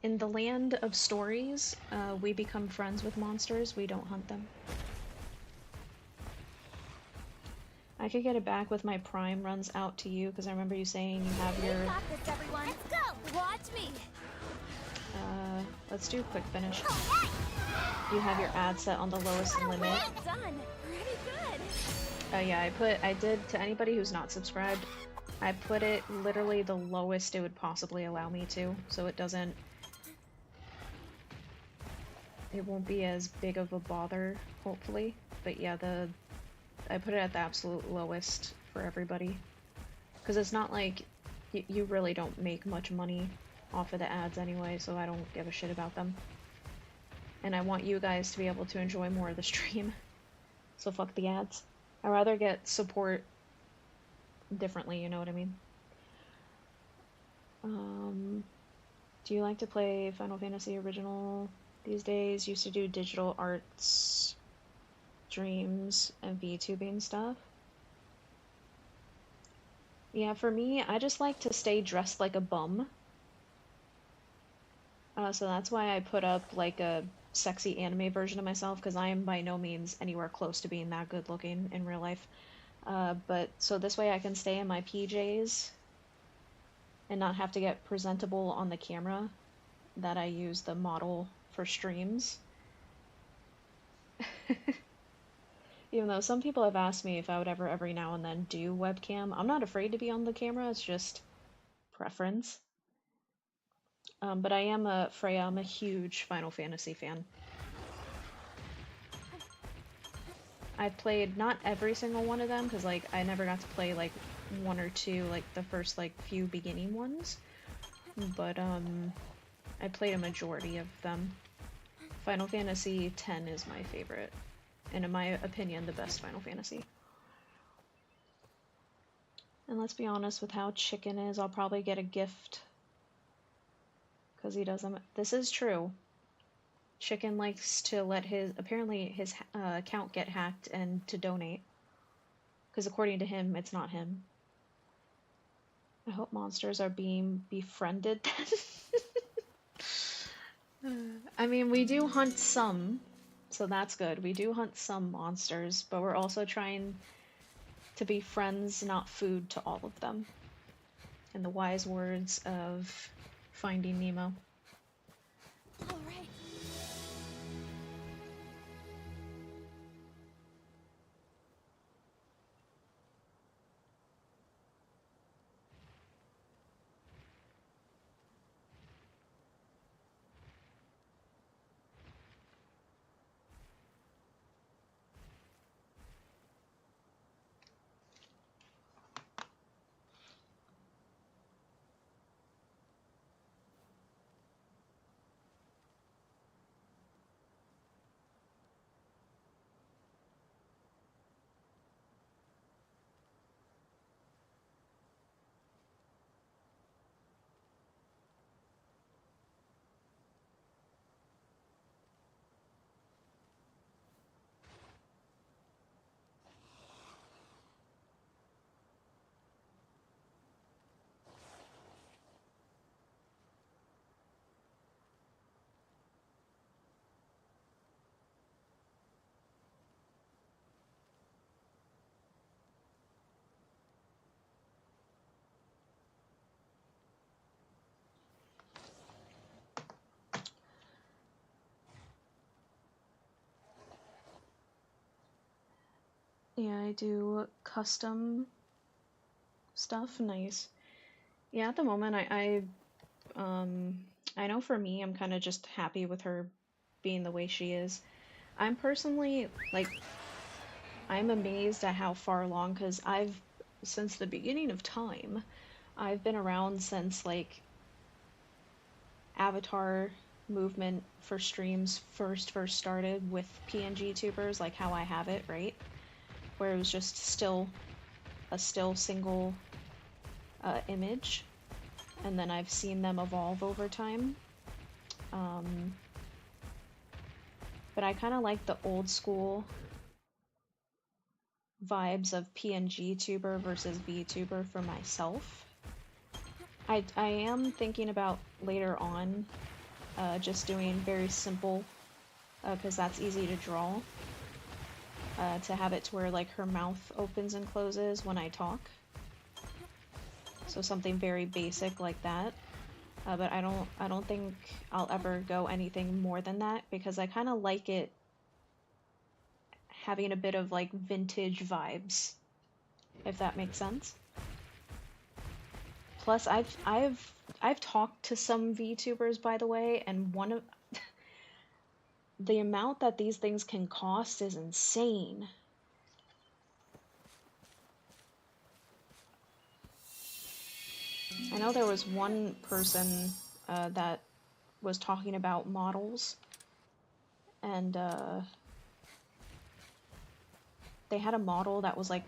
In the land of stories, we become friends with monsters. We don't hunt them. I could get it back with my Prime runs out to you, because I remember you saying you have your... We got this, everyone. Let's go! Watch me! Let's do quick finish. You have your ad set on the lowest limit. Done! Pretty good! Yeah, I did, to anybody who's not subscribed, I put it literally the lowest it would possibly allow me to, so it doesn't... It won't be as big of a bother, hopefully. But yeah, I put it at the absolute lowest for everybody. Because it's not like you really don't make much money off of the ads anyway, so I don't give a shit about them. And I want you guys to be able to enjoy more of the stream. So fuck the ads. I'd rather get support differently, you know what I mean? Do you like to play Final Fantasy Original these days? Used to do digital arts streams and VTubing stuff. Yeah, for me, I just like to stay dressed like a bum. So that's why I put up like a sexy anime version of myself, because I am by no means anywhere close to being that good looking in real life. But so this way I can stay in my PJs and not have to get presentable on the camera that I use the model for streams. Even though some people have asked me if I would ever every now and then do webcam. I'm not afraid to be on the camera, it's just preference. But I am Freya, I'm a huge Final Fantasy fan. I've played not every single one of them, because like I never got to play like one or two, like the first like few beginning ones. But I played a majority of them. Final Fantasy X is my favorite. And in my opinion, the best Final Fantasy. And let's be honest, with how Chicken is, I'll probably get a gift. Because he doesn't... This is true. Chicken likes to let apparently his account get hacked and to donate. Because according to him, it's not him. I hope monsters are being befriended then. I mean, we do hunt some, so that's good. We do hunt some monsters, but we're also trying to be friends, not food to all of them. In the wise words of Finding Nemo. All right. Yeah, I do custom stuff. Nice. Yeah, at the moment, I know for me, I'm kind of just happy with her being the way she is. I'm personally, like, I'm amazed at how far along, because since the beginning of time, I've been around since, like, Avatar movement for streams first started with PNG tubers, like how I have it, right? Where it was just a still single image, and then I've seen them evolve over time. But I kind of like the old school vibes of PNG tuber versus VTuber for myself. I am thinking about later on just doing very simple, because that's easy to draw, to have it to where like her mouth opens and closes when I talk. So something very basic like that. But I don't think I'll ever go anything more than that, because I kind of like it having a bit of like vintage vibes, if that makes sense. Plus, I've talked to some VTubers, by the way, and one of the amount that these things can cost is insane. I know there was one person that was talking about models, and they had a model that was like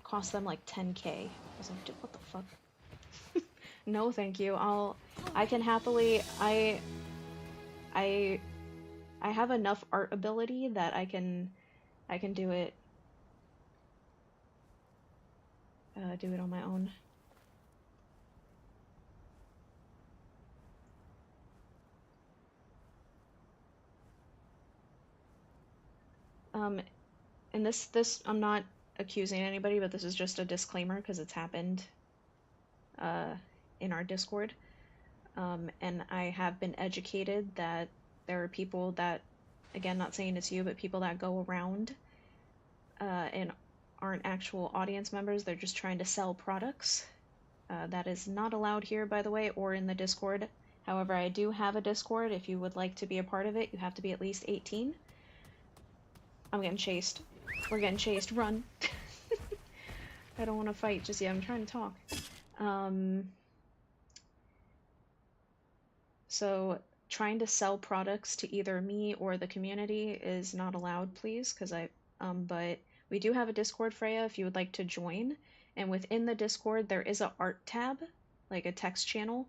cost them like 10K. I was like, dude, what the fuck? No, thank you. I can happily. I have enough art ability that I can do it. Do it on my own. And this I'm not accusing anybody, but this is just a disclaimer because it's happened in our Discord. And I have been educated that there are people that, again, not saying it's you, but people that go around and aren't actual audience members. They're just trying to sell products. That is not allowed here, by the way, or in the Discord. However, I do have a Discord. If you would like to be a part of it, you have to be at least 18. I'm getting chased. We're getting chased. Run. I don't want to fight just yet. I'm trying to talk. So trying to sell products to either me or the community is not allowed, please, because but we do have a Discord, Freya, if you would like to join. And within the Discord, there is a art tab, like a text channel,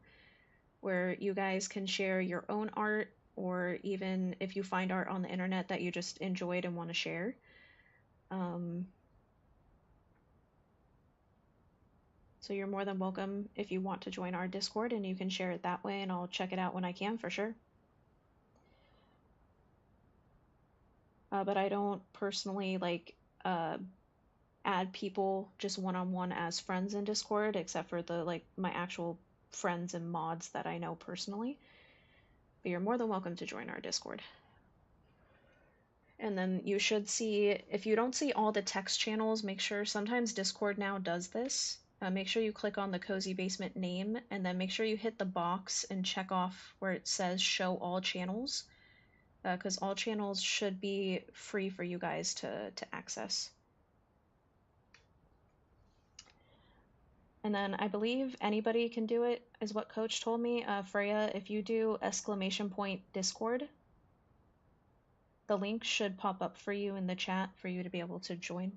where you guys can share your own art, or even if you find art on the internet that you just enjoyed and want to share. So you're more than welcome if you want to join our Discord, and you can share it that way, and I'll check it out when I can for sure. But I don't personally like add people just one-on-one as friends in Discord, except for the like my actual friends and mods that I know personally. But you're more than welcome to join our Discord. And then you should see, if you don't see all the text channels, make sure, sometimes Discord now does this. Make sure you click on the Cozy Basement name, and then make sure you hit the box and check off where it says show all channels, because all channels should be free for you guys to access. And then I believe anybody can do it, is what Coach told me. Freya, if you do !Discord, the link should pop up for you in the chat for you to be able to join.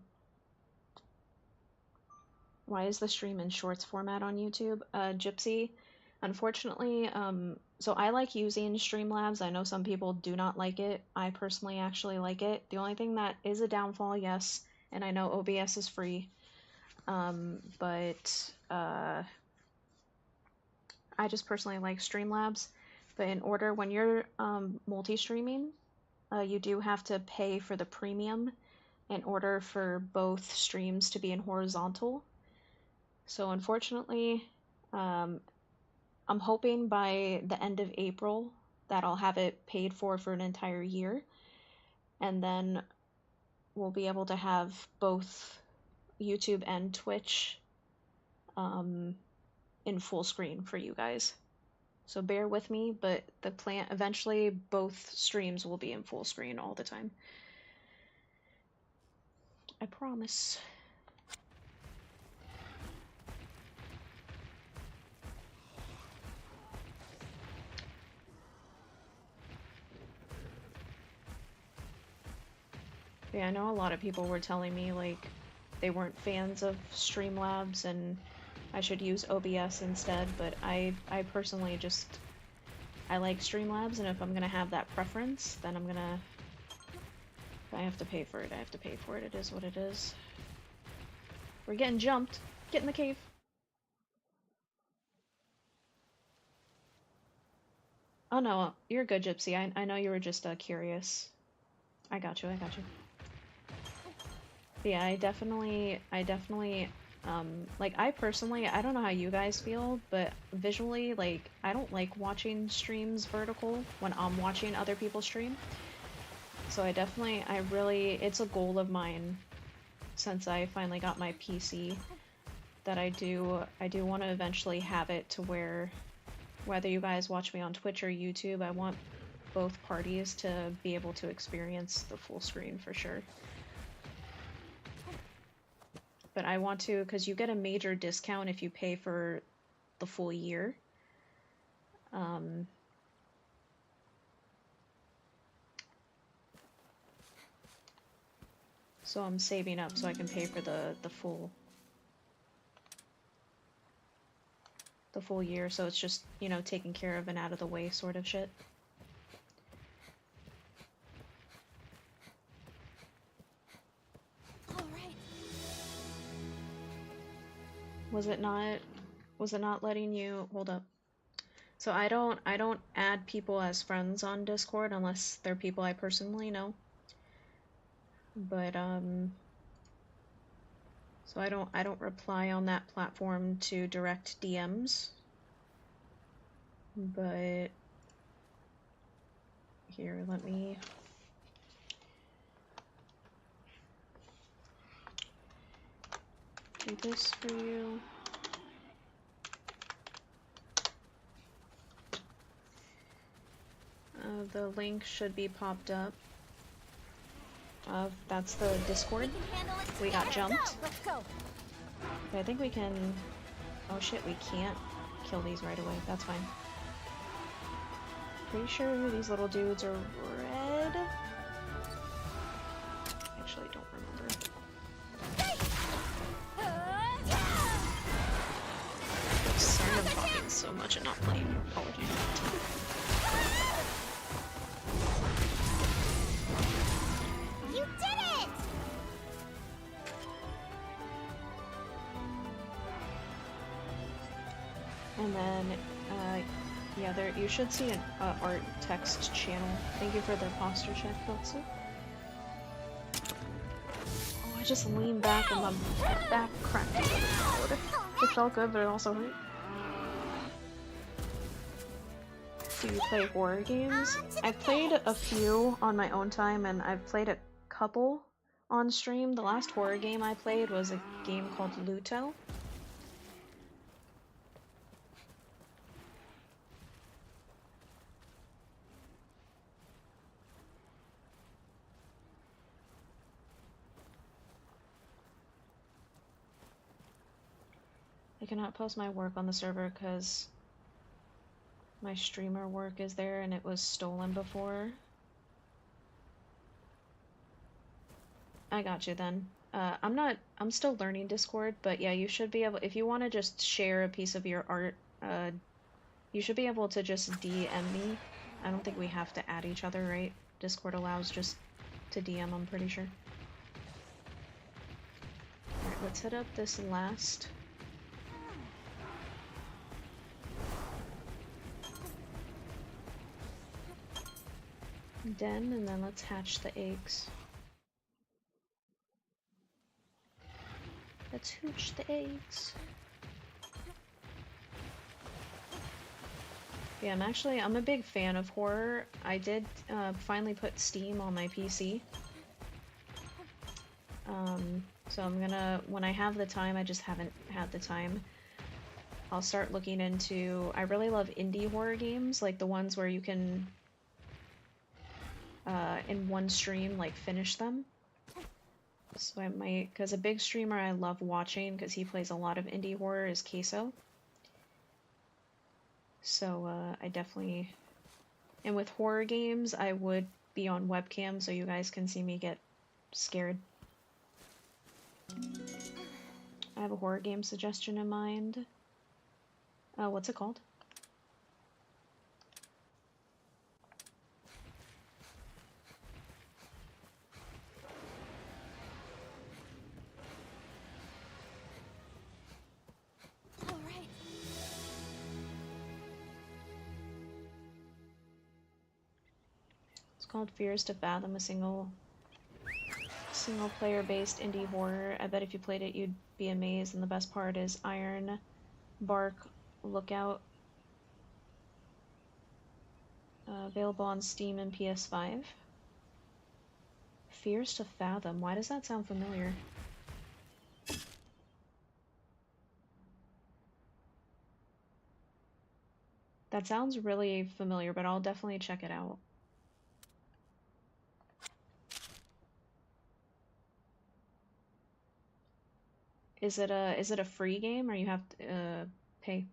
Why is the stream in shorts format on YouTube? Gypsy, unfortunately, so I like using Streamlabs. I know some people do not like it. I personally actually like it. The only thing that is a downfall, yes, and I know OBS is free, but I just personally like Streamlabs. But in order, when you're multi-streaming, you do have to pay for the premium in order for both streams to be in horizontal. So unfortunately, I'm hoping by the end of April that I'll have it paid for an entire year, and then we'll be able to have both YouTube and Twitch in full screen for you guys. So bear with me, but the plan, eventually both streams will be in full screen all the time. I promise. Yeah, I know a lot of people were telling me like they weren't fans of Streamlabs and I should use OBS instead, but I personally just, I like Streamlabs, and if I'm gonna have that preference, then I'm gonna, if I have to pay for it, I have to pay for it. It is what it is. We're getting jumped. Get in the cave. Oh no, you're good, Gypsy. I know you were just curious. I got you, I got you. But yeah, I definitely, like, I personally, I don't know how you guys feel, but visually, like, I don't like watching streams vertical when I'm watching other people stream. So I really, it's a goal of mine since I finally got my PC that I do want to eventually have it to where whether you guys watch me on Twitch or YouTube, I want both parties to be able to experience the full screen for sure. But I want to, because you get a major discount if you pay for the full year. So I'm saving up so I can pay for the full year, so it's just, you know, taken care of and out of the way sort of shit. Was it not letting you, hold up. So I don't add people as friends on Discord unless they're people I personally know. But so I don't reply on that platform to direct DMs. But here, let me do this for you. The link should be popped up. That's the Discord. We got jumped. Let's go. But I think we can... Oh shit, we can't kill these right away. That's fine. Pretty sure these little dudes are red. Actually, don't remember. Sorry I'm talking so much and not playing. Apologies. then, yeah, there you should see an art text channel. Thank you for the posture check, Kotsu. Oh, I just leaned back and my back cracked really loud. It felt good, but it also hurt. Do you play horror games? I've played a few on my own time, and I've played a couple on stream. The last horror game I played was a game called Luto. I cannot post my work on the server because my streamer work is there and it was stolen before. I got you then. I'm still learning Discord, but yeah, you should be able, if you want to just share a piece of your art, you should be able to just DM me. I don't think we have to add each other, right? Discord allows just to DM, I'm pretty sure. Alright, let's hit up this last den, and then let's hatch the eggs. Let's hooch the eggs. Yeah, I'm a big fan of horror. I did finally put Steam on my PC. So I'm gonna, when I have the time, I just haven't had the time, I'll start looking into, I really love indie horror games, like the ones where you can, in one stream, like finish them. So I might, because a big streamer I love watching, because he plays a lot of indie horror, is Queso. So, I definitely... And with horror games, I would be on webcam so you guys can see me get scared. I have a horror game suggestion in mind. What's it called? It's called Fears to Fathom, a single player based indie horror. I bet if you played it you'd be amazed, and the best part is Iron Bark Lookout. Available on Steam and PS5. Fears to Fathom. Why does that sound familiar? That sounds really familiar, but I'll definitely check it out. Is it a free game, or you have to pay?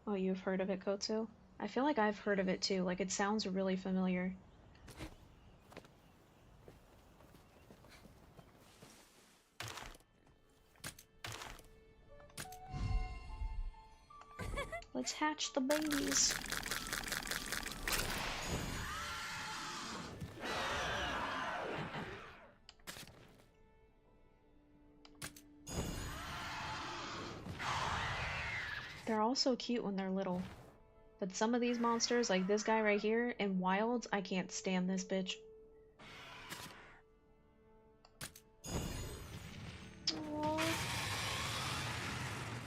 Oh, you've heard of it, Kotsu? I feel like I've heard of it too, like it sounds really familiar. Let's hatch the babies. They're all so cute when they're little. But some of these monsters, like this guy right here, in Wilds, I can't stand this bitch. Aww.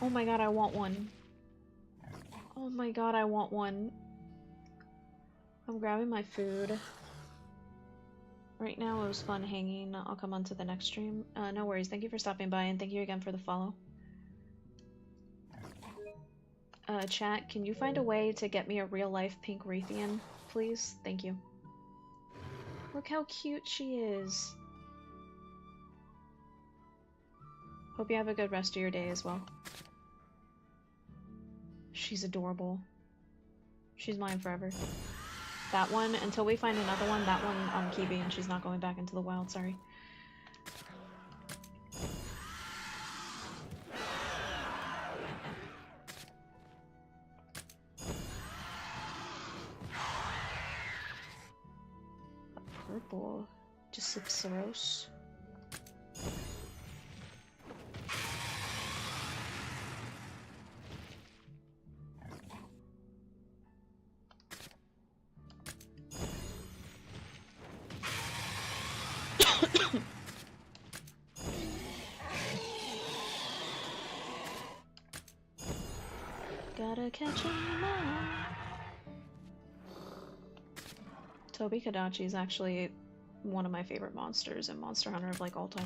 Oh my god, I want one. Oh my god, I want one. I'm grabbing my food. Right now it was fun hanging. I'll come on to the next stream. No worries. Thank you for stopping by, and thank you again for the follow. Chat, can you find a way to get me a real-life pink Raytheon, please? Thank you. Look how cute she is. Hope you have a good rest of your day as well. She's adorable. She's mine forever. That one, until we find another one, that one I'm keeping. She's not going back into the wild, sorry. Purple. Sipsaros. Gotta catch 'em all. Toby Kadachi is actually one of my favorite monsters in Monster Hunter of like all time.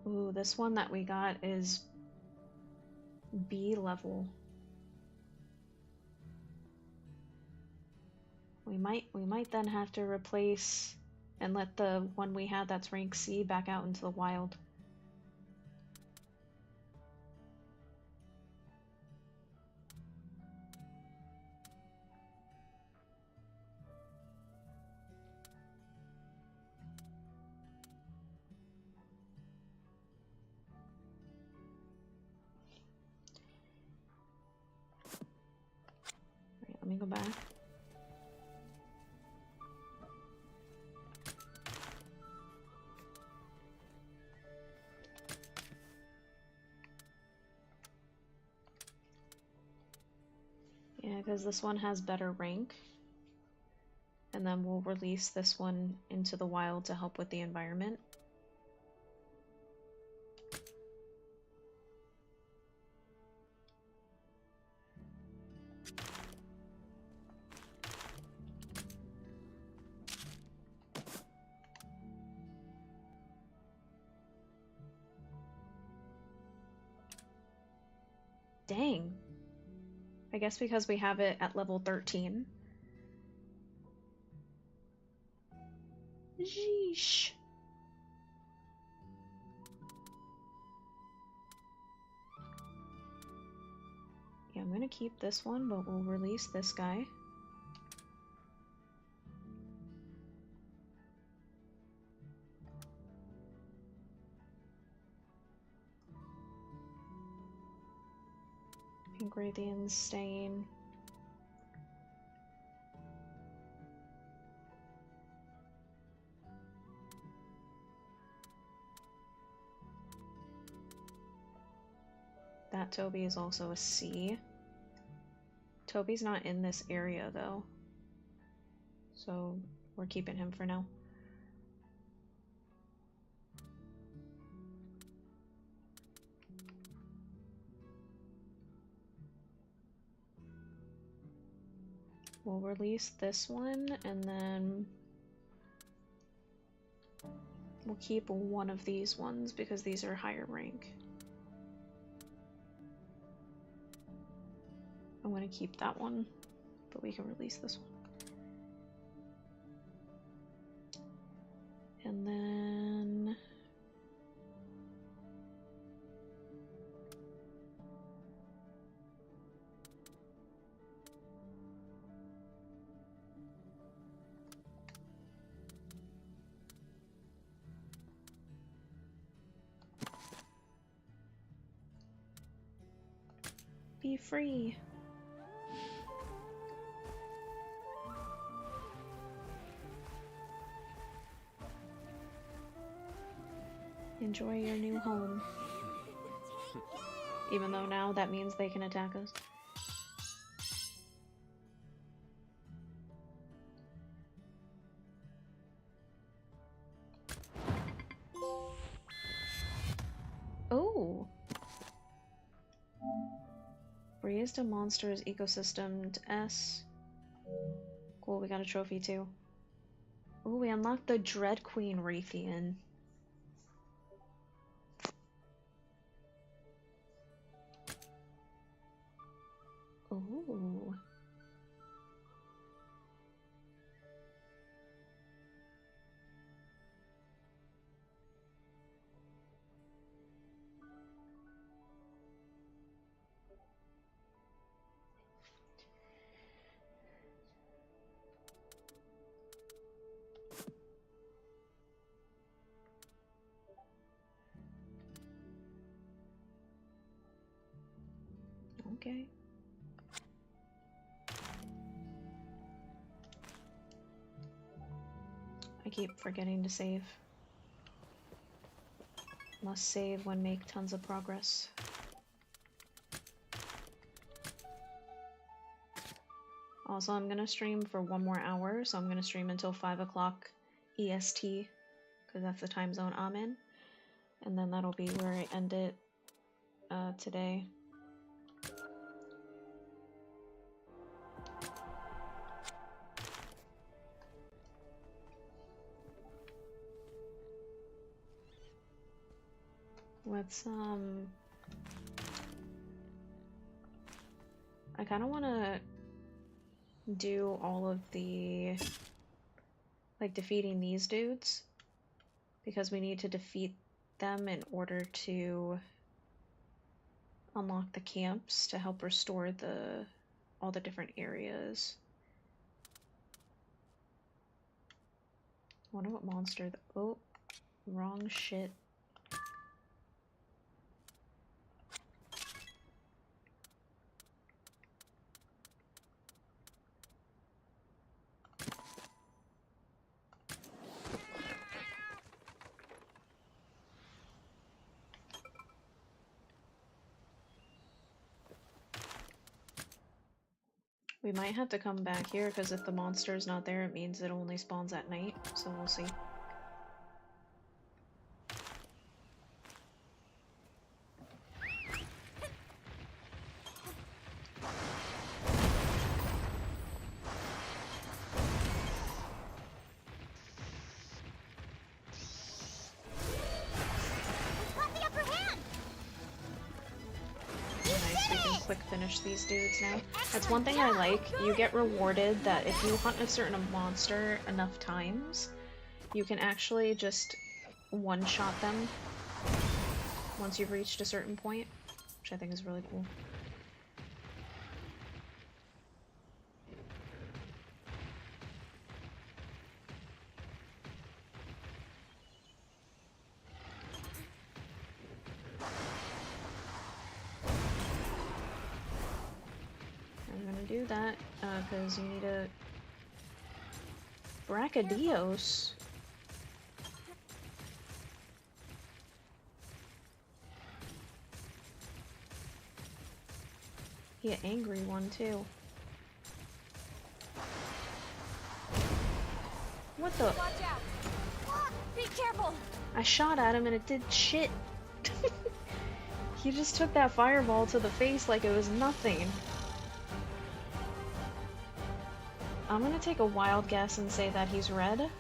Ooh, this one that we got is B level. We might then have to replace and let the one we had that's rank C back out into the wild. Right, let me go back. Yeah, because this one has better rank. And then we'll release this one into the wild to help with the environment. Dang. I guess because we have it at level 13. Sheesh. Yeah, I'm gonna keep this one, but we'll release this guy. Pink Radiant staying. That Toby is also a C. Toby's not in this area though, so we're keeping him for now. We'll release this one and then we'll keep one of these ones because these are higher rank. I'm gonna keep that one, but we can release this one. And then be free. Enjoy your new home. Even though now that means they can attack us. Oh! Raised a monster's ecosystem to S. Cool, we got a trophy too. Oh, we unlocked the Dread Queen Raytheon. Ooh. Okay. I keep forgetting to save. Must save when make tons of progress. Also, I'm gonna stream for 1 more hour, so I'm gonna stream until 5 o'clock EST, because that's the time zone I'm in. And then that'll be where I end it today. Let's, I kind of want to do all of the, like, defeating these dudes, because we need to defeat them in order to unlock the camps to help restore all the different areas. I wonder what monster oh, wrong shit. We might have to come back here, because if the monster's not there, it means it only spawns at night, so we'll see. Nice, we can quick finish these dudes now. That's one thing I like. You get rewarded that if you hunt a certain monster enough times, you can actually just one-shot them once you've reached a certain point, which I think is really cool. I'm gonna do that, because you need a Brachydios. He an angry one too. What the? Watch out! Be careful! I shot at him and it did shit. He just took that fireball to the face like it was nothing. I'm gonna take a wild guess and say that he's red.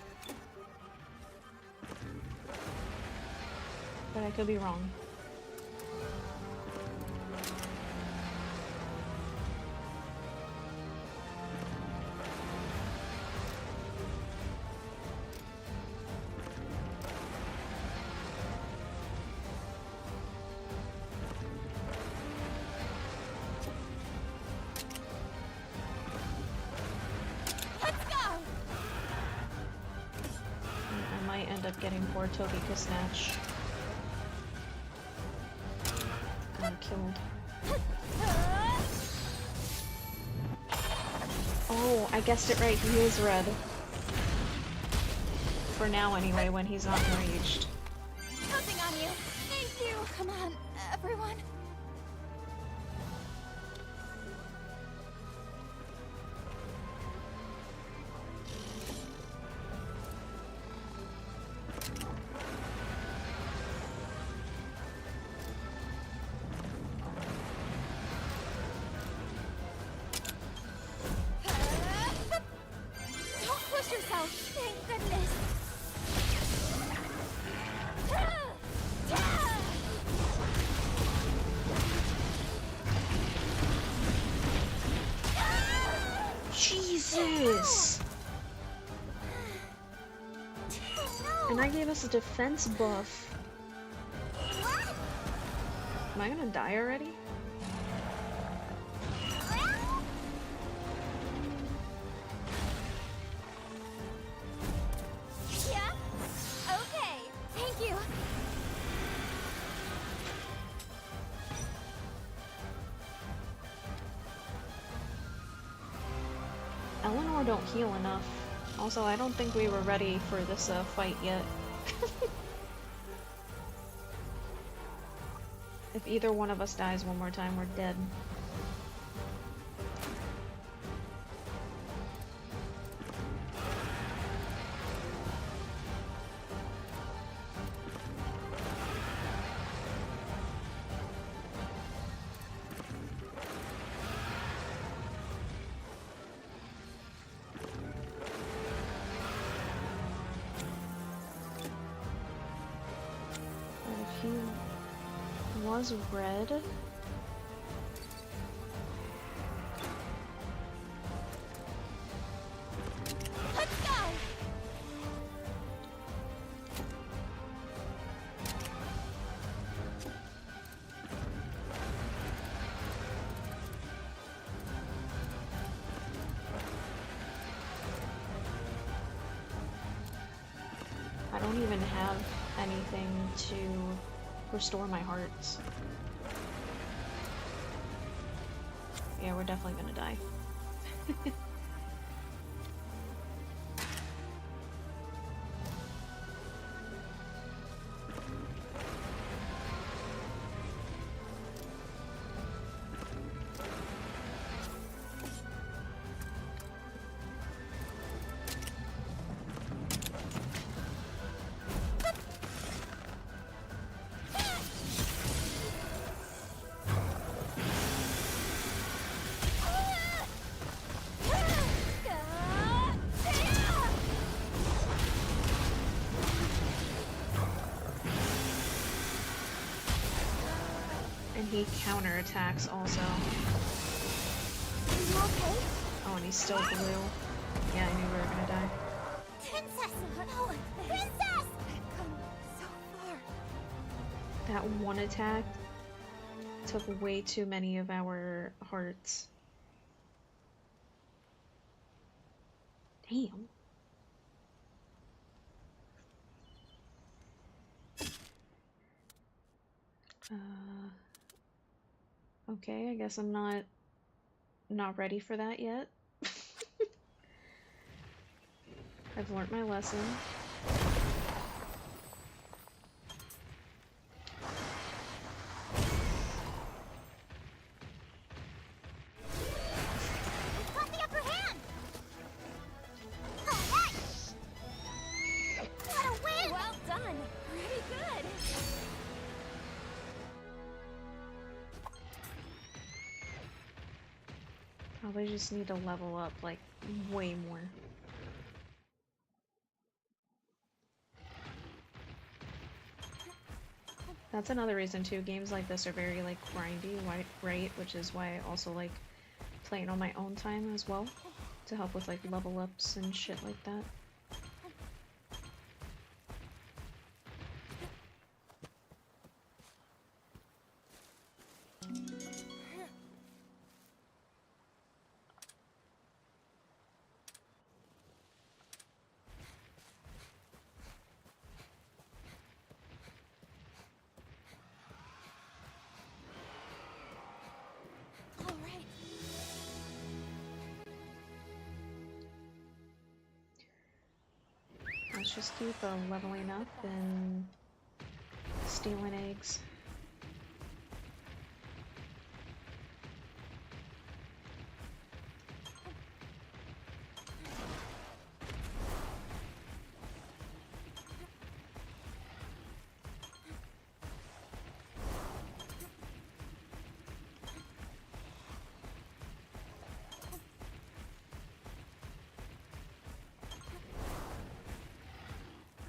But I could be wrong. Getting poor Toby Kisnatch killed. Oh, I guessed it right, he is red. For now anyway, when he's not enraged. Counting on you. Thank you. Come on, everyone. Jesus! And I gave us a defense buff. Am I gonna die already? Yeah? Okay. Thank you. don't heal enough. Also, I don't think we were ready for this fight yet. If either one of us dies one more time, we're dead. If he was red... Let's go! I don't even have anything to restore my hearts. Yeah, we're definitely gonna die. And he counterattacks also. Are you okay? Oh, and he's still blue. Yeah, I knew we were gonna die. Princess! No! Princess! I've come so far. That one attack took way too many of our hearts. Damn. Okay, I guess I'm not ready for that yet. I've learned my lesson. We've got the upper hand! Alright! What a win! Well done! Pretty good! Probably just need to level up, like, way more. That's another reason too, games like this are very like grindy, right? Which is why I also like playing on my own time as well, to help with like level ups and shit like that. Alright. Let's just keep leveling up and stealing eggs.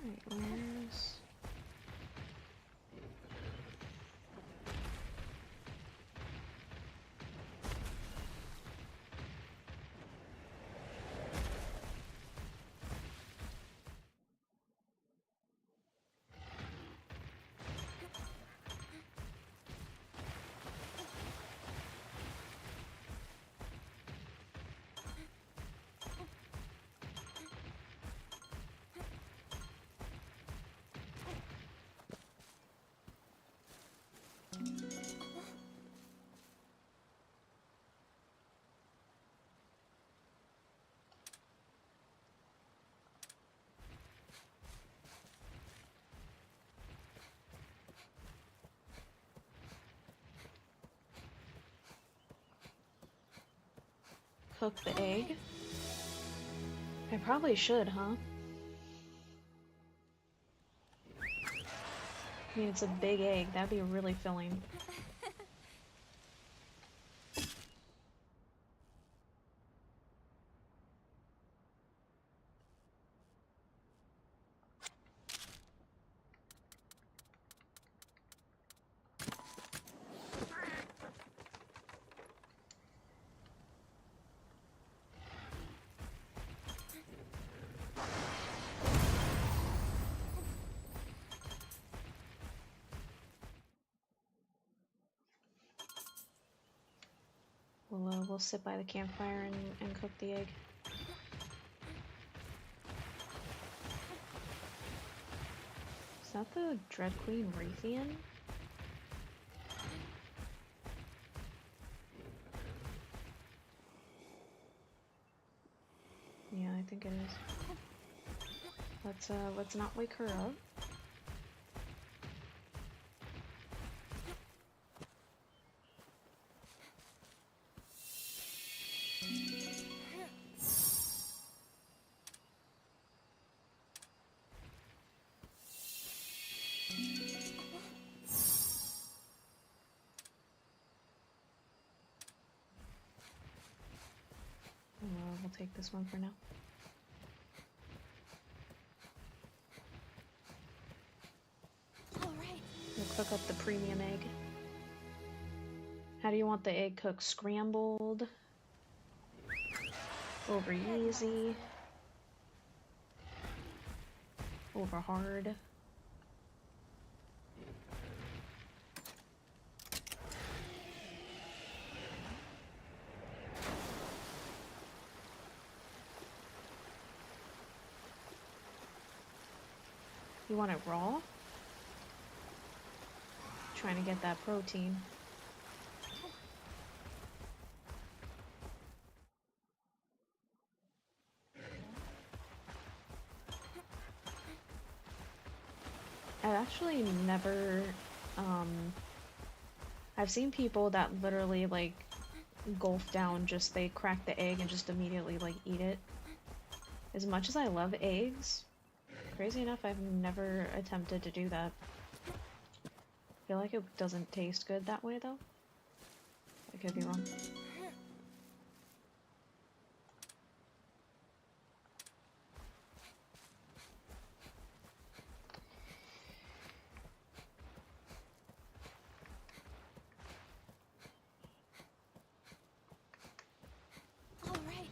Alright, where's... cook the egg? I probably should, huh? I mean, it's a big egg. That'd be really filling. We'll sit by the campfire and cook the egg. Is that the Dread Queen Raytheon? Yeah, I think it is. Let's not wake her up. We'll take this one for now. Alright. We'll cook up the premium egg. How do you want the egg cooked? Scrambled? Over easy? Over hard? You want it raw? Trying to get that protein. I've actually never, I've seen people that literally, like, gulp down just, they crack the egg and just immediately, like, eat it. As much as I love eggs, crazy enough, I've never attempted to do that. I feel like it doesn't taste good that way, though. I could be wrong. Alright.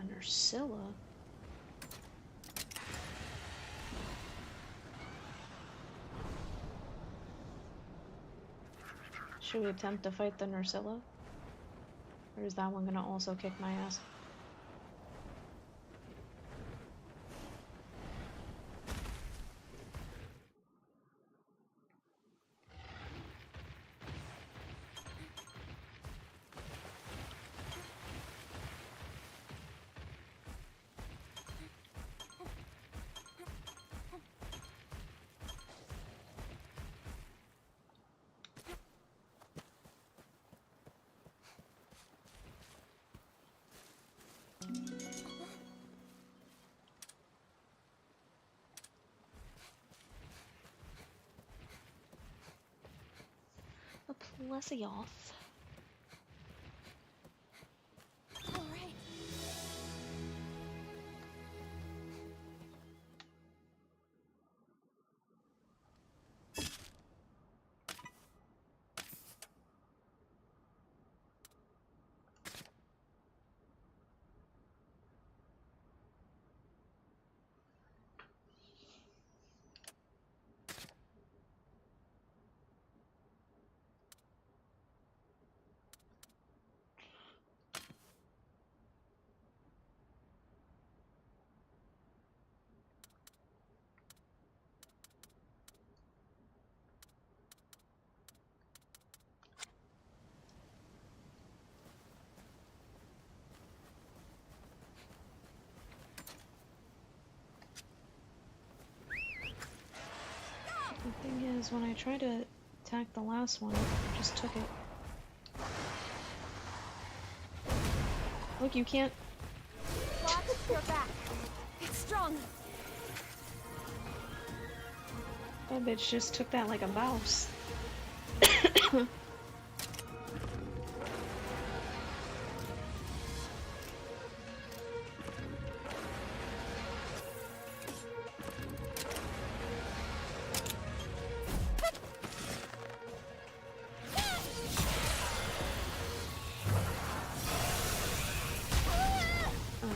Nursilla? Should we attempt to fight the Nursilla? Or is that one gonna also kick my ass? A plessy off. Alright. The thing is, when I tried to attack the last one, it just took it. Look, you can't. Watch your back. It's strong. That bitch just took that like a mouse.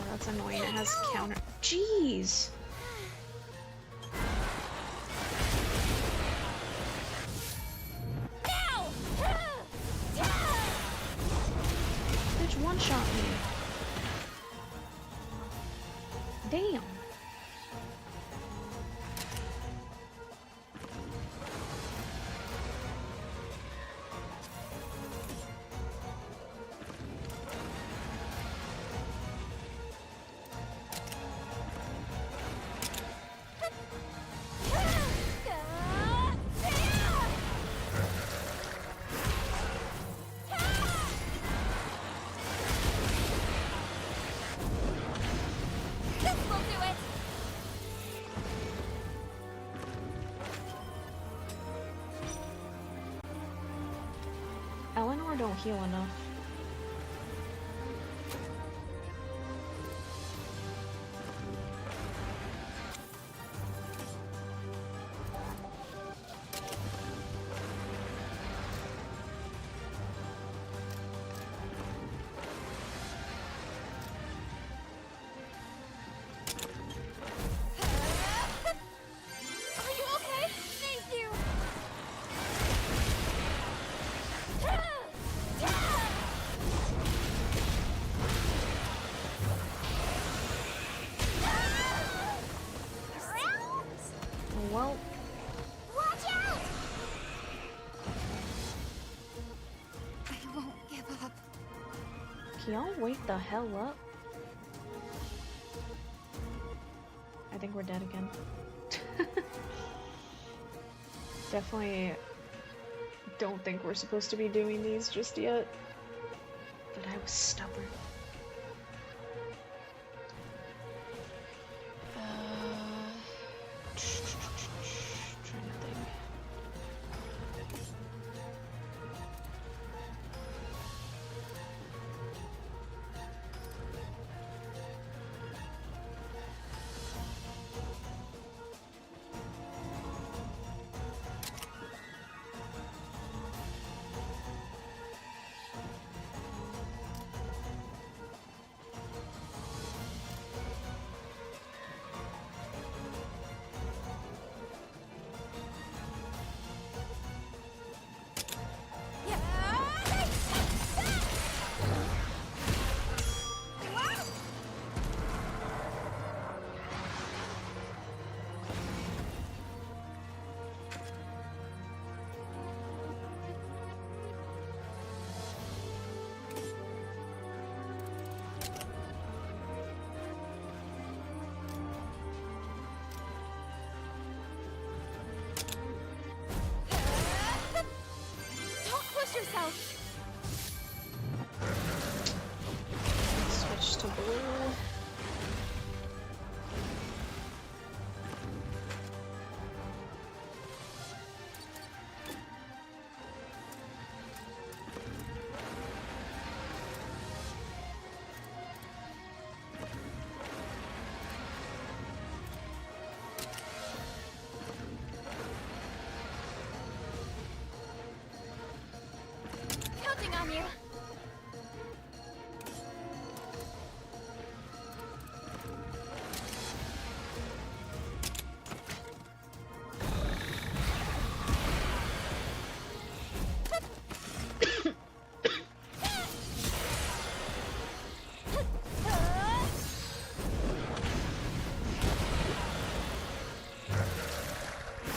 That's annoying. It has counter. Jeez! Bitch one-shot me. Damn. Eleanor don't heal enough. Well, Watch out! I won't give up. can y'all wake the hell up? I think we're dead again. Definitely don't think we're supposed to be doing these just yet. But I was stubborn. Trying to think. Yourself. Switch to blue. Counting on you.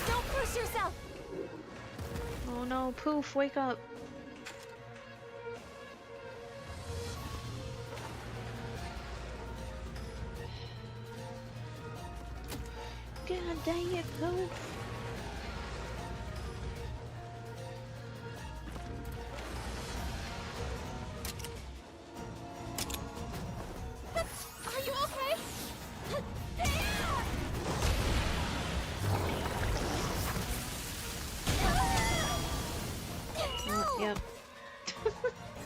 Don't push yourself. Oh no, Poof, wake up. God dang it, Poof. Yep.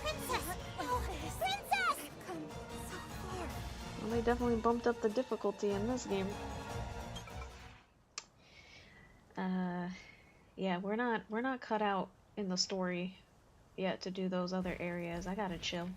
Princess! Oh, Princess! Come so far. Well, they definitely bumped up the difficulty in this game. Yeah, we're not cut out in the story yet to do those other areas. I gotta chill.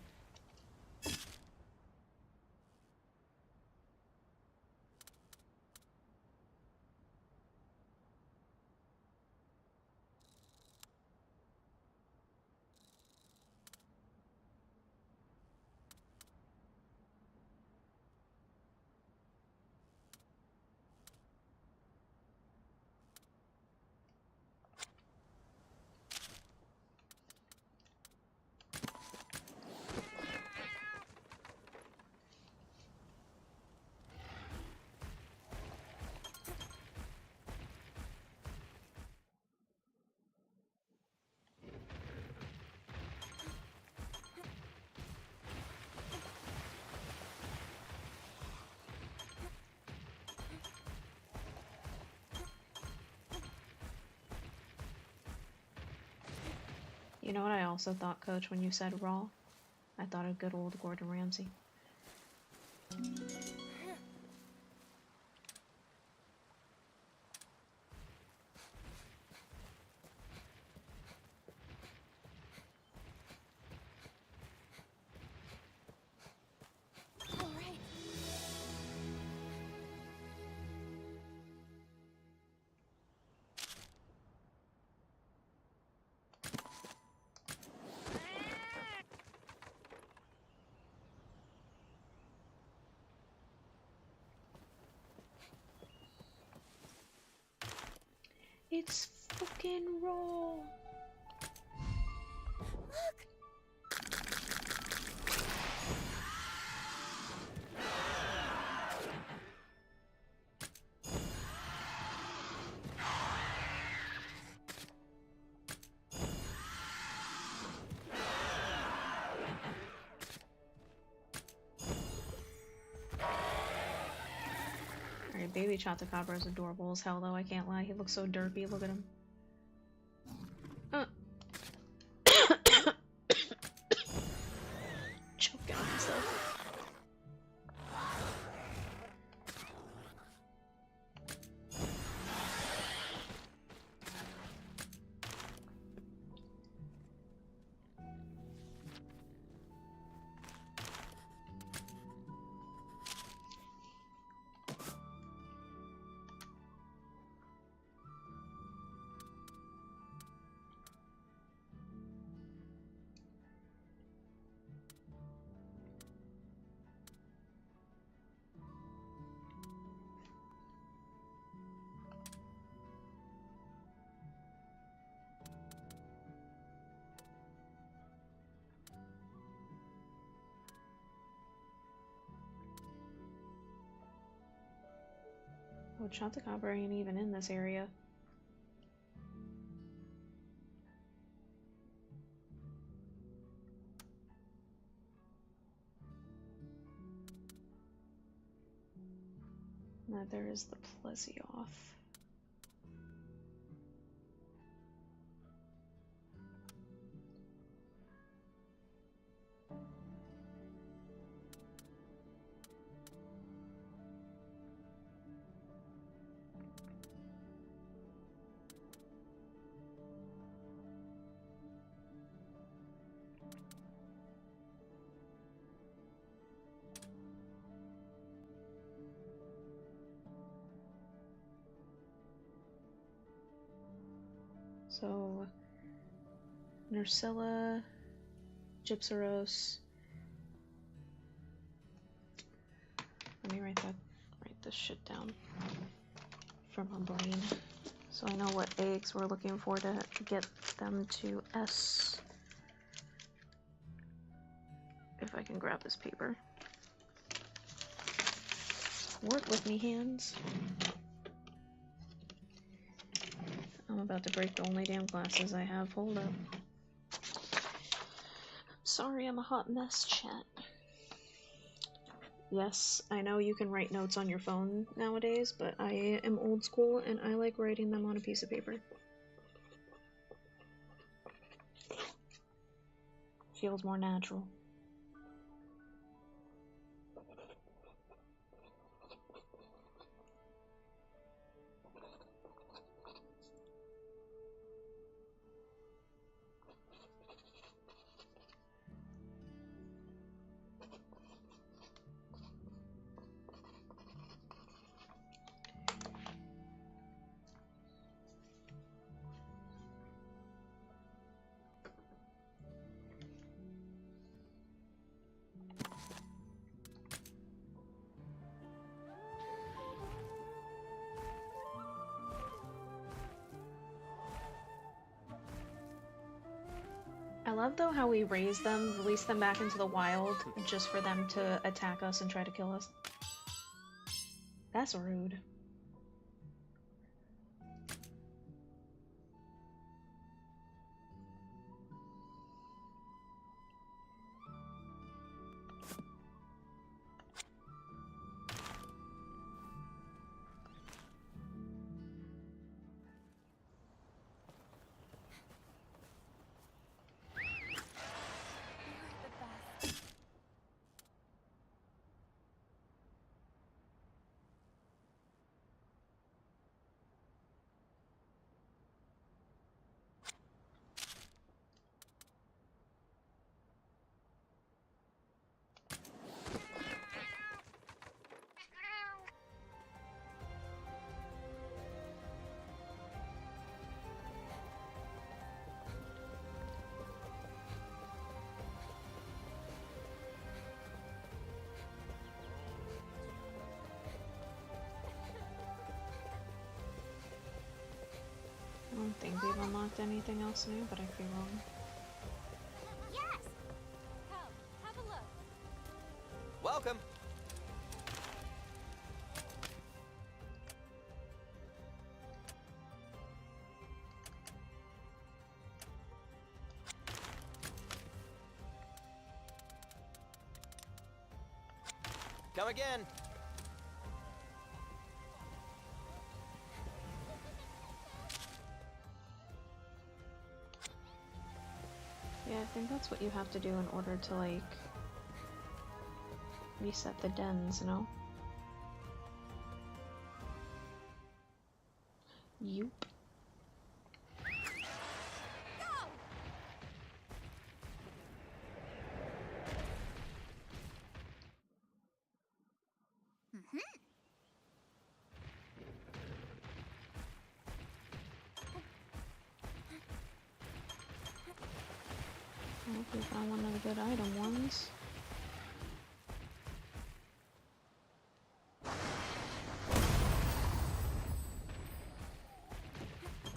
You know what I also thought, Coach, when you said Raw? I thought of good old Gordon Ramsay. All right. It's fucking Raw! Look! Alright, baby Chattacabra is adorable as hell though, I can't lie. He looks so derpy, look at him. Choking on himself. Oh, Chattacabra ain't even in this area. Neither is the Plesioth. So, Nursilla, Gypsaros. Let me write this shit down from my brain, so I know what eggs we're looking for to get them to S. If I can grab this paper. Work with me, hands. I'm about to break the only damn glasses I have. Hold up. Sorry, I'm a hot mess, chat. Yes, I know you can write notes on your phone nowadays, but I am old school and I like writing them on a piece of paper. feels more natural. I love though how we raise them, release them back into the wild, just for them to attack us and try to kill us. That's rude. I don't think we've unlocked anything else new, but I could be wrong. Yes! Come, have a look. Welcome. Come again. Yeah, I think that's what you have to do in order to, like, reset the dens, you know? Yoop. I hope we found one of the good item ones.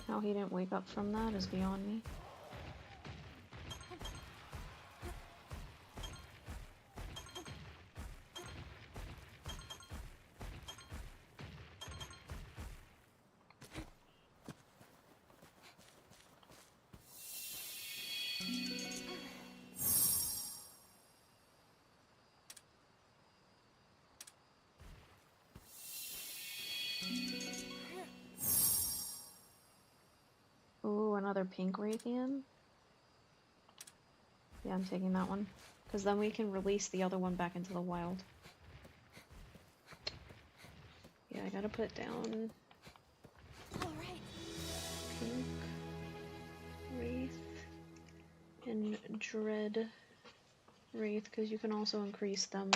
How he didn't wake up from that is beyond me. Ooh, another pink Raytheon? Yeah, I'm taking that one. Because then we can release the other one back into the wild. Yeah, I gotta put down... Alright. Pink, Wraith, and Dread Wraith, because you can also increase them.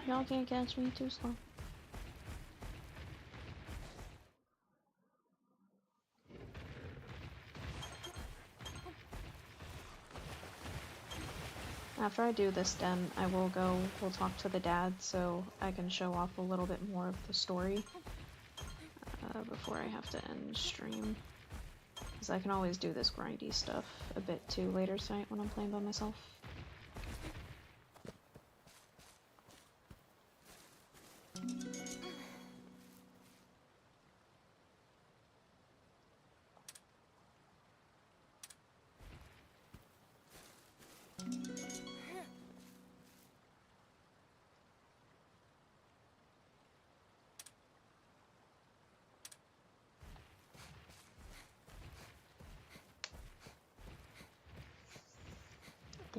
Y'all can't catch me, too slow. After I do this den, we'll talk to the dad so I can show off a little bit more of the story before I have to end stream. Because I can always do this grindy stuff a bit too later tonight when I'm playing by myself.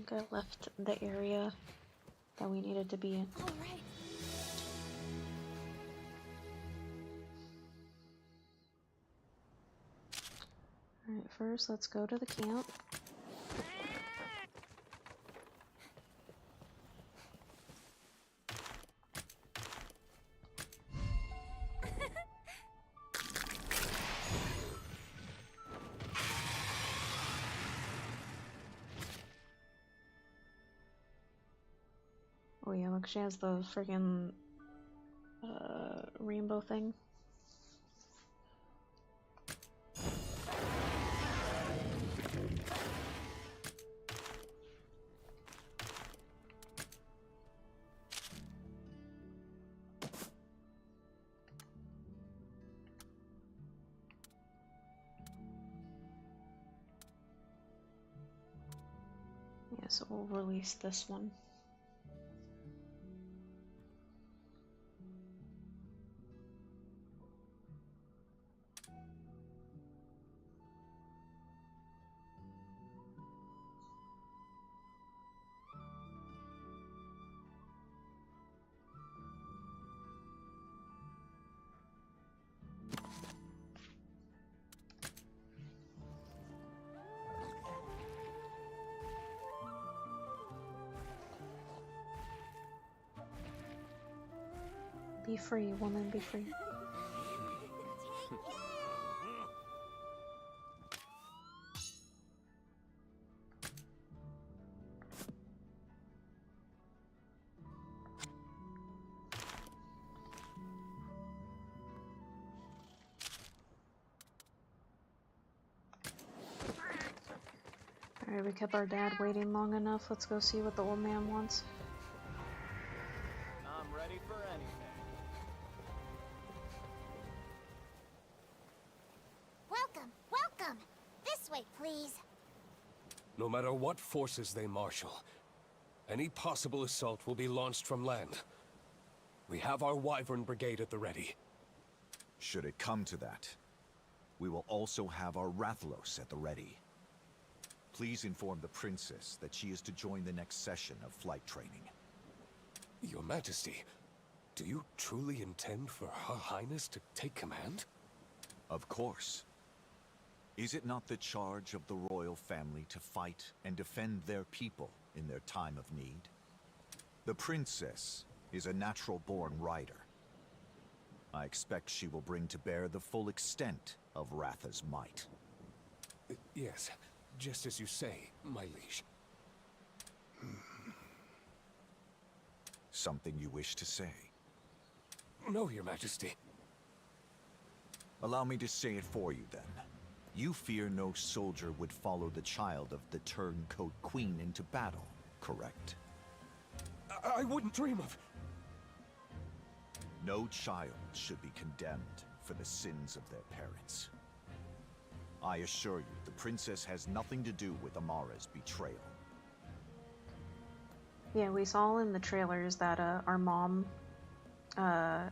think I left the area that we needed to be in. All right. Alright, first let's go to the camp. Oh yeah, look, she has the friggin' rainbow thing. Yeah, so we'll release this one. Be free, woman, be free. Alright, we kept our dad waiting long enough. Let's go see what the old man wants. I'm ready for anything. Welcome, welcome! This way, please. No matter what forces they marshal, any possible assault will be launched from land. We have our Wyvern Brigade at the ready. Should it come to that, we will also have our Rathalos at the ready. Please inform the princess that she is to join the next session of flight training. Your Majesty, do you truly intend for Her Highness to take command? Of course. Is it not the charge of the royal family to fight and defend their people in their time of need? The princess is a natural-born rider. I expect she will bring to bear the full extent of Ratha's might. Yes, just as you say, my liege. Something you wish to say? No, Your Majesty. Allow me to say it for you, then. You fear no soldier would follow the child of the Turncoat Queen into battle, correct? I wouldn't dream of... No child should be condemned for the sins of their parents. I assure you, the princess has nothing to do with Amara's betrayal. Yeah, we saw in the trailers that our mom, because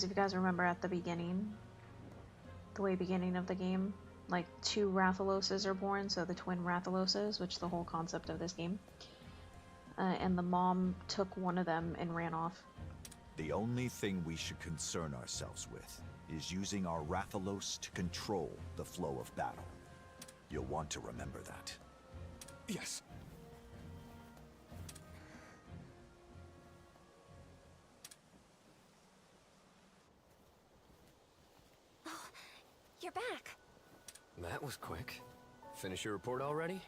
if you guys remember at the beginning, the way beginning of the game, like 2 Rathaloses are born, so the twin Rathaloses, which is the whole concept of this game. And the mom took one of them and ran off. The only thing we should concern ourselves with is using our Rathalos to control the flow of battle. You'll want to remember that. Yes. Oh, you're back. That was quick. Finish your report already?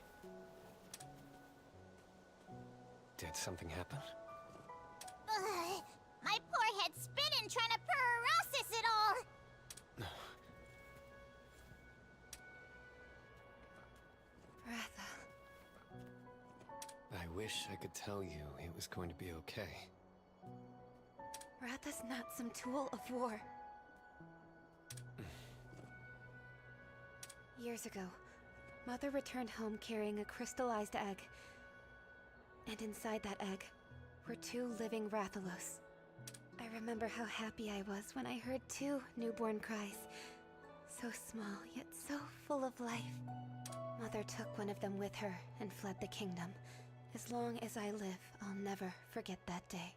Did something happen? My poor head's spinning trying to process it all. Ratha. I wish I could tell you it was going to be okay. Ratha's not some tool of war. Years ago, Mother returned home carrying a crystallized egg. And inside that egg were 2 living Rathalos. I remember how happy I was when I heard 2 newborn cries. So small, yet so full of life. Mother took one of them with her and fled the kingdom. As long as I live, I'll never forget that day.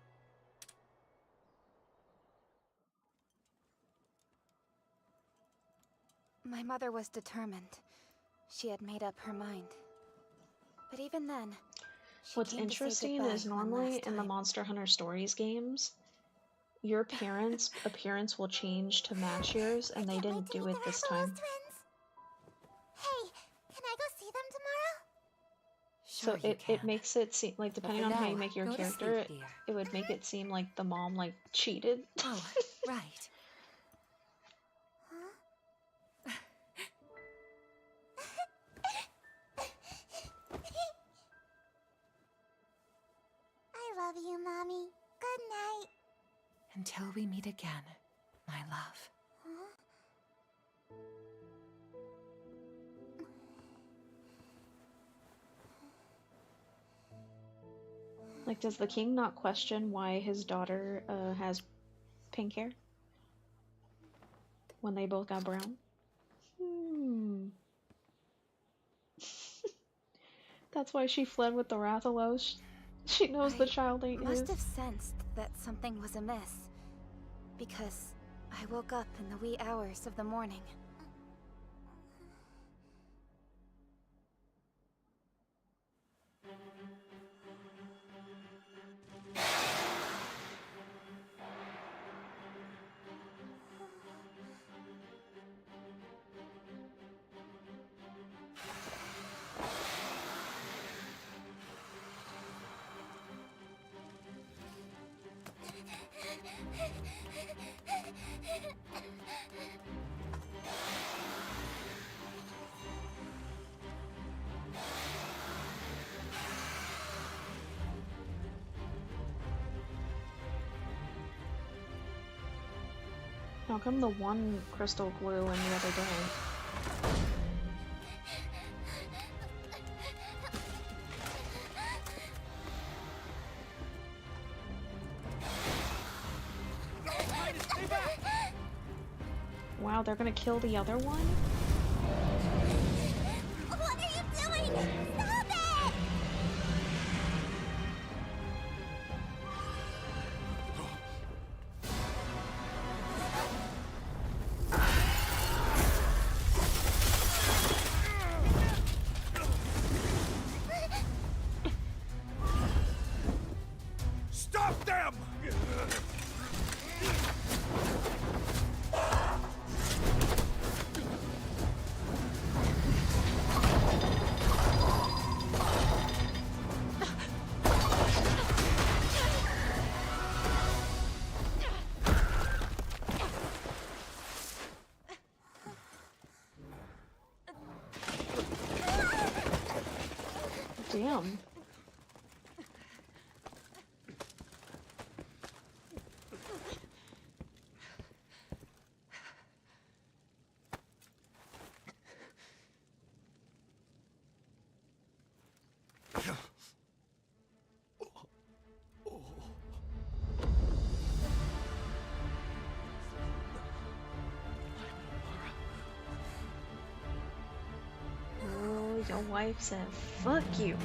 My mother was determined. She had made up her mind. But even then, she What's came to say interesting goodbye is one normally last in the time. Monster Hunter Stories games, your parents' appearance will change to match yours, and they didn't do it this time. Hey, can I go see them tomorrow? So it makes it seem like, depending for on how you now, make your go to character, sleep, dear. it would make it seem like the mom like cheated. Oh, right. I love you, Mommy. Good night. Until we meet again, my love. Like, does the king not question why his daughter has pink hair when they both got brown? That's why she fled with the Rathalos. She knows the child ain't Must his. have sensed that something was amiss. Because I woke up in the wee hours of the morning. How come the one crystal glue and the other don't? Wow, they're gonna kill the other one? What are you doing? Stop it! Stop them! Damn. Oh, your wife said, fuck you.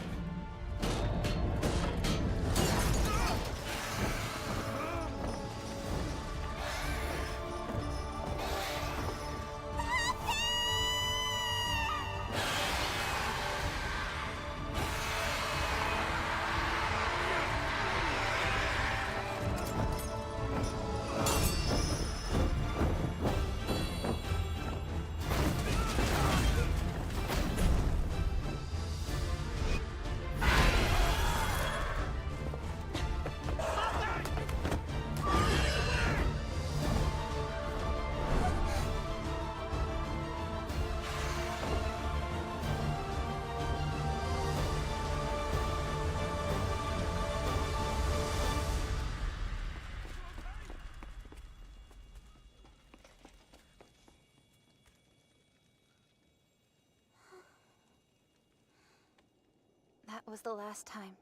That was the last time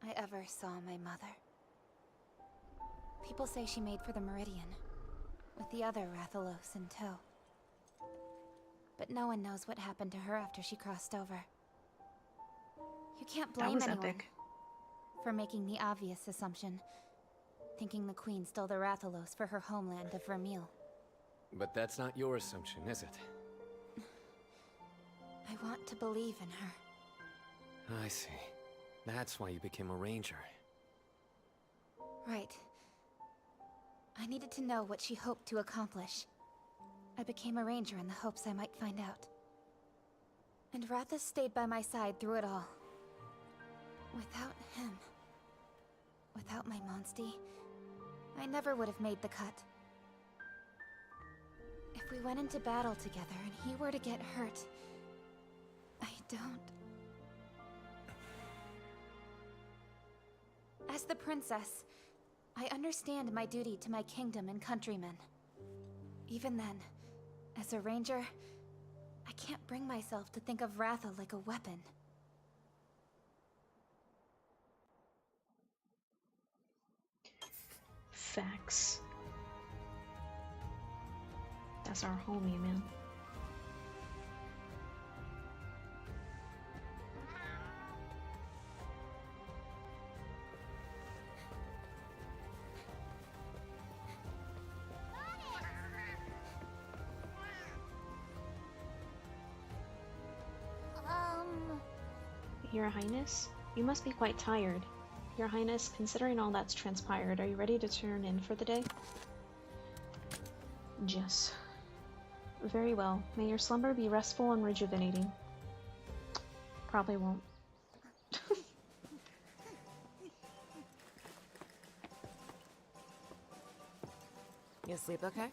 I ever saw my mother. People say she made for the Meridian, with the other Rathalos in tow. but no one knows what happened to her after she crossed over. You can't That blame was anyone epic. for making the obvious assumption, thinking the Queen stole the Rathalos for her homeland of Vermeil. But that's not your assumption, is it? I want to believe in her. I see. That's why you became a ranger. Right. I needed to know what she hoped to accomplish. I became a ranger in the hopes I might find out. And Rathas stayed by my side through it all. Without him, without my Monstie, I never would have made the cut. If we went into battle together and he were to get hurt, I don't... As the princess, I understand my duty to my kingdom and countrymen. Even then, as a ranger, I can't bring myself to think of Ratha like a weapon. Facts. That's our homie, man. Your Highness? You must be quite tired. Your Highness, considering all that's transpired, are you ready to turn in for the day? Yes. Very well. May your slumber be restful and rejuvenating. Probably won't. You sleep okay?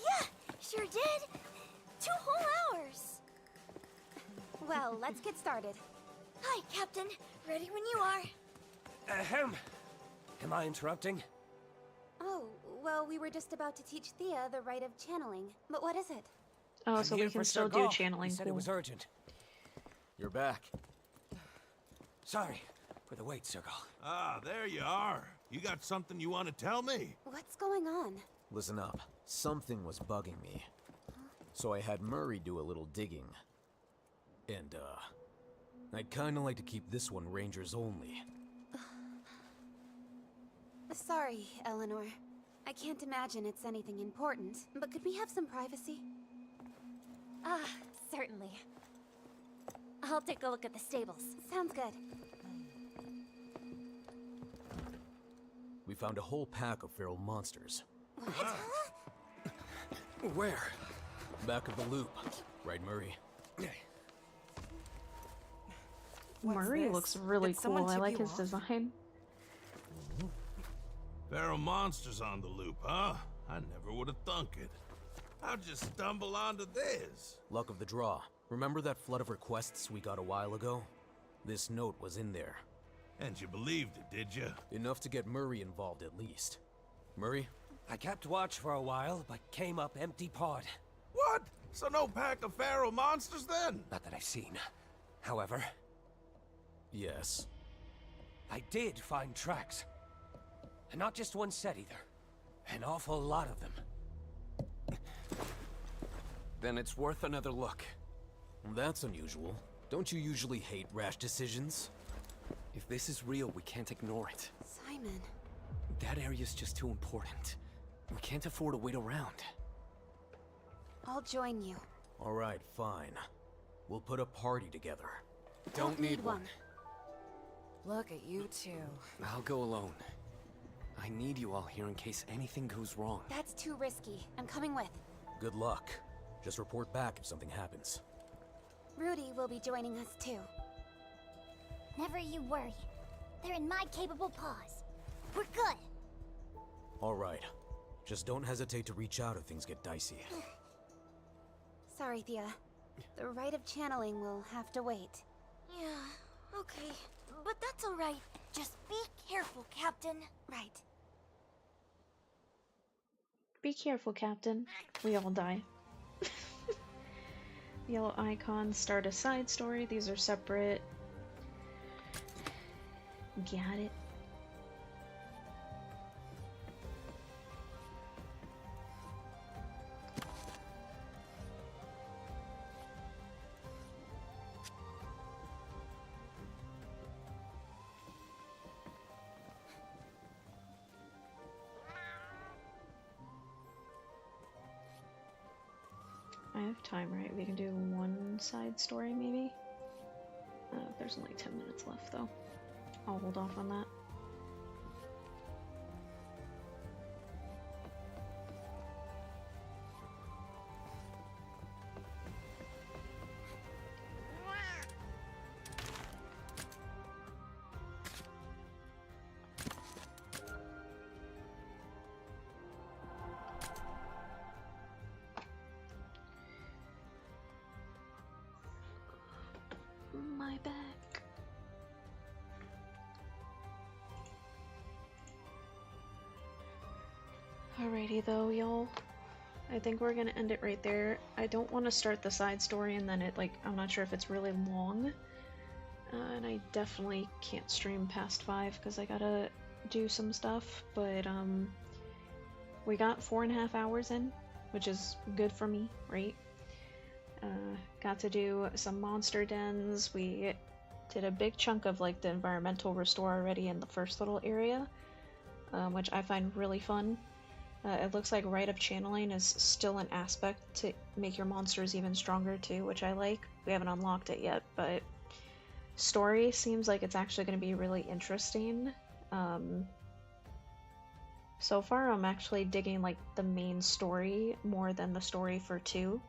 Yeah, sure did. 2 whole hours. Well, let's get started. Hi, Captain. Ready when you are. Ahem. Am I interrupting? Oh, well, we were just about to teach Thea the rite of channeling. But what is it? Oh, I'm so here we can for still Sir do Gaul. channeling. He said it Cool. was urgent. You're back. Sorry for the wait, Sir Gaul. Ah, there you are. You got something you want to tell me? What's going on? Listen up. Something was bugging me. So I had Murray do a little digging. And, I'd kinda like to keep this one Rangers only. Sorry, Eleanor. I can't imagine it's anything important, but could we have some privacy? Ah, certainly. I'll take a look at the stables. Sounds good. We found a whole pack of feral monsters. Where? Back of the loop. Right, Murray? Murray this? looks really Did someone cool. I tip like you his off? design. Feral monsters on the loop, huh? I never would have thunk it. How'd you stumble onto this? Luck of the draw. Remember that flood of requests we got a while ago? This note was in there. And you believed it, did you? Enough to get Murray involved at least. Murray? I kept watch for a while, but came up empty-pawed. What? So no pack of feral monsters then? Not that I've seen. However, Yes. I did find tracks. And not just one set either. An awful lot of them. Then it's worth another look. That's unusual. Don't you usually hate rash decisions? If this is real, we can't ignore it. Simon. That area's just too important. We can't afford to wait around. I'll join you. Alright, fine. We'll put a party together. Don't need one. Look at you two. I'll go alone. I need you all here in case anything goes wrong. That's too risky. I'm coming with. Good luck. Just report back if something happens. Rudy will be joining us too. Never you worry. They're in my capable paws. We're good. Alright. Just don't hesitate to reach out if things get dicey. Sorry, Thea. The rite of channeling will have to wait. Yeah, okay. But that's alright. Just be careful, Captain. Right. Be careful, Captain. We all die. Yellow icons start a side story. These are separate. Got it. have time, right? We can do one side story, maybe? There's only 10 minutes left, though. I'll hold off on that. My back. Alrighty though, y'all. I think we're gonna end it right there. I don't want to start the side story and then it, like, I'm not sure if it's really long. And I definitely can't stream past 5 because I gotta do some stuff, but we got 4.5 hours in, which is good for me, right? Got to do some monster dens. We did a big chunk of like the environmental restore already in the first little area, which I find really fun. It looks like right-up channeling is still an aspect to make your monsters even stronger too, which I like. We haven't unlocked it yet, but story seems like it's actually going to be really interesting. So far I'm actually digging like the main story more than the story for 2.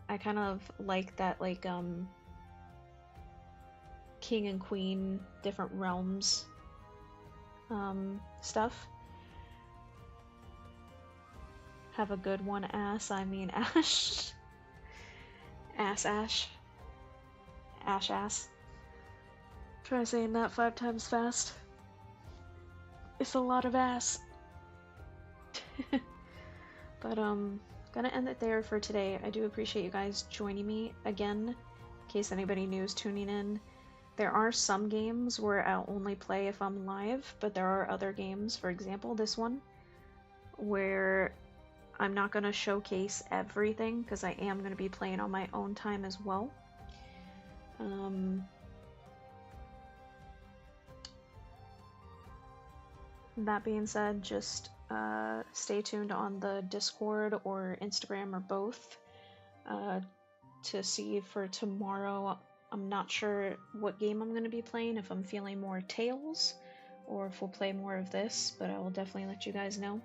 I kind of like that, like, king and queen, different realms, stuff. Have a good one, Ash. I mean, Ash. Ash. Ash. Try saying that 5 times fast. It's a lot of ass. But, gonna end it there for today. I do appreciate you guys joining me again, in case anybody new is tuning in. There are some games where I'll only play if I'm live, but there are other games, for example this one, where I'm not gonna showcase everything because I am gonna be playing on my own time as well. That being said, just stay tuned on the Discord or Instagram or both to see for tomorrow. I'm not sure what game I'm going to be playing, if I'm feeling more Tales or if we'll play more of this, but I will definitely let you guys know.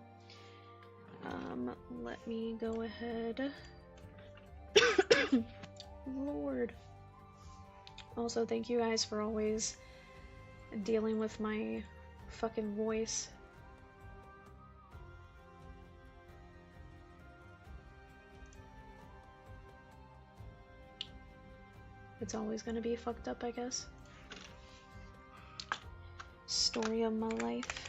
Let me go ahead. Lord. Also, thank you guys for always dealing with my fucking voice. It's always gonna be fucked up, I guess. Story of my life.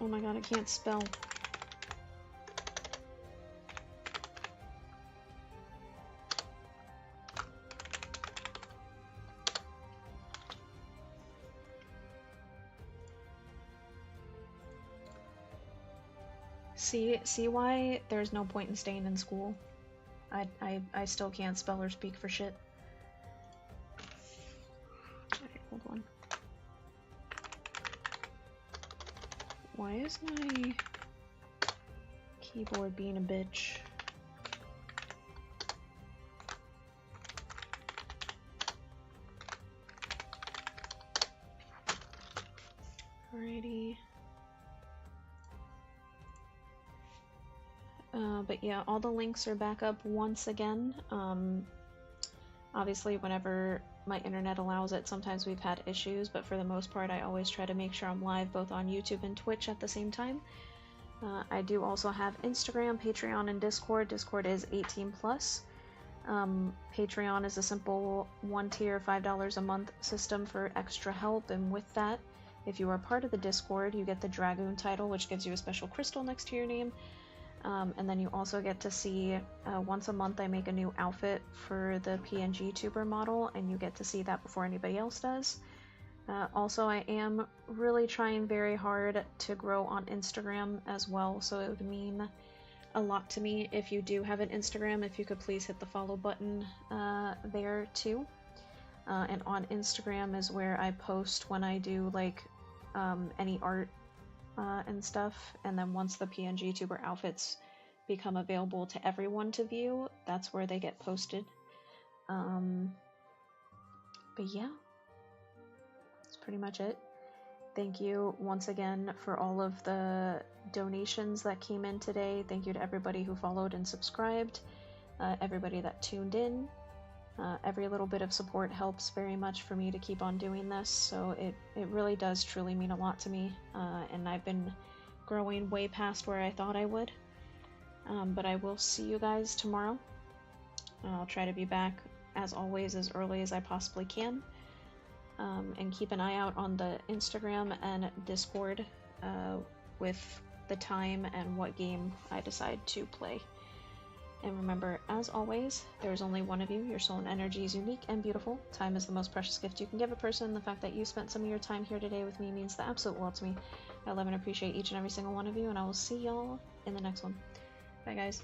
Oh my god, I can't spell. See why there's no point in staying in school? I still can't spell or speak for shit. Alright, hold on. Why is my keyboard being a bitch? Alrighty. But yeah, all the links are back up once again. Obviously, whenever my internet allows it, sometimes we've had issues, but for the most part, I always try to make sure I'm live both on YouTube and Twitch at the same time. I do also have Instagram, Patreon, and Discord. Discord is 18+. Patreon is a simple one-tier, $5 a month system for extra help, and with that, if you are part of the Discord, you get the Dragoon title, which gives you a special crystal next to your name. And then you also get to see, once a month I make a new outfit for the PNG tuber model, and you get to see that before anybody else does. Also, I am really trying very hard to grow on Instagram as well, so it would mean a lot to me if you do have an Instagram, if you could please hit the follow button there too. And on Instagram is where I post when I do like any art and stuff, and then once the PNG Tuber outfits become available to everyone to view, that's where they get posted. But yeah, that's pretty much it. Thank you once again for all of the donations that came in today. Thank you to everybody who followed and subscribed, everybody that tuned in. Every little bit of support helps very much for me to keep on doing this, so it really does truly mean a lot to me, and I've been growing way past where I thought I would. But I will see you guys tomorrow. I'll try to be back, as always, as early as I possibly can. And keep an eye out on the Instagram and Discord with the time and what game I decide to play. And remember, as always, there is only one of you. Your soul and energy is unique and beautiful. Time is the most precious gift you can give a person. The fact that you spent some of your time here today with me means the absolute world to me. I love and appreciate each and every single one of you, and I will see y'all in the next one. Bye, guys.